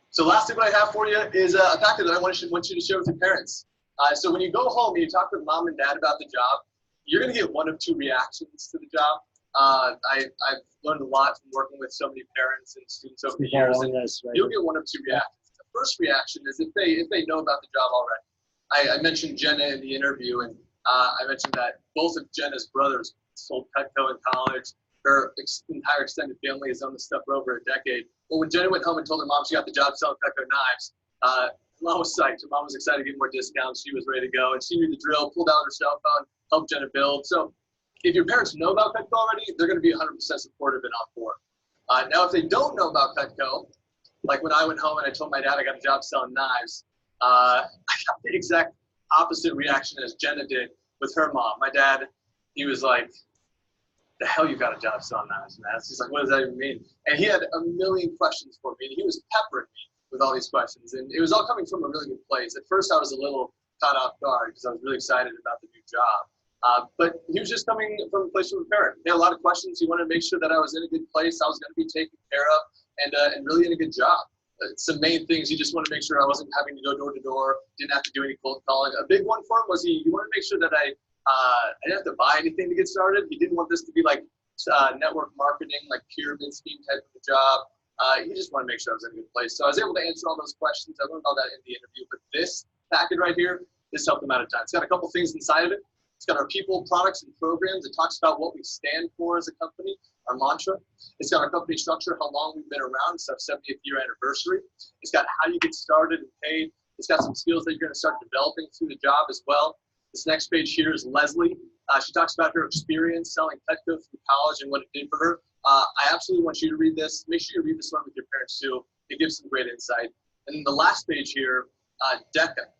So last thing what I have for you is a packet that I want you to share with your parents. So when you go home and you talk with mom and dad about the job, you're going to get one of two reactions to the job. I've learned a lot from working with so many parents and students over the years. And you'll get one of two reactions. The first reaction is if they know about the job already. I mentioned Jenna in the interview, and I mentioned that both of Jenna's brothers sold Petco in college. Her entire extended family has owned this stuff for over a decade. Well, when Jenna went home and told her mom she got the job selling Petco knives, mom was psyched. Her mom was excited to get more discounts. She was ready to go, and she knew the drill, pulled out her cell phone, helped Jenna build. So if your parents know about Petco already, they're going to be 100% supportive and on board. Now, if they don't know about Petco, like when I went home and I told my dad I got a job selling knives, I got the exact opposite reaction as Jenna did with her mom. My dad, he was like, the hell you got a job selling knives, man? He's like, what does that even mean? And he had a million questions for me, and he was peppering me with all these questions. And it was all coming from a really good place. At first, I was a little caught off guard because I was really excited about the new job. But he was just coming from a place of a parent. He had a lot of questions. He wanted to make sure that I was in a good place, I was going to be taken care of, and really in a good job. Some main things, he just wanted to make sure I wasn't having to go door to door, didn't have to do any cold calling. A big one for him was he wanted to make sure that I didn't have to buy anything to get started. He didn't want this to be like network marketing, like pyramid scheme type of a job. He just wanted to make sure I was in a good place. So I was able to answer all those questions. I learned all that in the interview. But this packet right here, this helped them out a ton. It's got a couple things inside of it. It's got our people, products, and programs. It talks about what we stand for as a company, our mantra. It's got our company structure, how long we've been around. It's our 70th year anniversary. It's got how you get started and paid. It's got some skills that you're going to start developing through the job as well. This next page here is Leslie. She talks about her experience selling Petco through college and what it did for her. I absolutely want you to read this. Make sure you read this one with your parents too. It gives some great insight. And then the last page here, DECA.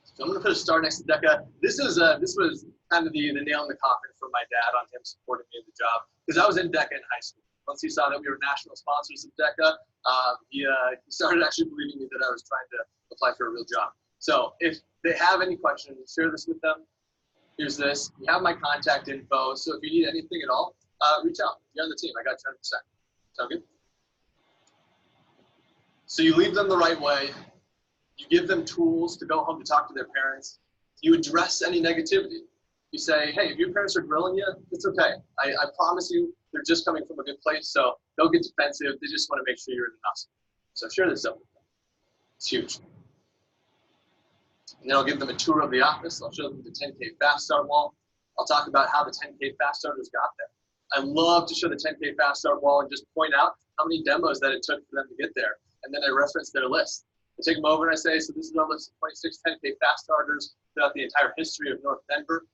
So I'm going to put a star next to DECA. This was kind of the nail in the coffin for my dad on him supporting me in the job, because I was in DECA in high school. Once he saw that we were national sponsors of DECA, he started actually believing me that I was trying to apply for a real job. So if they have any questions, share this with them. Here's this. You have my contact info. So if you need anything at all, reach out. You're on the team. I got 10%. Sound good? So you leave them the right way. You give them tools to go home to talk to their parents. You address any negativity. You say, hey, if your parents are grilling you, it's okay. I promise you, they're just coming from a good place. So don't get defensive. They just want to make sure you're in the house. So share this up with them. It's huge. And then I'll give them a tour of the office. I'll show them the 10K Fast Start wall. I'll talk about how the 10K Fast Starters got there. I love to show the 10K Fast Start wall and just point out how many demos that it took for them to get there. And then I reference their list. I take them over and I say, so this is our list of 26 10K Fast Starters throughout the entire history of North Denver.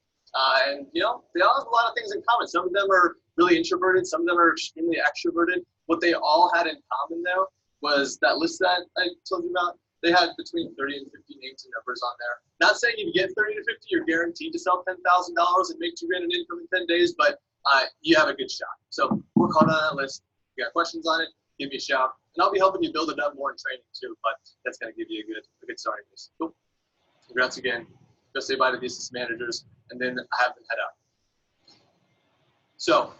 And, you know, they all have a lot of things in common. Some of them are really introverted. Some of them are extremely extroverted. What they all had in common, though, was that list that I told you about. They had between 30 and 50 names and numbers on there. Not saying if you get 30 to 50, you're guaranteed to sell $10,000 and make $2,000 in income in 10 days, but you have a good shot. So work hard on that list. If you got questions on it, give me a shout. And I'll be helping you build it up more in training too, but that's going to give you a good starting list. Cool. Congrats again. Go say bye to the assistant managers, and then have them head out. So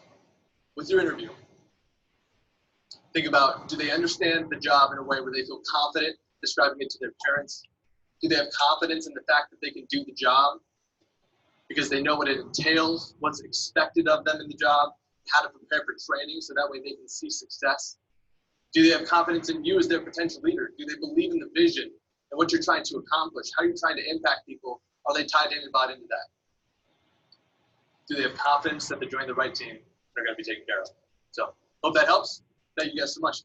with your interview, think about, do they understand the job in a way where they feel confident describing it to their parents? Do they have confidence in the fact that they can do the job? because they know what it entails, what's expected of them in the job, how to prepare for training so that way they can see success? Do they have confidence in you as their potential leader? Do they believe in the vision and what you're trying to accomplish? How are you trying to impact people? Are they tied in and bought into that? Do they have confidence that they're joining the right team? They're going to be taken care of. So hope that helps. Thank you guys so much.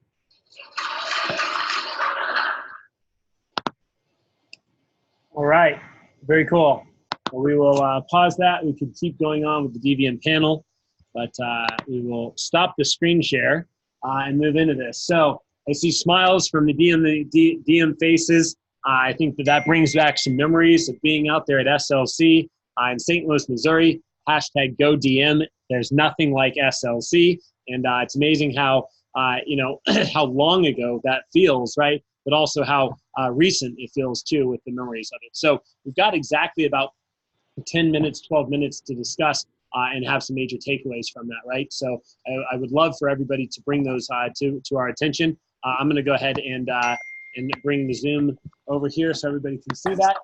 All right. Very cool. Well, we will pause that. We could keep going on with the DVM panel, but we will stop the screen share and move into this. So I see smiles from the DM faces. I think that brings back some memories of being out there at SLC in St. Louis, Missouri. Hashtag GoDM. There's nothing like SLC. And it's amazing how, how long ago that feels, right? But also how recent it feels too with the memories of it. So we've got exactly about 10 minutes, 12 minutes to discuss and have some major takeaways from that, right? So I would love for everybody to bring those to our attention. I'm going to go ahead and bring the Zoom over here so everybody can see that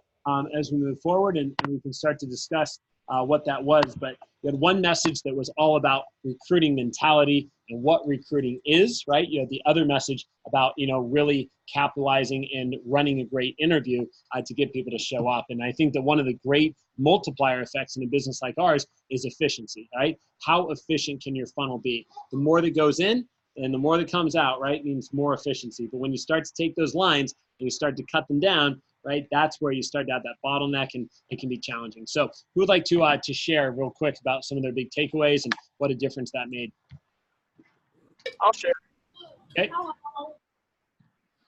as we move forward, and we can start to discuss what that was. But you had one message that was all about recruiting mentality and what recruiting is, right? You had the other message about, really capitalizing and running a great interview to get people to show up. And I think that one of the great multiplier effects in a business like ours is efficiency, right? How efficient can your funnel be? The more that goes in and the more that comes out, right, means more efficiency. But when you start to take those lines and you start to cut them down, right, that's where you start to have that bottleneck, and it can be challenging. So who would like to share real quick about some of their big takeaways and what a difference that made? I'll share. Okay.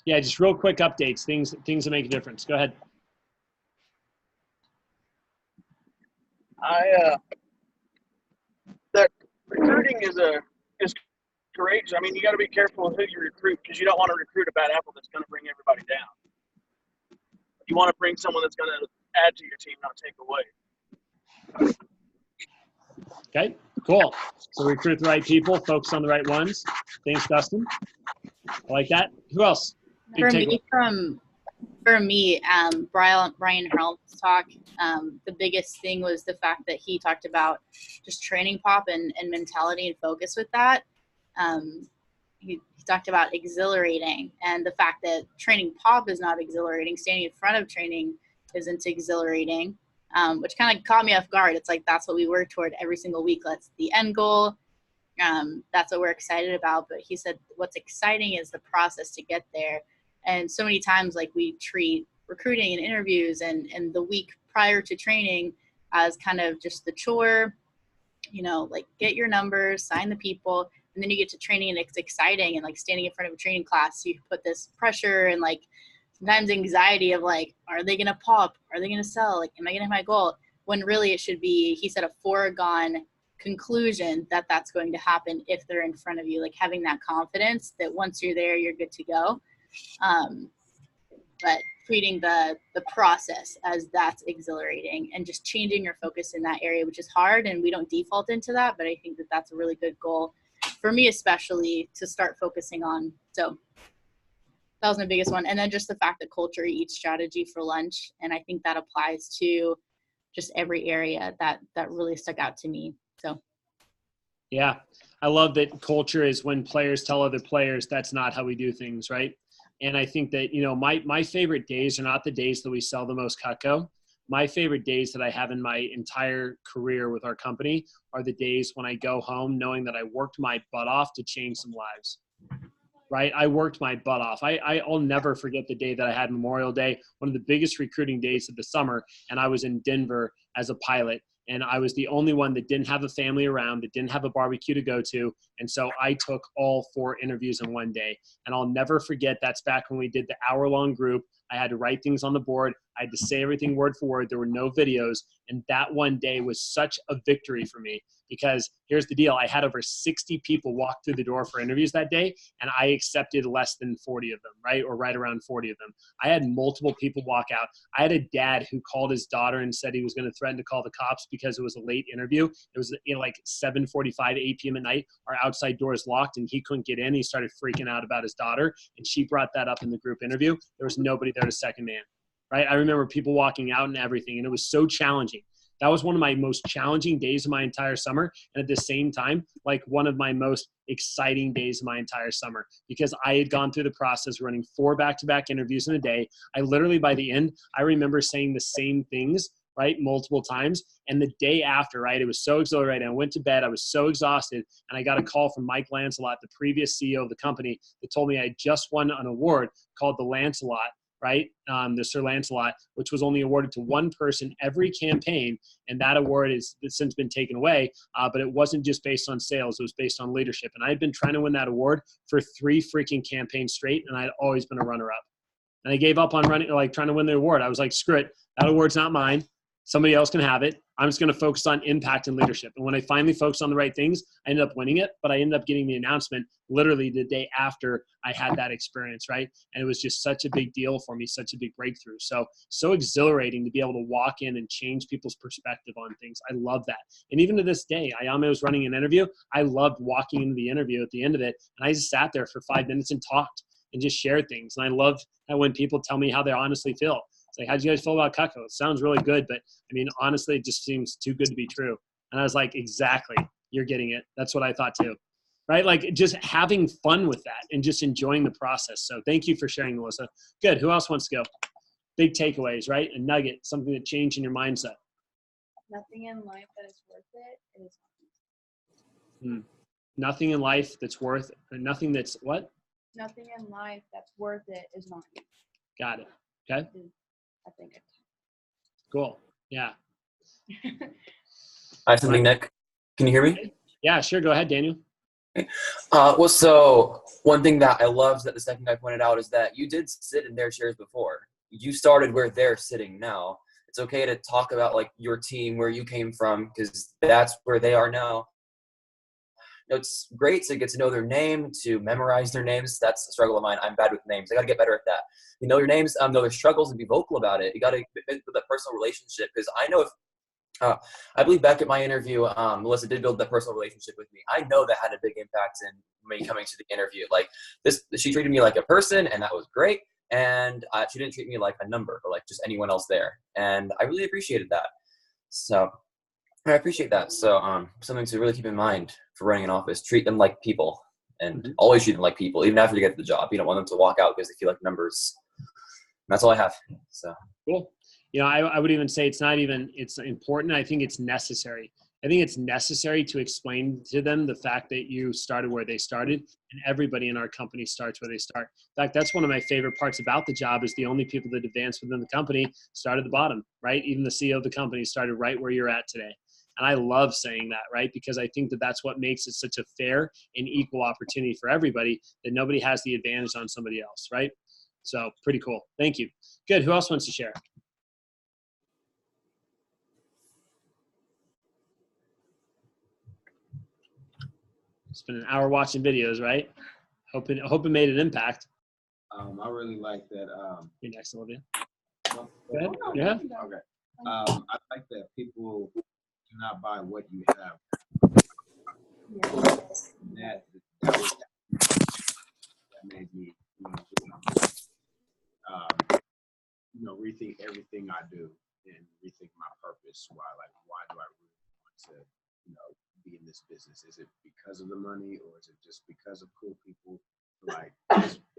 Yeah, just real quick updates, things that make a difference. Go ahead. That recruiting is great. I mean, you got to be careful with who you recruit, because you don't want to recruit a bad apple that's going to bring everybody down. You want to bring someone that's going to add to your team, not take away. Okay, cool. So recruit the right people, focus on the right ones. Thanks, Dustin. I like that. Who else? For me, Brian Helm's talk, the biggest thing was the fact that he talked about just training pop and mentality and focus with that. He talked about exhilarating, and the fact that training pop is not exhilarating, standing in front of training isn't exhilarating, which kind of caught me off guard. It's like, that's what we work toward every single week. That's the end goal. That's what we're excited about. But he said what's exciting is the process to get there. And so many times, like, we treat recruiting and interviews and the week prior to training as kind of just the chore, like get your numbers, sign the people, and then you get to training and it's exciting, and like standing in front of a training class, you put this pressure and like sometimes anxiety of like, are they going to pop? Are they going to sell? Like, am I going to hit my goal? When really it should be, he said, a foregone conclusion that that's going to happen if they're in front of you, like having that confidence that once you're there, you're good to go. But treating the process as that's exhilarating and just changing your focus in that area, which is hard, and we don't default into that, but I think that that's a really good goal for me, especially to start focusing on. So that was my biggest one. And then just the fact that culture eats strategy for lunch. And I think that applies to just every area that really stuck out to me. So. Yeah. I love that culture is when players tell other players that's not how we do things, right? And I think that, my favorite days are not the days that we sell the most Cutco. My favorite days that I have in my entire career with our company are the days when I go home knowing that I worked my butt off to change some lives, right? I worked my butt off. I'll never forget the day that I had Memorial Day, one of the biggest recruiting days of the summer, and I was in Denver as a pilot. And I was the only one that didn't have a family around, that didn't have a barbecue to go to. And so I took all 4 interviews in one day. And I'll never forget, that's back when we did the hour-long group. I had to write things on the board. I had to say everything word for word. There were no videos. And that one day was such a victory for me, because here's the deal. I had over 60 people walk through the door for interviews that day, and I accepted less than 40 of them, right? Or right around 40 of them. I had multiple people walk out. I had a dad who called his daughter and said he was going to threaten to call the cops because it was a late interview. It was like 7:45, 8 p.m. at night. Our outside doors locked and he couldn't get in. He started freaking out about his daughter, and she brought that up in the group interview. There was nobody there to second man, right? I remember people walking out and everything, and it was so challenging. That was one of my most challenging days of my entire summer. And at the same time, like one of my most exciting days of my entire summer, because I had gone through the process running 4 back-to-back interviews in a day. I literally, by the end, I remember saying the same things, right, multiple times. And the day after, right, it was so exhilarating. I went to bed. I was so exhausted. And I got a call from Mike Lancelot, the previous CEO of the company, that told me I just won an award called the Lancelot, right? The Sir Lancelot, which was only awarded to one person every campaign. And that award has since been taken away. But it wasn't just based on sales. It was based on leadership. And I had been trying to win that award for 3 freaking campaigns straight. And I'd always been a runner-up. And I gave up on running, like trying to win the award. I was like, screw it. That award's not mine. Somebody else can have it. I'm just going to focus on impact and leadership. And when I finally focused on the right things, I ended up winning it, but I ended up getting the announcement literally the day after I had that experience, right? And it was just such a big deal for me, such a big breakthrough. So exhilarating to be able to walk in and change people's perspective on things. I love that. And even to this day, Ayame was running an interview. I loved walking into the interview at the end of it. And I just sat there for 5 minutes and talked and just shared things. And I love how when people tell me how they honestly feel. It's like, how'd you guys feel about Cutco? It sounds really good, but I mean, honestly, it just seems too good to be true. And I was like, exactly, you're getting it. That's what I thought too, right? Like just having fun with that and just enjoying the process. So thank you for sharing, Melissa. Good. Who else wants to go? Big takeaways, right? A nugget, something that changed in your mindset. Nothing in life that is worth it is Nothing in life that's worth, or nothing that's what? nothing in life that's worth it is not. Got it. Okay. I think it's Cool. Yeah. I have something, Nick. Can you hear me? Yeah, sure. Go ahead, Daniel. Well, so one thing that I loved that the second guy pointed out is that you did sit in their chairs before. You started where they're sitting now. It's okay to talk about like your team, where you came from, because that's where they are now. It's great to get to know their name, to memorize their names. That's a struggle of mine. I'm bad with names. I got to get better at that. You know your names, know their struggles, and be vocal about it. You got to build that personal relationship, because I know if I believe back at my interview, Melissa did build that personal relationship with me. I know that had a big impact in me coming to the interview. Like this, she treated me like a person, and that was great. And she didn't treat me like a number or like just anyone else there. And I really appreciated that. So I appreciate that. So something to really keep in mind for running an office: treat them like people, and always treat them like people, even after you get the job. You don't want them to walk out because they feel like numbers. And that's all I have. So cool. You know, I would even say it's not even, it's important. I think it's necessary. I think it's necessary to explain to them the fact that you started where they started, and everybody in our company starts where they start. In fact, that's one of my favorite parts about the job is the only people that advance within the company start at the bottom, right? Even the CEO of the company started right where you're at today. And I love saying that, right? Because I think that that's what makes it such a fair and equal opportunity for everybody, that nobody has the advantage on somebody else, right? So pretty cool. Thank you. Good. Who else wants to share? Spent an hour watching videos, right? Hope it made an impact. I really like that. You're next, Olivia. Go ahead. Yeah. Okay. I like that people do not buy what you have. That made me, rethink everything I do and rethink my purpose. Why do I really want to, be in this business? Is it because of the money, or is it just because of cool people? Like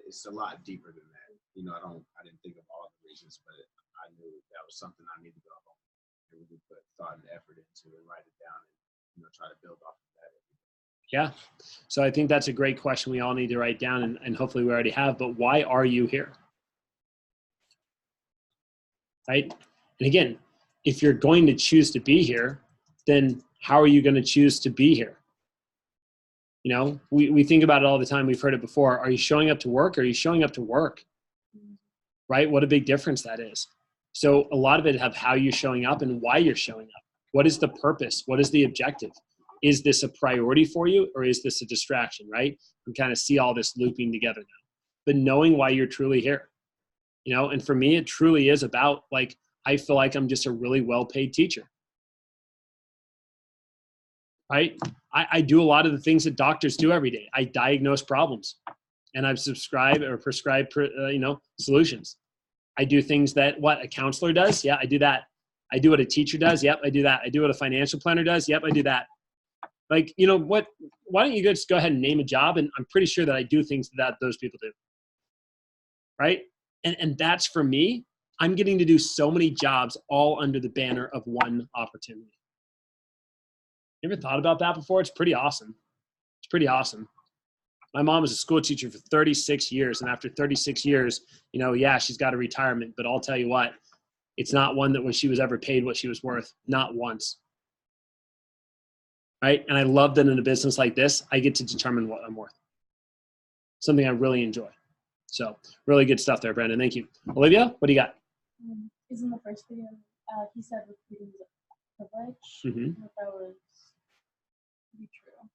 it's a lot deeper than that. I didn't think of all the reasons, but I knew that was something I needed to go home and really put thought and effort into and write it down and try to build off of that. Yeah. So I think that's a great question we all need to write down, and hopefully we already have, but why are you here? Right? And again, if you're going to choose to be here, then how are you going to choose to be here? We think about it all the time. We've heard it before. Are you showing up to work, or are you showing up to work? Right? What a big difference that is. So a lot of it have how you're showing up and why you're showing up. What is the purpose? What is the objective? Is this a priority for you, or is this a distraction, right? We kind of see all this looping together now. But knowing why you're truly here, and for me, it truly is about, like, I feel like I'm just a really well-paid teacher. Right? I do a lot of the things that doctors do every day. I diagnose problems, and I've prescribed solutions. I do things that a counselor does. Yeah, I do that. I do what a teacher does. Yep, I do that. I do what a financial planner does. Yep, I do that. Like, you know what? Why don't you just go ahead and name a job? And I'm pretty sure that I do things that those people do. Right? And that's for me. I'm getting to do so many jobs all under the banner of one opportunity. You ever thought about that before? It's pretty awesome. It's pretty awesome. My mom was a school teacher for 36 years. And after 36 years, you know, yeah, she's got a retirement, but I'll tell you what, it's not one that when she was ever paid what she was worth, not once. Right? And I love that in a business like this, I get to determine what I'm worth. Something I really enjoy. So really good stuff there, Brandon. Thank you. Olivia, what do you got? Is in the first video, he said recruiting is a privilege. Mm-hmm. That was pretty true.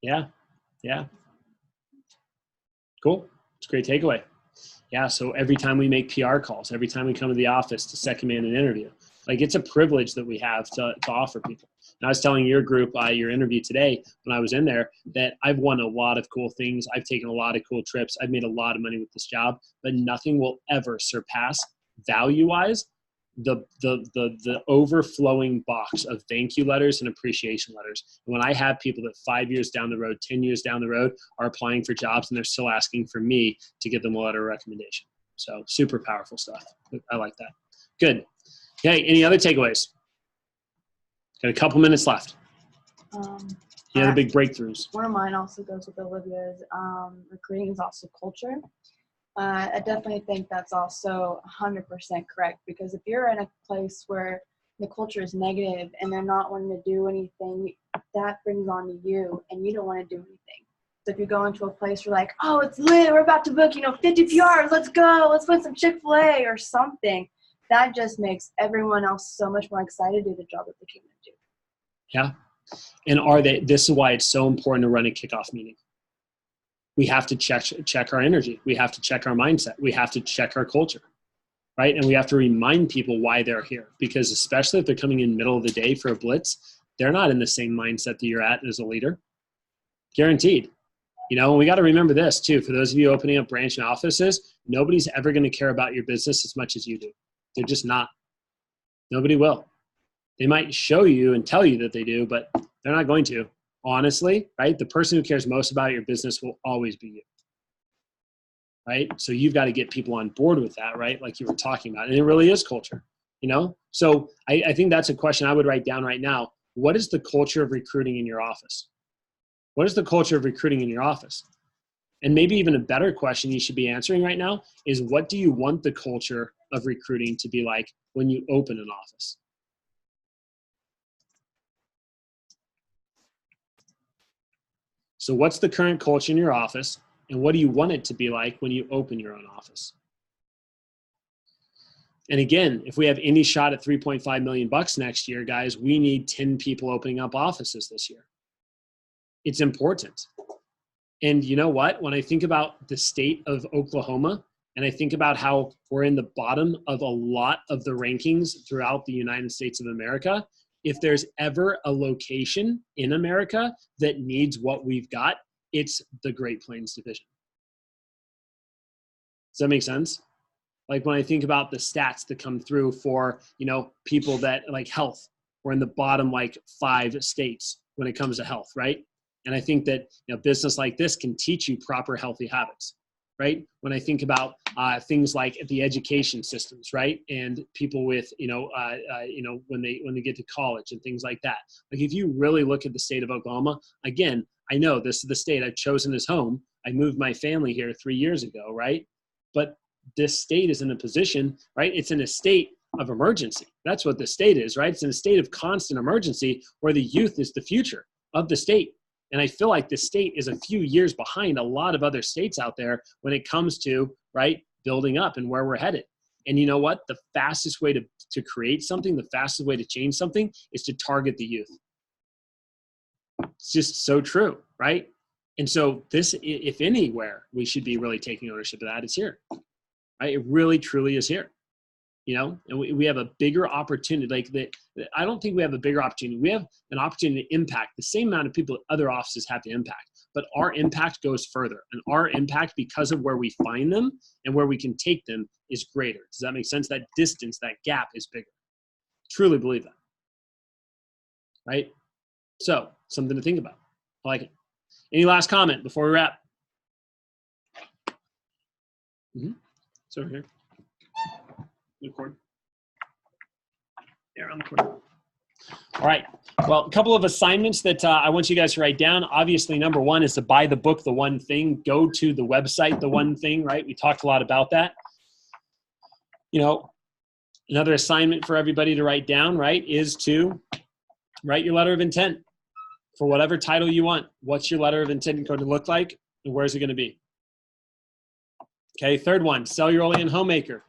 Yeah. Yeah. Cool. It's a great takeaway. Yeah. So every time we make PR calls, every time we come to the office to second man an interview, like it's a privilege that we have to offer people. And I was telling your group, your interview today, when I was in there, that I've won a lot of cool things. I've taken a lot of cool trips. I've made a lot of money with this job, but nothing will ever surpass value-wise the overflowing box of thank you letters and appreciation letters. And when I have people that 5 years down the road, 10 years down the road are applying for jobs and they're still asking for me to give them a letter of recommendation. So super powerful stuff. I like that. Good. Okay, any other takeaways? Got a couple minutes left. Any other big breakthroughs? One of mine also goes with Olivia's. Recruiting is also culture. I definitely think that's also 100% correct, because if you're in a place where the culture is negative and they're not wanting to do anything, that brings on to you and you don't want to do anything. So if you go into a place where like, oh, it's lit, we're about to book, 50 PRs, let's go, let's put some Chick-fil-A or something. That just makes everyone else so much more excited to do the job that they came to do. Yeah. And this is why it's so important to run a kickoff meeting. We have to check our energy. We have to check our mindset. We have to check our culture, right? And we have to remind people why they're here, because especially if they're coming in middle of the day for a blitz, they're not in the same mindset that you're at as a leader. Guaranteed. And we got to remember this too. For those of you opening up branch and offices, nobody's ever going to care about your business as much as you do. They're just not. Nobody will. They might show you and tell you that they do, but they're not going to. Honestly, right? The person who cares most about your business will always be you, right? So you've got to get people on board with that, right? Like you were talking about. And it really is culture, So I think that's a question I would write down right now. What is the culture of recruiting in your office? What is the culture of recruiting in your office? And maybe even a better question you should be answering right now is, what do you want the culture of recruiting to be like when you open an office? So what's the current culture in your office, and what do you want it to be like when you open your own office? And again, if we have any shot at $3.5 million next year, guys, we need 10 people opening up offices this year. It's important. And you know what? When I think about the state of Oklahoma, and I think about how we're in the bottom of a lot of the rankings throughout the United States of America, if there's ever a location in America that needs what we've got, it's the Great Plains division. Does that make sense? Like when I think about the stats that come through for, people that like health, we're in the bottom 5 states when it comes to health, right? And I think that business like this can teach you proper healthy habits, right? When I think about things like the education systems, right? And people with, when they get to college and things like that. Like if you really look at the state of Oklahoma, again, I know this is the state I've chosen as home. I moved my family here 3 years ago, right? But this state is in a position, right? It's in a state of emergency. That's what the state is, right? It's in a state of constant emergency where the youth is the future of the state. And I feel like the state is a few years behind a lot of other states out there when it comes to, right, building up and where we're headed. And you know what? The fastest way to create something, the fastest way to change something is to target the youth. It's just so true, right? And so this, if anywhere, we should be really taking ownership of that, it's here, right? It really, truly is here. And we have a bigger opportunity. I don't think we have a bigger opportunity. We have an opportunity to impact the same amount of people that other offices have to impact. but our impact goes further. And our impact, because of where we find them and where we can take them, is greater. Does that make sense? That distance, that gap is bigger. Truly believe that. Right? So, something to think about. I like it. Any last comment before we wrap? It's over here. The cord. There on the cord. All right. Well, a couple of assignments that I want you guys to write down. Obviously, number one is to buy the book, The One Thing. Go to the website, The One Thing, right? We talked a lot about that. You know, another assignment for everybody to write down, right, is to write your letter of intent for whatever title you want. What's your letter of intent going to look like, and where's it going to be? Okay, third one, sell your Olean Homemaker.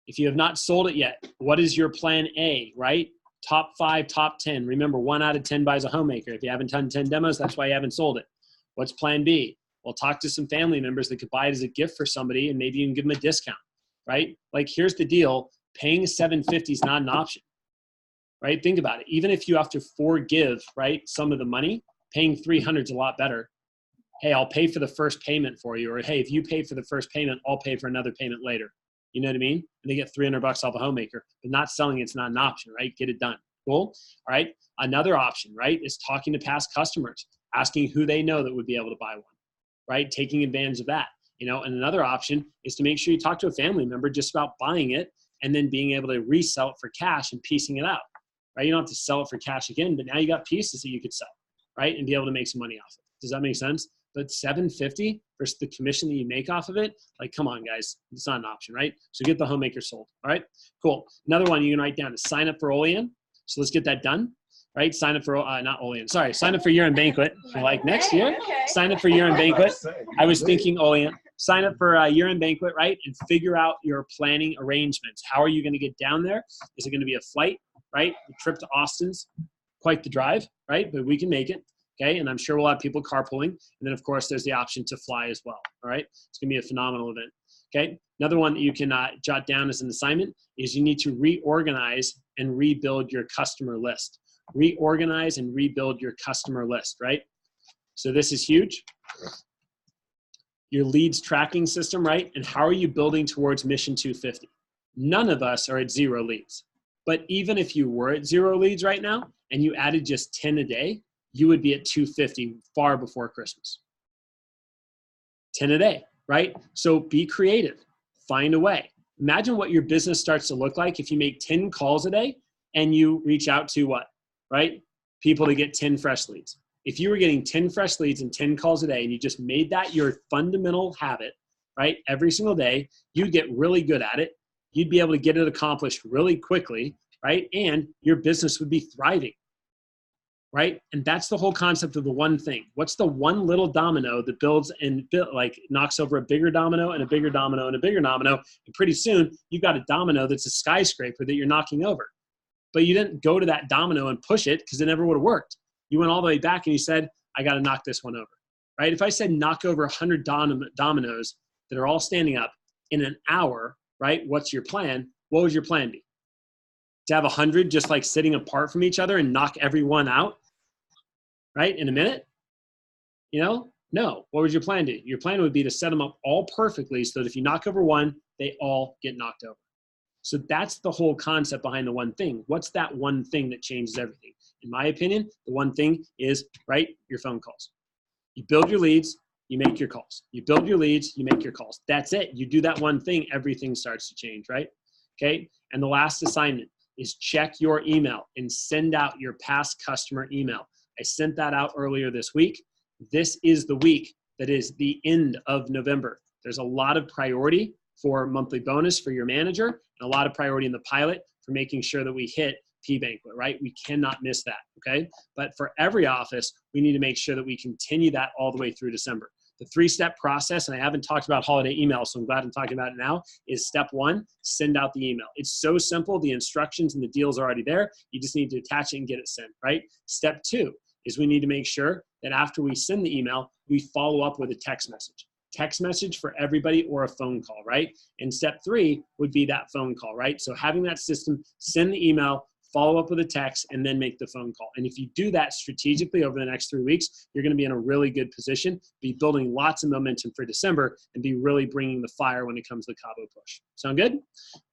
If you have not sold it yet, what is your plan A, right? Top 5, top 10. Remember, 1 out of 10 buys a homemaker. If you haven't done 10 demos, that's why you haven't sold it. What's plan B? Well, talk to some family members that could buy it as a gift for somebody, and maybe you can give them a discount, right? Like, here's the deal. Paying $750 is not an option, right? Think about it. Even if you have to forgive, right, some of the money, paying $300 is a lot better. Hey, I'll pay for the first payment for you. Or, hey, if you pay for the first payment, I'll pay for another payment later. You know what I mean? And they get $300 off a homemaker, but not selling it's not an option, right? Get it done. Cool. All right. Another option, right, is talking to past customers, asking who they know that would be able to buy one, right? Taking advantage of that, you know. And another option is to make sure you talk to a family member just about buying it and then being able to resell it for cash and piecing it out, right? You don't have to sell it for cash again, but now you got pieces that you could sell, right, and be able to make some money off it. Does that make sense? But $750 versus the commission that you make off of it, like, come on, guys, it's not an option, right? So get the homemaker sold. All right, cool. Another one you can write down is sign up for Olean. So let's get that done, right? Sign up for, not Olean, sorry. Sign up for Year End Banquet. You're like, next year, sign up for Year End Banquet. I was thinking Olean. Sign up for Year End Banquet, right? And figure out your planning arrangements. How are you going to get down there? Is it going to be a flight, right? The trip to Austin's quite the drive, right? But we can make it. Okay, and I'm sure we'll have people carpooling. And then, of course, there's the option to fly as well, all right? It's going to be a phenomenal event, okay? Another one that you can jot down as an assignment is you need to reorganize and rebuild your customer list. Reorganize and rebuild your customer list, right? So this is huge. Your leads tracking system, right? And how are you building towards Mission 250? None of us are at 0 leads. But even if you were at 0 leads right now and you added just 10 a day, you would be at 250 far before Christmas. 10 a day, right? So be creative, find a way. Imagine what your business starts to look like if you make 10 calls a day and you reach out to what, right? People to get 10 fresh leads. If you were getting 10 fresh leads and 10 calls a day and you just made that your fundamental habit, right? Every single day, you'd get really good at it. You'd be able to get it accomplished really quickly, right? And your business would be thriving. Right? And that's the whole concept of the one thing. What's the one little domino that builds and like knocks over a bigger domino and a bigger domino and a bigger domino? And pretty soon you've got a domino that's a skyscraper that you're knocking over. But you didn't go to that domino and push it because it never would have worked. You went all the way back and you said, I got to knock this one over. Right? If I said knock over 100 dominoes that are all standing up in an hour, right? What's your plan? What would your plan be? To have 100 just like sitting apart from each other and knock everyone out? Right, in a minute? You know, no. What would your plan do? Your plan would be to set them up all perfectly so that if you knock over one, they all get knocked over. So that's the whole concept behind the one thing. What's that one thing that changes everything? In my opinion, the one thing is, right, your phone calls. You build your leads, you make your calls. You build your leads, you make your calls. That's it. You do that one thing, everything starts to change, right? Okay, and the last assignment is check your email and send out your past customer email. I sent that out earlier this week. This is the week that is the end of November. There's a lot of priority for monthly bonus for your manager and a lot of priority in the pilot for making sure that we hit P-Banquet, right? We cannot miss that, okay? But for every office, we need to make sure that we continue that all the way through December. The 3-step process, and I haven't talked about holiday email, so I'm glad I'm talking about it now, is step 1, send out the email. It's so simple. The instructions and the deals are already there. You just need to attach it and get it sent, right? Step 2 is we need to make sure that after we send the email, we follow up with a text message. Text message for everybody or a phone call, right? And step 3 would be that phone call, right? So having that system, send the email, follow up with a text, and then make the phone call. And if you do that strategically over the next 3 weeks, you're going to be in a really good position, be building lots of momentum for December, and be really bringing the fire when it comes to the Cabo push. Sound good?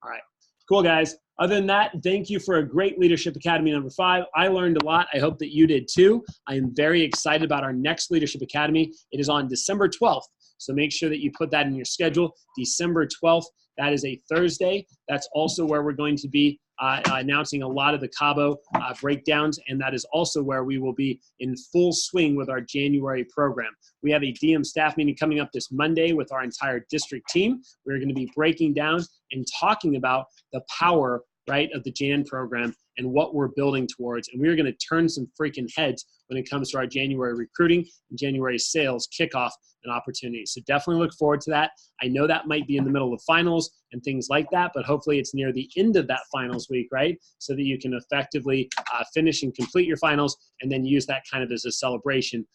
All right. Cool, guys. Other than that, thank you for a great Leadership Academy number 5. I learned a lot. I hope that you did too. I am very excited about our next Leadership Academy. It is on December 12th. So make sure that you put that in your schedule. December 12th. That is a Thursday. That's also where we're going to be announcing a lot of the Cabo breakdowns, and that is also where we will be in full swing with our January program. We have a DM staff meeting coming up this Monday with our entire district team. We're going to be breaking down and talking about the power, right, of the Jan program and what we're building towards. And we're going to turn some freaking heads when it comes to our January recruiting and January sales kickoff and opportunities. So definitely look forward to that. I know that might be in the middle of finals and things like that, but hopefully it's near the end of that finals week, right? So that you can effectively finish and complete your finals and then use that kind of as a celebration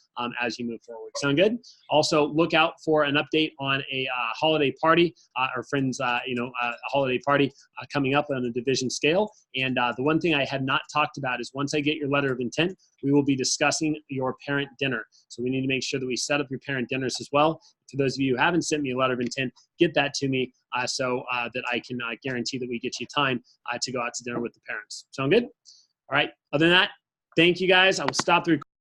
as you move forward. Sound good? Also, look out for an update on a holiday party, our friends, a holiday party coming up on a division scale. And the one thing I had not talked about is once I get your letter of intent, we will be discussing your parent dinner. So we need to make sure that we set up your parent dinners as well. For those of you who haven't sent me a letter of intent, get that to me so that I can guarantee that we get you time to go out to dinner with the parents. Sound good? All right. Other than that, thank you guys. I will stop the recording.